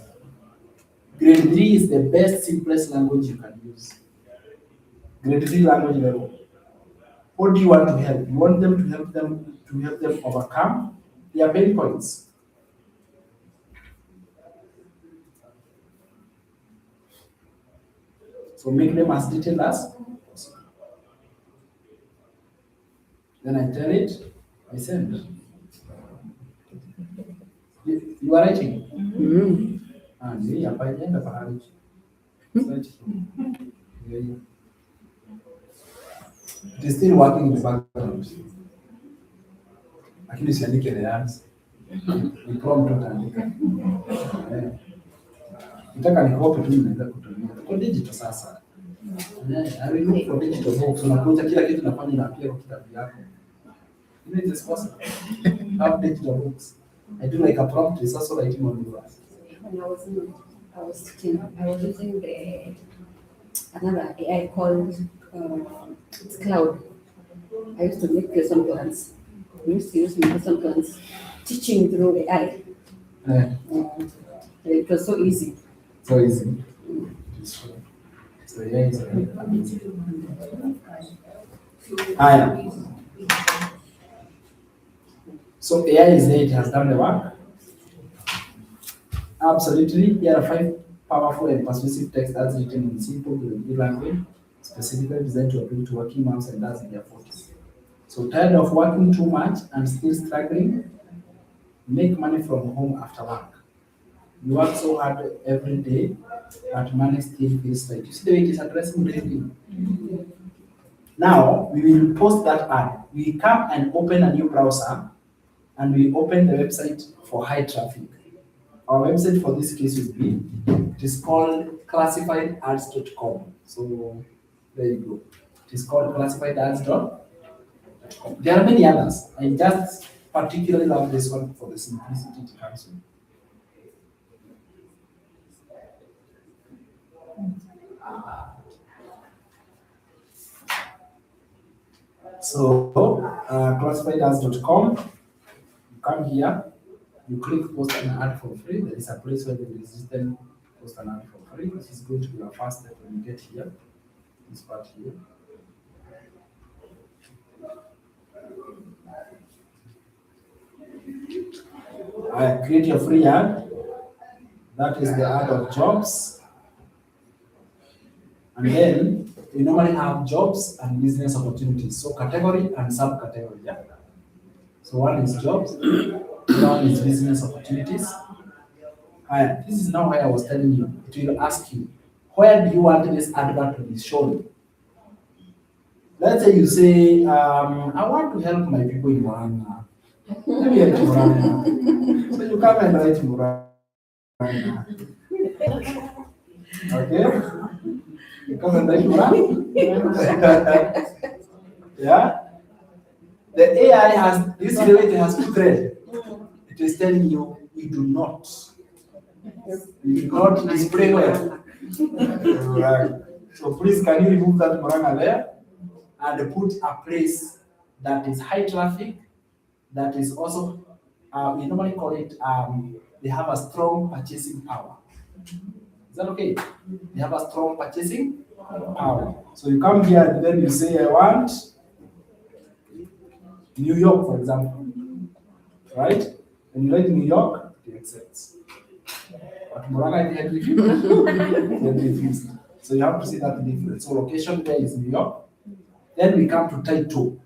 Grade 3 is the best, simplest language you can use. Grade 3 language level. What do you want to help? You want them to help them overcome their pain points. So make them as detailed as possible. Then I tell it, I send. You are writing? Ndio hapa ijaenda pahali. It is still working in the background. Lakini usiandike the ads. Ni prompt utaandika. Nataka nikope tu naweza kutumia. Tuko digital sasa. I will look for digital books. Unakuta kila kitu nafanya na pia kwa kitabu yako. It is possible. Have digital books. I do like a prompt is also writing on yours. When I was using another AI called it's Cloud. I used to make lesson plans. I used to use my lesson plans, teaching through AI. Yeah. It was so easy. So easy. It's true. So yeah, it's amazing. Haya. So AI is there, it has done the work. Absolutely. Here are 5 powerful and persuasive text ads written in simple language, specifically designed to appeal to working moms and dads in their 40s. So tired of working too much and still struggling? Make money from home after work. You work so hard every day, but money still feels tight. You see the way it is addressing everything. Now we will post that ad. We come and open a new browser and we open the website for high traffic. Our website for this case would be, it is called classifiedads.com. So there you go. It is called classifiedads.com. There are many others. I just particularly love this one for the simplicity it comes with. So classifiedads.com, you come here, you click post an ad for free. There is a place where there is written post an ad for free. This is going to be our first step when you get here. This part here. I create your free ad. That is the ad of jobs. And then we normally have jobs and business opportunities. So category and subcategory. Yeah. So one is jobs, the other one is business opportunities. This is now where I was telling you. It will ask you, where do you want this advert to be shown? Let's say you say, I want to help my people in Muranga. Maybe at Muranga. So you come and write Muranga. Okay? You come and write Muranga. Yeah? The AI has, this way it has two threads. It is telling you, you do not display well. Right. So please, can you remove that Muranga there and put a place that is high traffic, that is also, we normally call it, they have a strong purchasing power. Is that okay? They have a strong purchasing power. So you come here and then you say, I want New York, for example, right? And you write New York, it accepts. But Muranga, it had refused. It had refused. So you have to see that difference. So location there is New York. Then we come to title.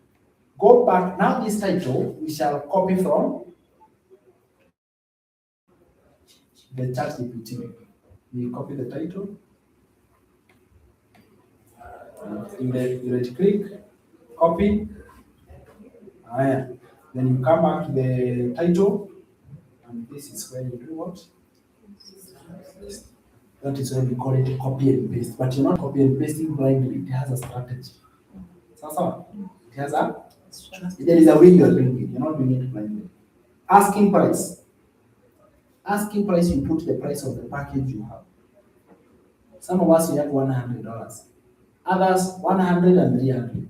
Go back. Now this title, we shall copy from the chat GPT. We copy the title. You right click, copy. Then you come back to the title. And this is where you do what? That is why we call it copy and paste. But you're not copy and pasting blindly. It has a strategy. So it has a, there is a way you are doing it. You're not doing it blindly. Asking price. Asking price, you put the price of the package you have. Some of us, we have $100. Others, 100 and 300.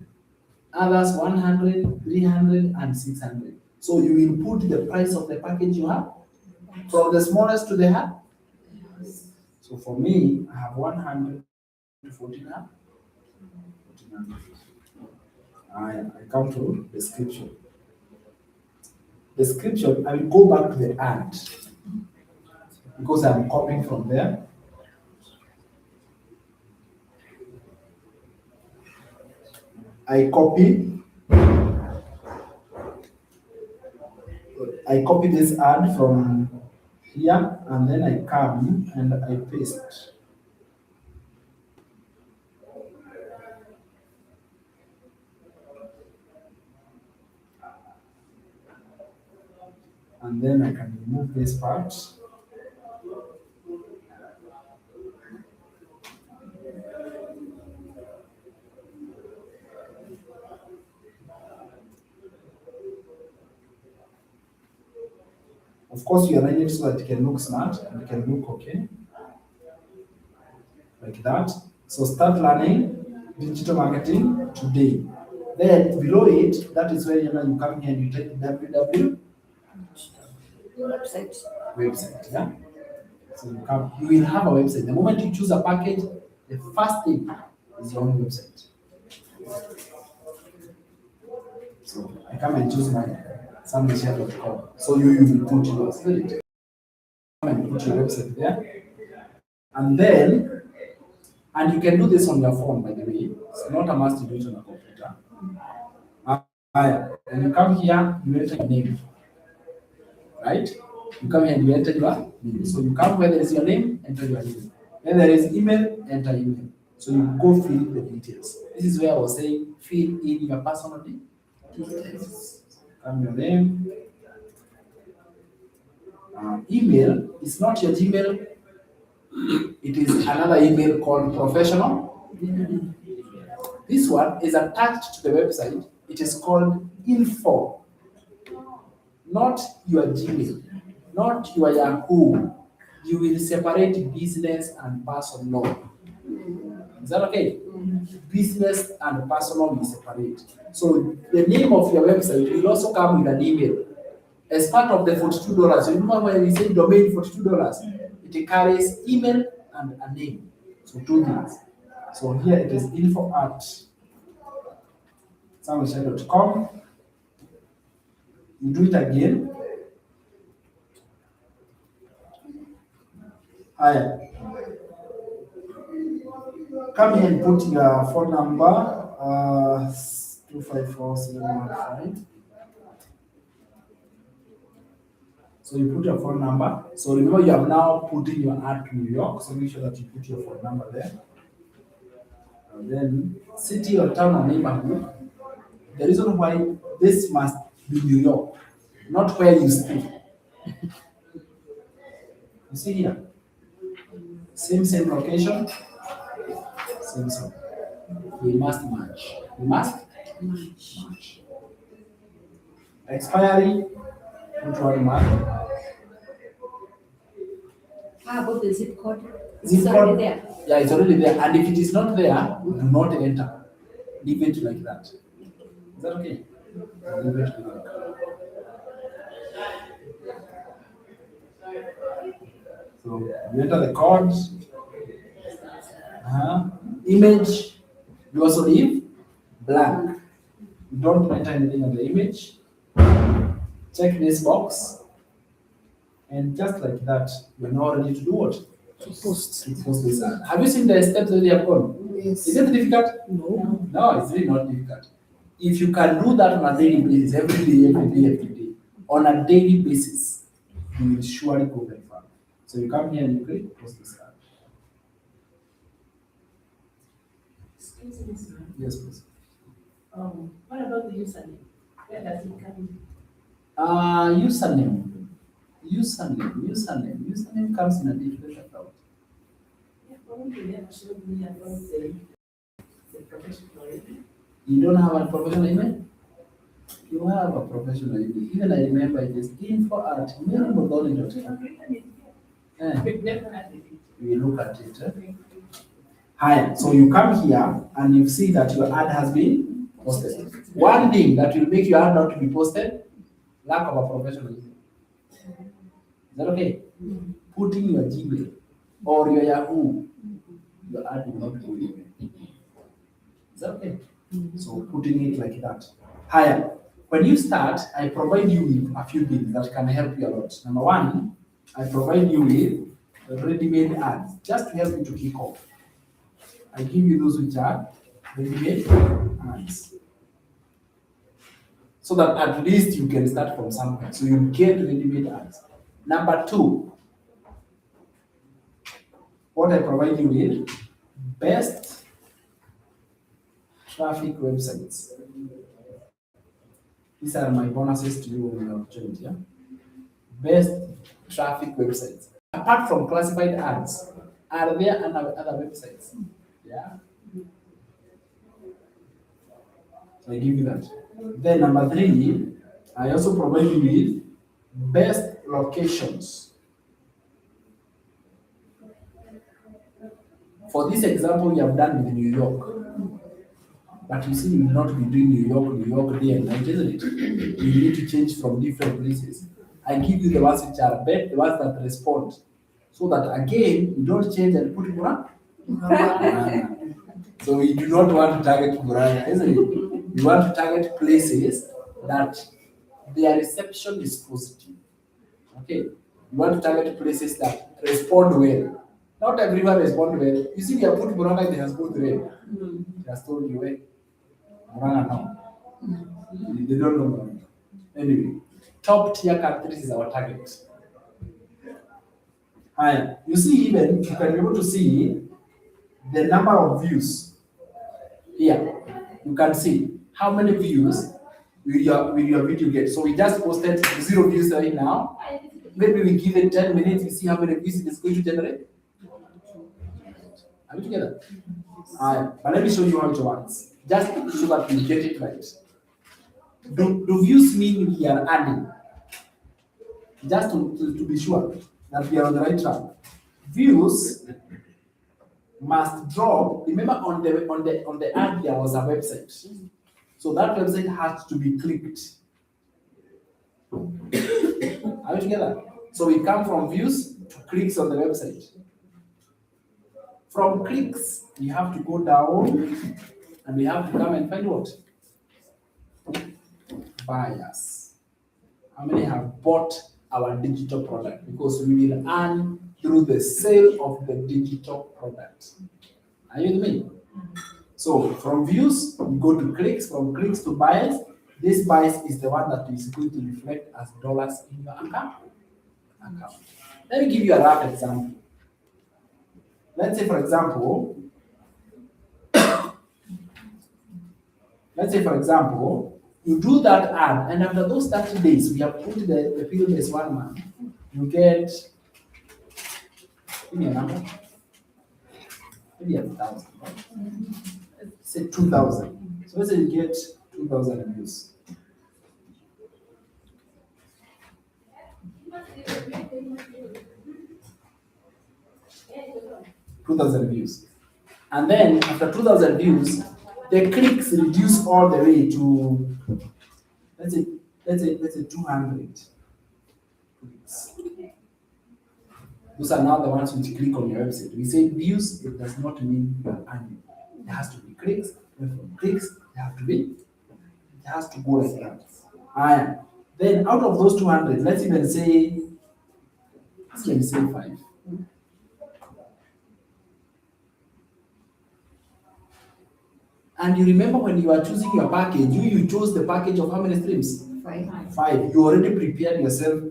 Others, 100, 300, and 600. So you will put the price of the package you have from the smallest to the high. So for me, I have 100 to 1400. I come to description. Description, I will go back to the ad because I'm copying from there. I copy this ad from here and then I come and I paste. And then I can remove this part. Of course, we arrange it so that it can look smart and it can look okay. Like that. So start learning digital marketing today. Then below it, that is where you come here and you type www website. Yeah. So you will have a website. The moment you choose a package, the first thing is your own website. So I come and choose my Gicheha.com. So you will put yours. Come and put your website there. And then, and you can do this on your phone, by the way. It's not a must to do it on a computer. And you come here, you enter your name. Right? You come here and you enter your name. So you come where there is your name, enter your name. When there is email, enter email. So you go fill in the details. This is where I was saying fill in your personal details. Come your name. Email is not your Gmail. It is another email called professional. This one is attached to the website. It is called info. Not your Gmail, not your Yahoo. You will separate business and personal. Is that okay? Business and personal will separate. So the name of your website will also come with an email. As part of the $42, remember when we say domain $42, it carries email and a name. So two things. So here it is info@samgicheha.com. You do it again. Haya. Come here and put your phone number, 254715. So you put your phone number. So remember you have now put in your ad to New York. So make sure that you put your phone number there. And then city or town or neighborhood. The reason why this must be New York, not where you stay. You see here, same location, same. We must match. We must match. Expiry, put 1 month. How about the zip code? Zip It's already code, there. yeah, it's already there. And if it is not there, do not enter. Leave it like that. Is that okay? Leave it like that. So you enter the code. Image, you also leave blank. You don't enter anything on the image. Check this box. And just like that, you're now ready to do what? To post. To post this ad. Have you seen the steps that they have gone? Yes. Is it difficult? No. No, it's really not difficult. If you can do that on a daily basis, every day, on a daily basis, you will surely go very far. So you come here and you click post this ad. Excuse me, sir. Yes, please. What about the username? Where does it come in? Username comes in a different account. Yeah, probably you never showed me about the professional email. You don't have a professional email? You have a professional email. Even I remember it is info@mailmodoli.com. We've never had it. We look at it. Hi, so you come here and you see that your ad has been posted. One thing that will make your ad not to be posted, lack of a professional email. Is that okay? Putting your Gmail or your Yahoo, your ad will not go anywhere. Is that okay? So putting it like that. Higher. When you start, I provide you with a few things that can help you a lot. Number one, I provide you with ready-made ads just to help you to kick off. I give you those which are ready-made ads. So that at least you can start from somewhere. So you get ready-made ads. Number two, what I provide you with, best traffic websites. These are my bonuses to you when you have joined, yeah? Best traffic websites. Apart from classified ads, are there other websites? Yeah. So I give you that. Then number three, I also provide you with best locations. For this example, we have done with New York. But you see, you will not be doing New York day and night, isn't it? You need to change from different places. I give you the ones which are best, the ones that respond. So that again, you don't change and put Murana. So we do not want to target Murana, isn't it? We want to target places that their reception is positive. Okay. You want to target places that respond well. Not everyone responds well. You see, we have put Murana, they has put well. They has told you well. Murana now. They don't know Murana. Anyway, top tier countries is our target. Hi. You see, even you can be able to see the number of views. Here, you can see how many views will your video get. So we just posted 0 views right now. Maybe we give it 10 minutes, we see how many views it is going to generate. Are we together? But let me show you how it works. Just so that we get it right. Do views mean we are adding? Just to be sure that we are on the right track. Views must drop. Remember on the ad there was a website. So that website has to be clicked. Are we together? So we come from views to clicks on the website. From clicks, we have to go down and we have to come and find what? Buyers. How many have bought our digital product? Because we will earn through the sale of the digital product. Are you with me? So from views, we go to clicks, from clicks to buys. This buys is the one that is going to reflect as dollars in your account. Let me give you a rough example. Let's say, for example, you do that ad, and after those 30 days, we have put the period as 1 month, you get, give me a number, maybe 1,000, right? Say 2,000. So let's say you get 2,000 views. And then after 2,000 views, the clicks reduce all the way to, let's say 200 clicks. Those are now the ones which click on your website. We say views, it does not mean you are earning. It has to be clicks. And from clicks, it has to go like that. And then out of those 200, let's say 5. And you remember when you are choosing your package, you chose the package of how many streams? 5. You already prepared yourself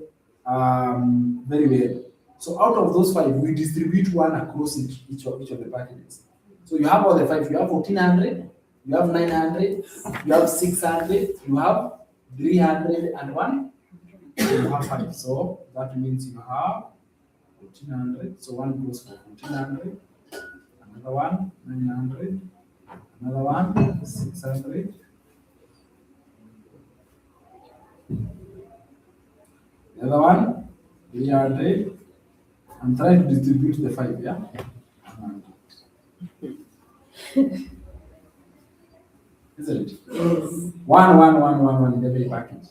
very well. So out of those 5, we distribute one across each of the packages. So you have all the 5. You have 1,400, you have 900, you have 600, you have 301, you have 5. So that means you have 1,400. So one goes for 1,400, another one 900, another one 600. The other one 300. I'm trying to distribute the 5, yeah? Isn't it? Yes. 1 in every package.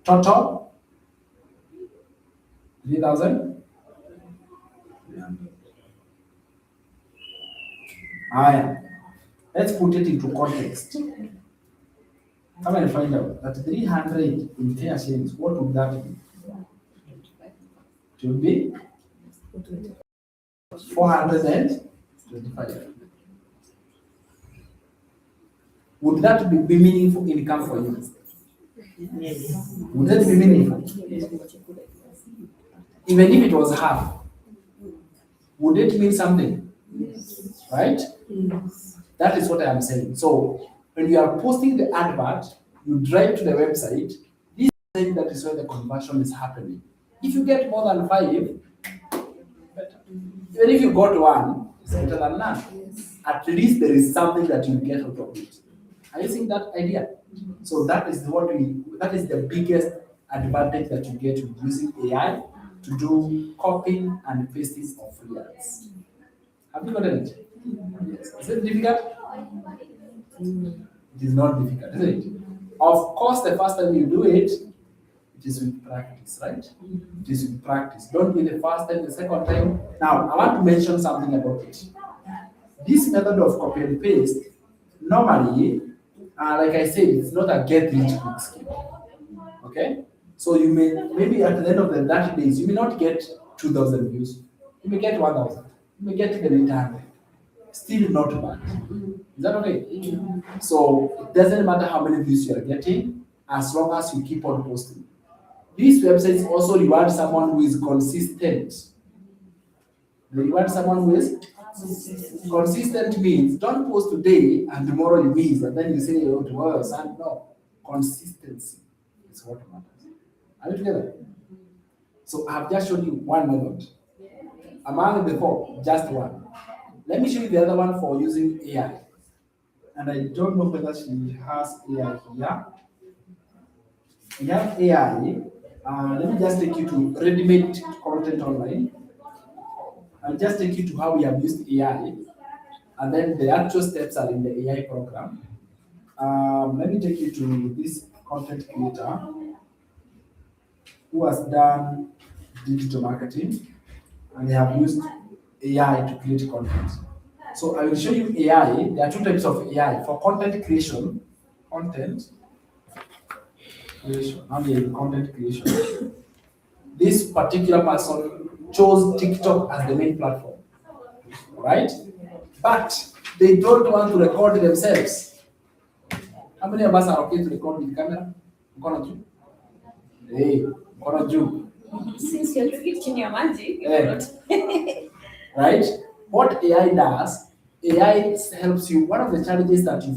Total 3,000. Let's put it into context. Come and find out that 300 in Kenya shillings, what would that be? It would be 425. Would that be meaningful income for you? Yes. Would that be meaningful? Even if it was half, would it mean something? Right? Yes. That is what I am saying. So when you are posting the advert, you drive to the website. This is that is where the conversion is happening. If you get more than 5, better. Even if you got 1, it's better than none. Yes. At least there is something that you get out of it. Are you seeing that idea? So that is the biggest advantage that you get with using AI to do copying and pasting of free ads. Have you gotten it? Yes. Is it difficult? It is not difficult, is it? Of course, the first time you do it, it is with practice, right? It is with practice. Don't be the first time, the second time. Now, I want to mention something about it. This method of copy and paste, normally, like I said, it's not a get rich quick scheme. Okay? So you maybe at the end of the 30 days, you may not get 2,000 views. You may get 1,000. You may get even 800. Still not bad. Is that okay? So it doesn't matter how many views you are getting, as long as you keep on posting. These websites also reward someone who is consistent. They reward someone who is consistent means don't post today and tomorrow you miss, and then you say, oh, tomorrow is Sunday. No. Consistency is what matters. Are you together? So I have just shown you one method. Among the 4, just one. Let me show you the other one for using AI. And I don't know whether she has AI here. We have AI. Let me just take you to ready-made content online. I'll just take you to how we have used AI. And then the actual steps are in the AI program. Let me take you to this content creator who has done digital marketing, and they have used AI to create content. So I will show you AI. There are 2 types of AI for content creation. Content creation. Now we are in content creation. This particular person chose TikTok as the main platform, right? But they don't want to record themselves. How many of us are okay to record with camera? Mkono juu. Hey, mkono juu. Since you're drinking chini ya maji, you Eh. cannot. Right? What AI does, AI helps you. One of the challenges that you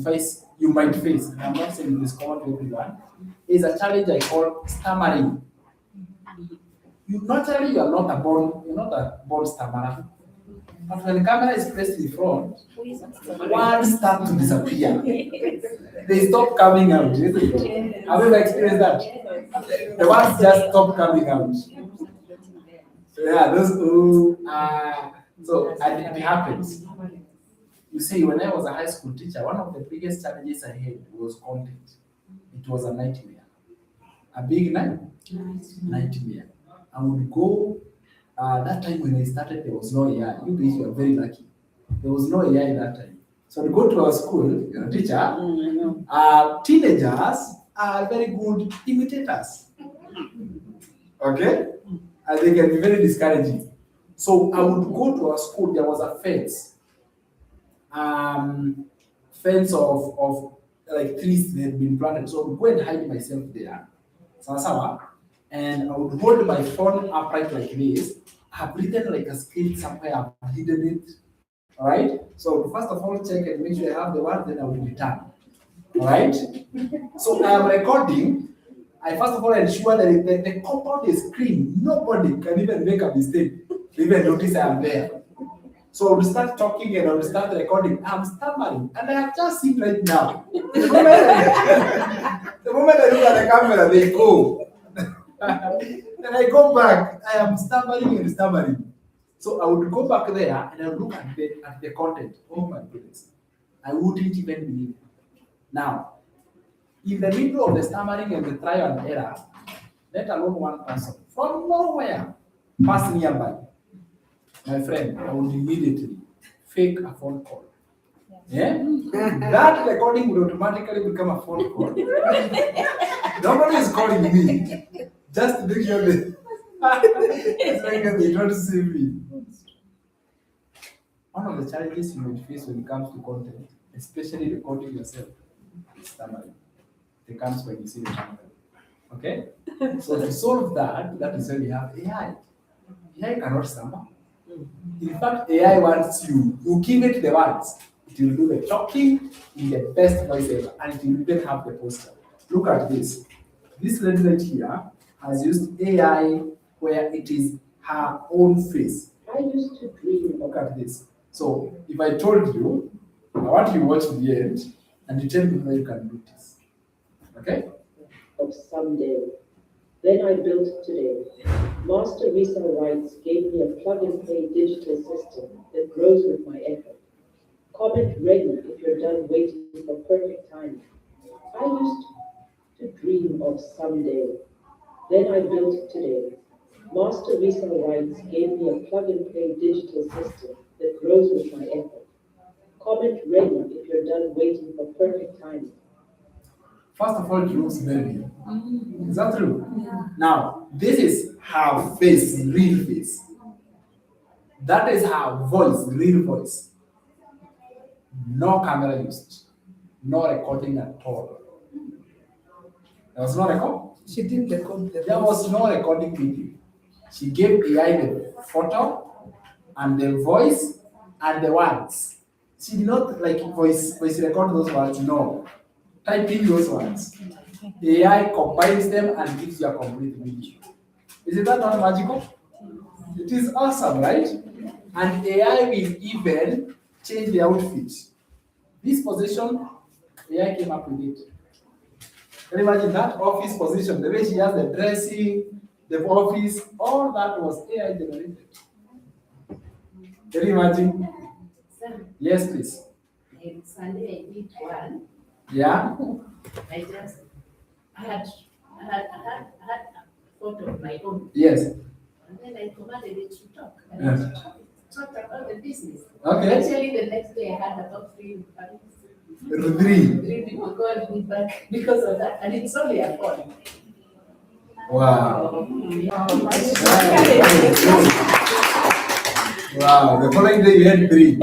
might face, and I'm not saying this common to everyone, is a challenge I call stammering. Naturally, you're not a born stammerer. But when the camera is placed in front, words start to disappear. They stop coming out, isn't it? Have you ever experienced that? The words just stop coming out. Yeah, those so and it happens. You see, when I was a high school teacher, one of the biggest challenges I had was content. It was a nightmare. A big nightmare. I would go, that time when I started, there was no AI. You guys were very lucky. There was no AI that time. So to go to our school, teacher, teenagers are very good imitators. Okay? And they can be very discouraging. So I would go to our school, there was a fence of like trees that had been planted. So I would go and hide myself there. Sawa. And I would hold my phone upright like this. I've written like a script somewhere, I've hidden it. Alright? So first of all, check and make sure I have the word, then I will return. Alright? So I am recording. I first of all ensure that the compound is clean. Nobody can even make a mistake, even notice I am there. So I will start talking and I will start recording. I'm stammering, and I have just seen right now. The moment I look at the camera, they go. Then I go back. I am stammering and stammering. So I would go back there and I would look at the content. Oh my goodness. I wouldn't even believe it. Now, in the middle of the stammering and the trial and error, let alone one person from nowhere pass nearby, my friend, I would immediately fake a phone call. Yeah? That recording would automatically become a phone call. Nobody is calling me. Just to make sure they don't see me. One of the challenges you might face when it comes to content, especially recording yourself, is stammering. It comes when you see the camera. Okay? So to solve that, that is why we have AI. AI cannot stammer. In fact, AI wants you give it the words, it will do the talking in the best voice ever, and it will even have the poster. Look at this. This lady right here has used AI where it is her own face. I used to dream. Look at this. So if I told you, I want you to watch the end, and you tell me how you can do this. Okay? Of someday. Then I built today. Master Resale Rights gave me a plug-and-play digital system that grows with my effort. Comment ready if you're done waiting for perfect timing. I used to dream of someday. Then I built today. Master Resale Rights gave me a plug-and-play digital system that grows with my effort. Comment ready if you're done waiting for perfect timing. First of all, it looks very. Is that true? Yeah. Now, this is her face, real face. That is her voice, real voice. No camera used. No recording at all. There was no record? She didn't record the There was no recording video. She gave AI the photo and the voice and the words. She did not like voice record those words, no. Type in those words. AI combines them and gives you a complete video. Isn't that not magical? It is awesome, right? And AI will even change the outfit. This position, AI came up with it. Can you imagine that office position, the way she has the dressing, the office, all that was AI generated. Can you imagine? Sir, Yes, please. Sunday I did one. Yeah? I had a photo of my own. Yes. And then I commanded it to talk. And Yes. it talked about the business. Okay. Actually, the next day I had about three Three. people called me back because of that. And it's only a phone. Wow. Yeah. Wow. Wow, the following day you had 3.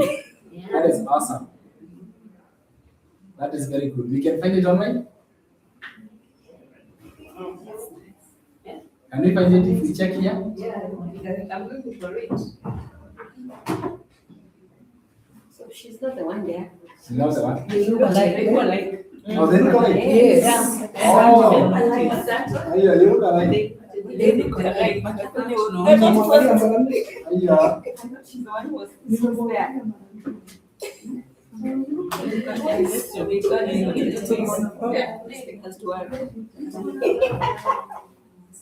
That is awesome. That is very good. We can find it online. Can we find it if we check here? Yeah, I'm looking for it. So she's not the one there. You know the one? They look alike. They were like, Oh, they look alike. Yes. Oh. I like that. Yeah, they look alike. They look alike. Yeah. I thought she's the one who was there.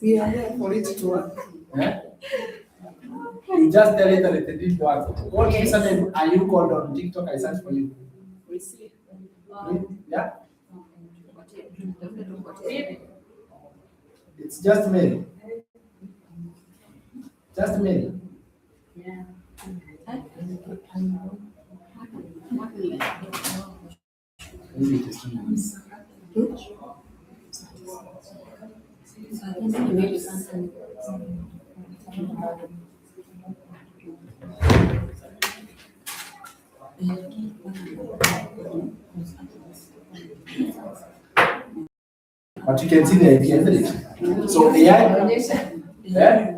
We are here for it to work. Yeah? You just tell it that it didn't work. What username are you called on TikTok? I search for you. Yeah? It's just Mary. Just Mary. Maybe it is 2 minutes. But you can see the idea, isn't it? So AI, yeah?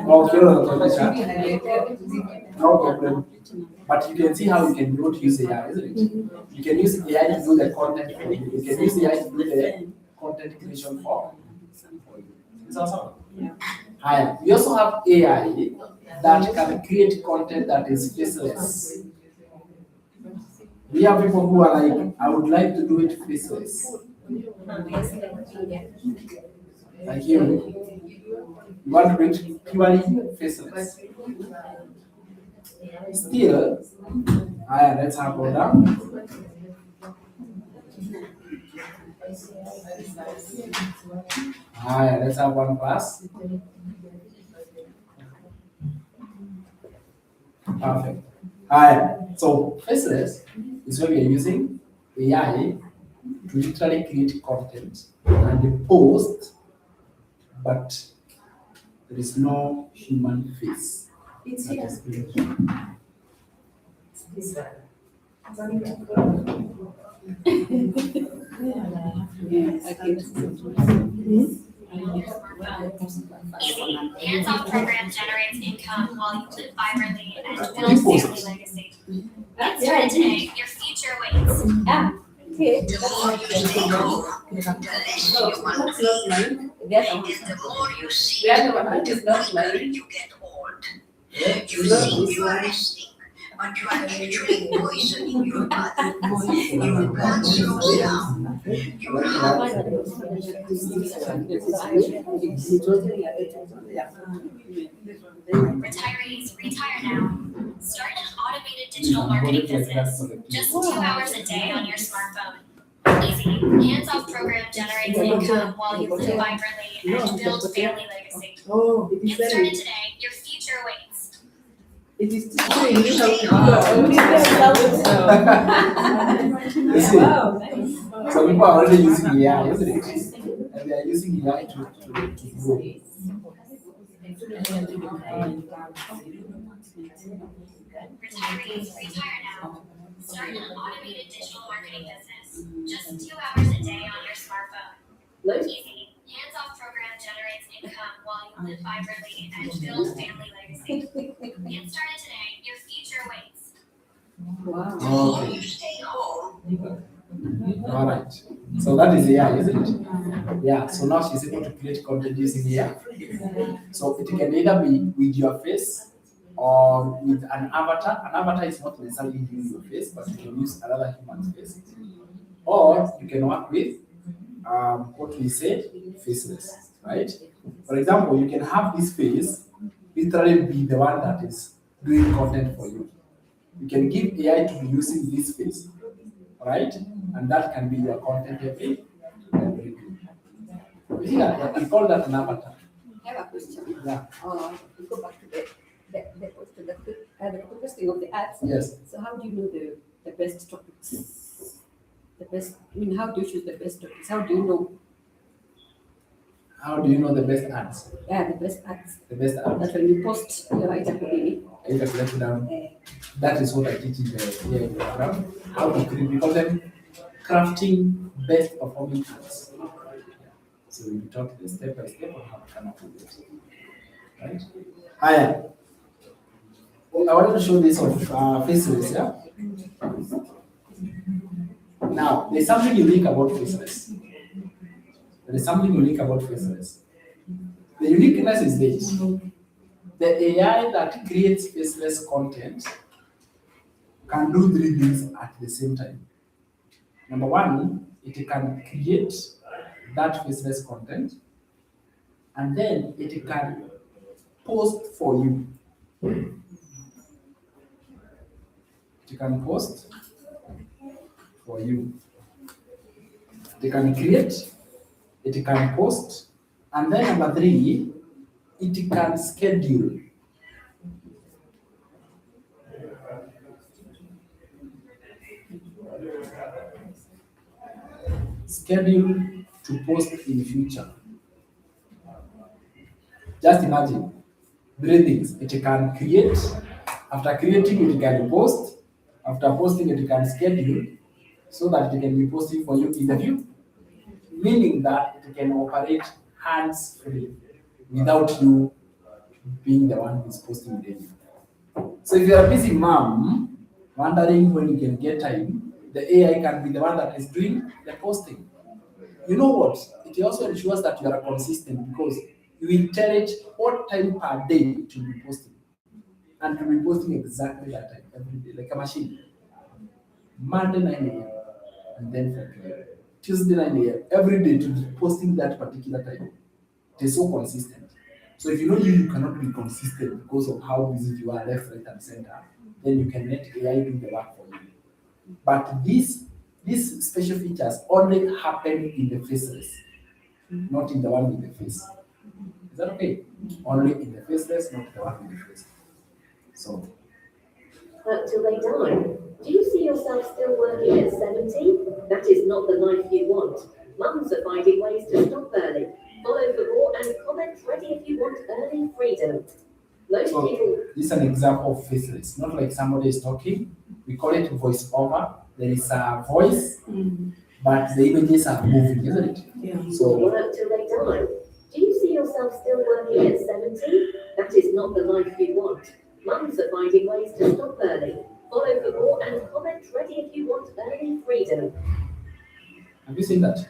Okay, no problem. But you can see how you can not use AI, isn't it? You can use AI to do the content for you. You can use AI to do the content creation for you. It's awesome. Hi. We also have AI that can create content that is faceless. We have people who are like, I would like to do it faceless. Like you. You want to do it purely faceless. Still, let's have go down. Let's have one class. Perfect. So faceless is when we are using AI to literally create content and post, but there is no human face. It's That here. is being- Hands-off program generates income while you live vibrantly and You build post. family legacy. Get started today. Your future waits. Okay. The more you stay home, the less you want to That's not mine. and the more you see, The other one, that is not the mine. you get old. You Not think this you are one. resting, but you are actually poisoning your body. Your blood slows down. Your heart Retirees, retire now. Start an automated digital marketing business. Just 2 hours a day on your smartphone. Easy. Hands-off program generates income while you live vibrantly and build family legacy. Oh, Get started today. Your future waits. it is teaching you how to You see, some people are already using AI, isn't it? And they are using AI to grow. Retirees, retire now. Start an automated digital marketing business. Just 2 hours a day on your smartphone. Easy. Hands-off program generates income while you live vibrantly and build family legacy. Get started today. Your future waits. Okay. you stay home. All right. So that is AI, isn't it? Yeah. So now she's able to create content using AI. So it can either be with your face or with an avatar. An avatar is not necessarily using your face, but you can use another human's face. Or you can work with what we say, faceless, right? For example, you can have this face literally be the one that is doing content for you. You can give AI to be using this face, right? And that can be your content every day. Yeah, we call that an avatar. I have a question. Yeah. We go back to the posting of the ads. Yes. So how do you know the best topics? The best, I mean, how do you choose the best topics? How do you know? How do you know the best ads? Yeah, the best ads. The best ads. That when you post, you write a copy. You can collect it down. That is what I teach in the AI program. How to create, we call them crafting best performing ads. So we talk the step by step on how to come up with it. Right? Higher. I wanted to show this of faceless, yeah? Now, there's something unique about faceless. There is something unique about faceless. The uniqueness is this. The AI that creates faceless content can do three things at the same time. Number one, it can create that faceless content, and then it can post for you. It can post for you. It can create, it can post, and then number three, it can schedule. Schedule to post in future. Just imagine three things. It can create, after creating it can post, after posting it can schedule, so that it can be posting for you in the future. Meaning that it can operate hands-free without you being the one who's posting daily. So if you're a busy mom, wondering when you can get time, the AI can be the one that is doing the posting. You know what? It also ensures that you are consistent because you will tell it what time per day it will be posting. And it will be posting exactly that time every day, like a machine. Monday 9 a.m. and then 4 p.m. Tuesday 9 a.m. Every day to be posting that particular time. It is so consistent. So if you know you cannot be consistent because of how busy you are left, right, and center, then you can let AI do the work for you. But these special features only happen in the faceless, not in the one with the face. Is that okay? Only in the faceless, not the one with the face. So. To lay down. Do you see yourself still working at 70? That is not the life you want. Mums are finding ways to stop early. Follow for more and comments ready if you want early freedom. Most So people. this is an example of faceless, not like somebody is talking. We call it voice over. There is a voice, but the images are moving, isn't it? Yeah. So Work to lay down. Do you see yourself still working at 70? That is not the life you want. Mums are finding ways to stop early. Follow for more and comments ready if you want early freedom. have you seen that?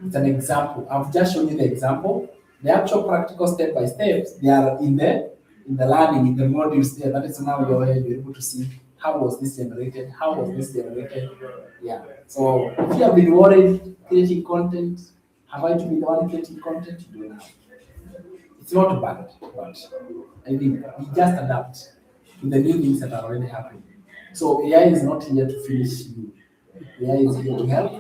It's an example. I've just shown you the example. The actual practical step by steps, they are in the learning, in the modules there. That is now you're able to see how was this generated, how was this generated. Yeah. So if you have been worried creating content, have I to be the one creating content? You don't have. It's not bad, but I mean we just adapt to the new things that are already happening. So AI is not here to finish you. AI is here to help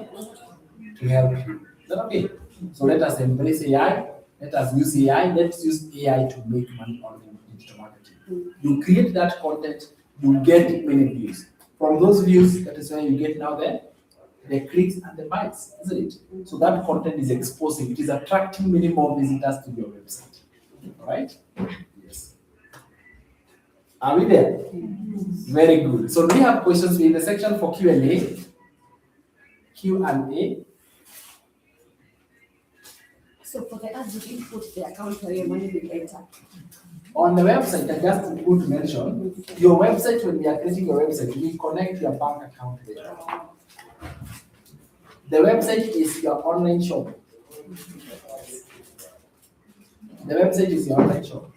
you. Is that okay? So let us embrace AI, let us use AI, let's use AI to make money on digital marketing. You create that content, you get many views. From those views, that is where you get now the clicks and the buys, isn't it? So that content is exposing, it is attracting many more visitors to your website. All right? Yes. Are we there? Very good. So do we have questions in the section for Q&A? Q&A. So for the ads, you put the account where your money will enter. On the website, I just want to mention, your website, when we are creating your website, we connect your bank account there. The website is your online shop. The website is your online shop.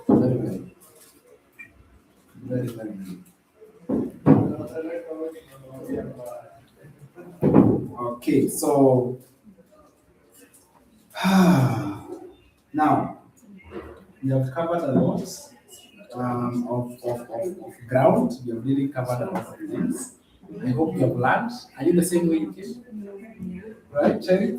Very good. Very, very good. Okay, so now we have covered a lot of ground. We have really covered a lot of things. I hope you have learned. Are you the same way you came? Right, Cherry?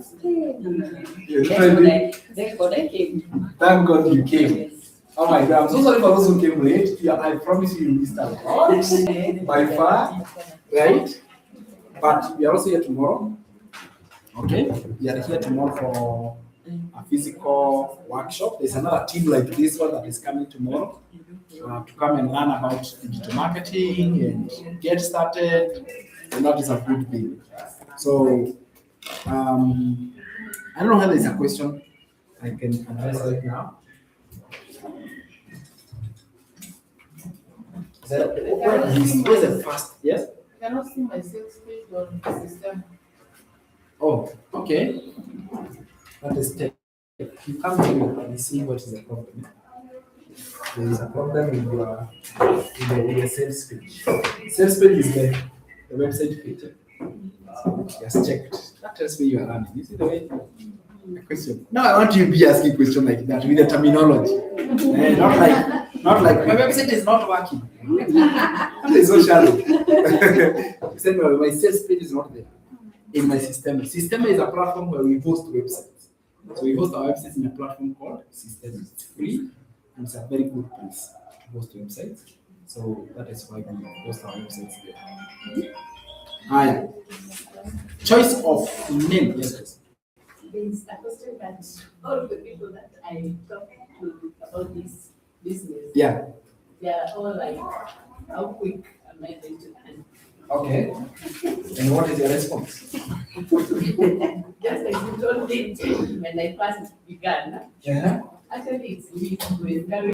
Thank God I came. Thank God you came. Oh my God, I'm so sorry for those who came late. Yeah, I promise you missed a lot by far, right? But we are also here tomorrow. Okay, we are here tomorrow for a physical workshop. There's another team like this one that is coming tomorrow to come and learn about digital marketing and get started, and that is a good thing. So I don't know whether there's a question I can address right now. Where's the first? Yes? I cannot see my sales page on the system. Oh, okay. That is tech. You come here and see what is the problem. There is a problem with your sales page. Sales page is the website page. Just checked. That tells me you are running. You see the way? A question. Now I want you to be asking question like that with the terminology. Not like my website is not working. That is so shallow. You said my sales page is not there in my system. System is a platform where we host websites. So we host our websites in a platform called System. It's free and it's a very good place to host websites. So that is why we host our websites there. Yeah. Choice of name. Yes. There's a question that all the people that I talk to about this business, Yeah. they are all like, how quick am I going to end? Okay. And what is your response? Just like you told me when I first began, Yeah. actually it's me to encourage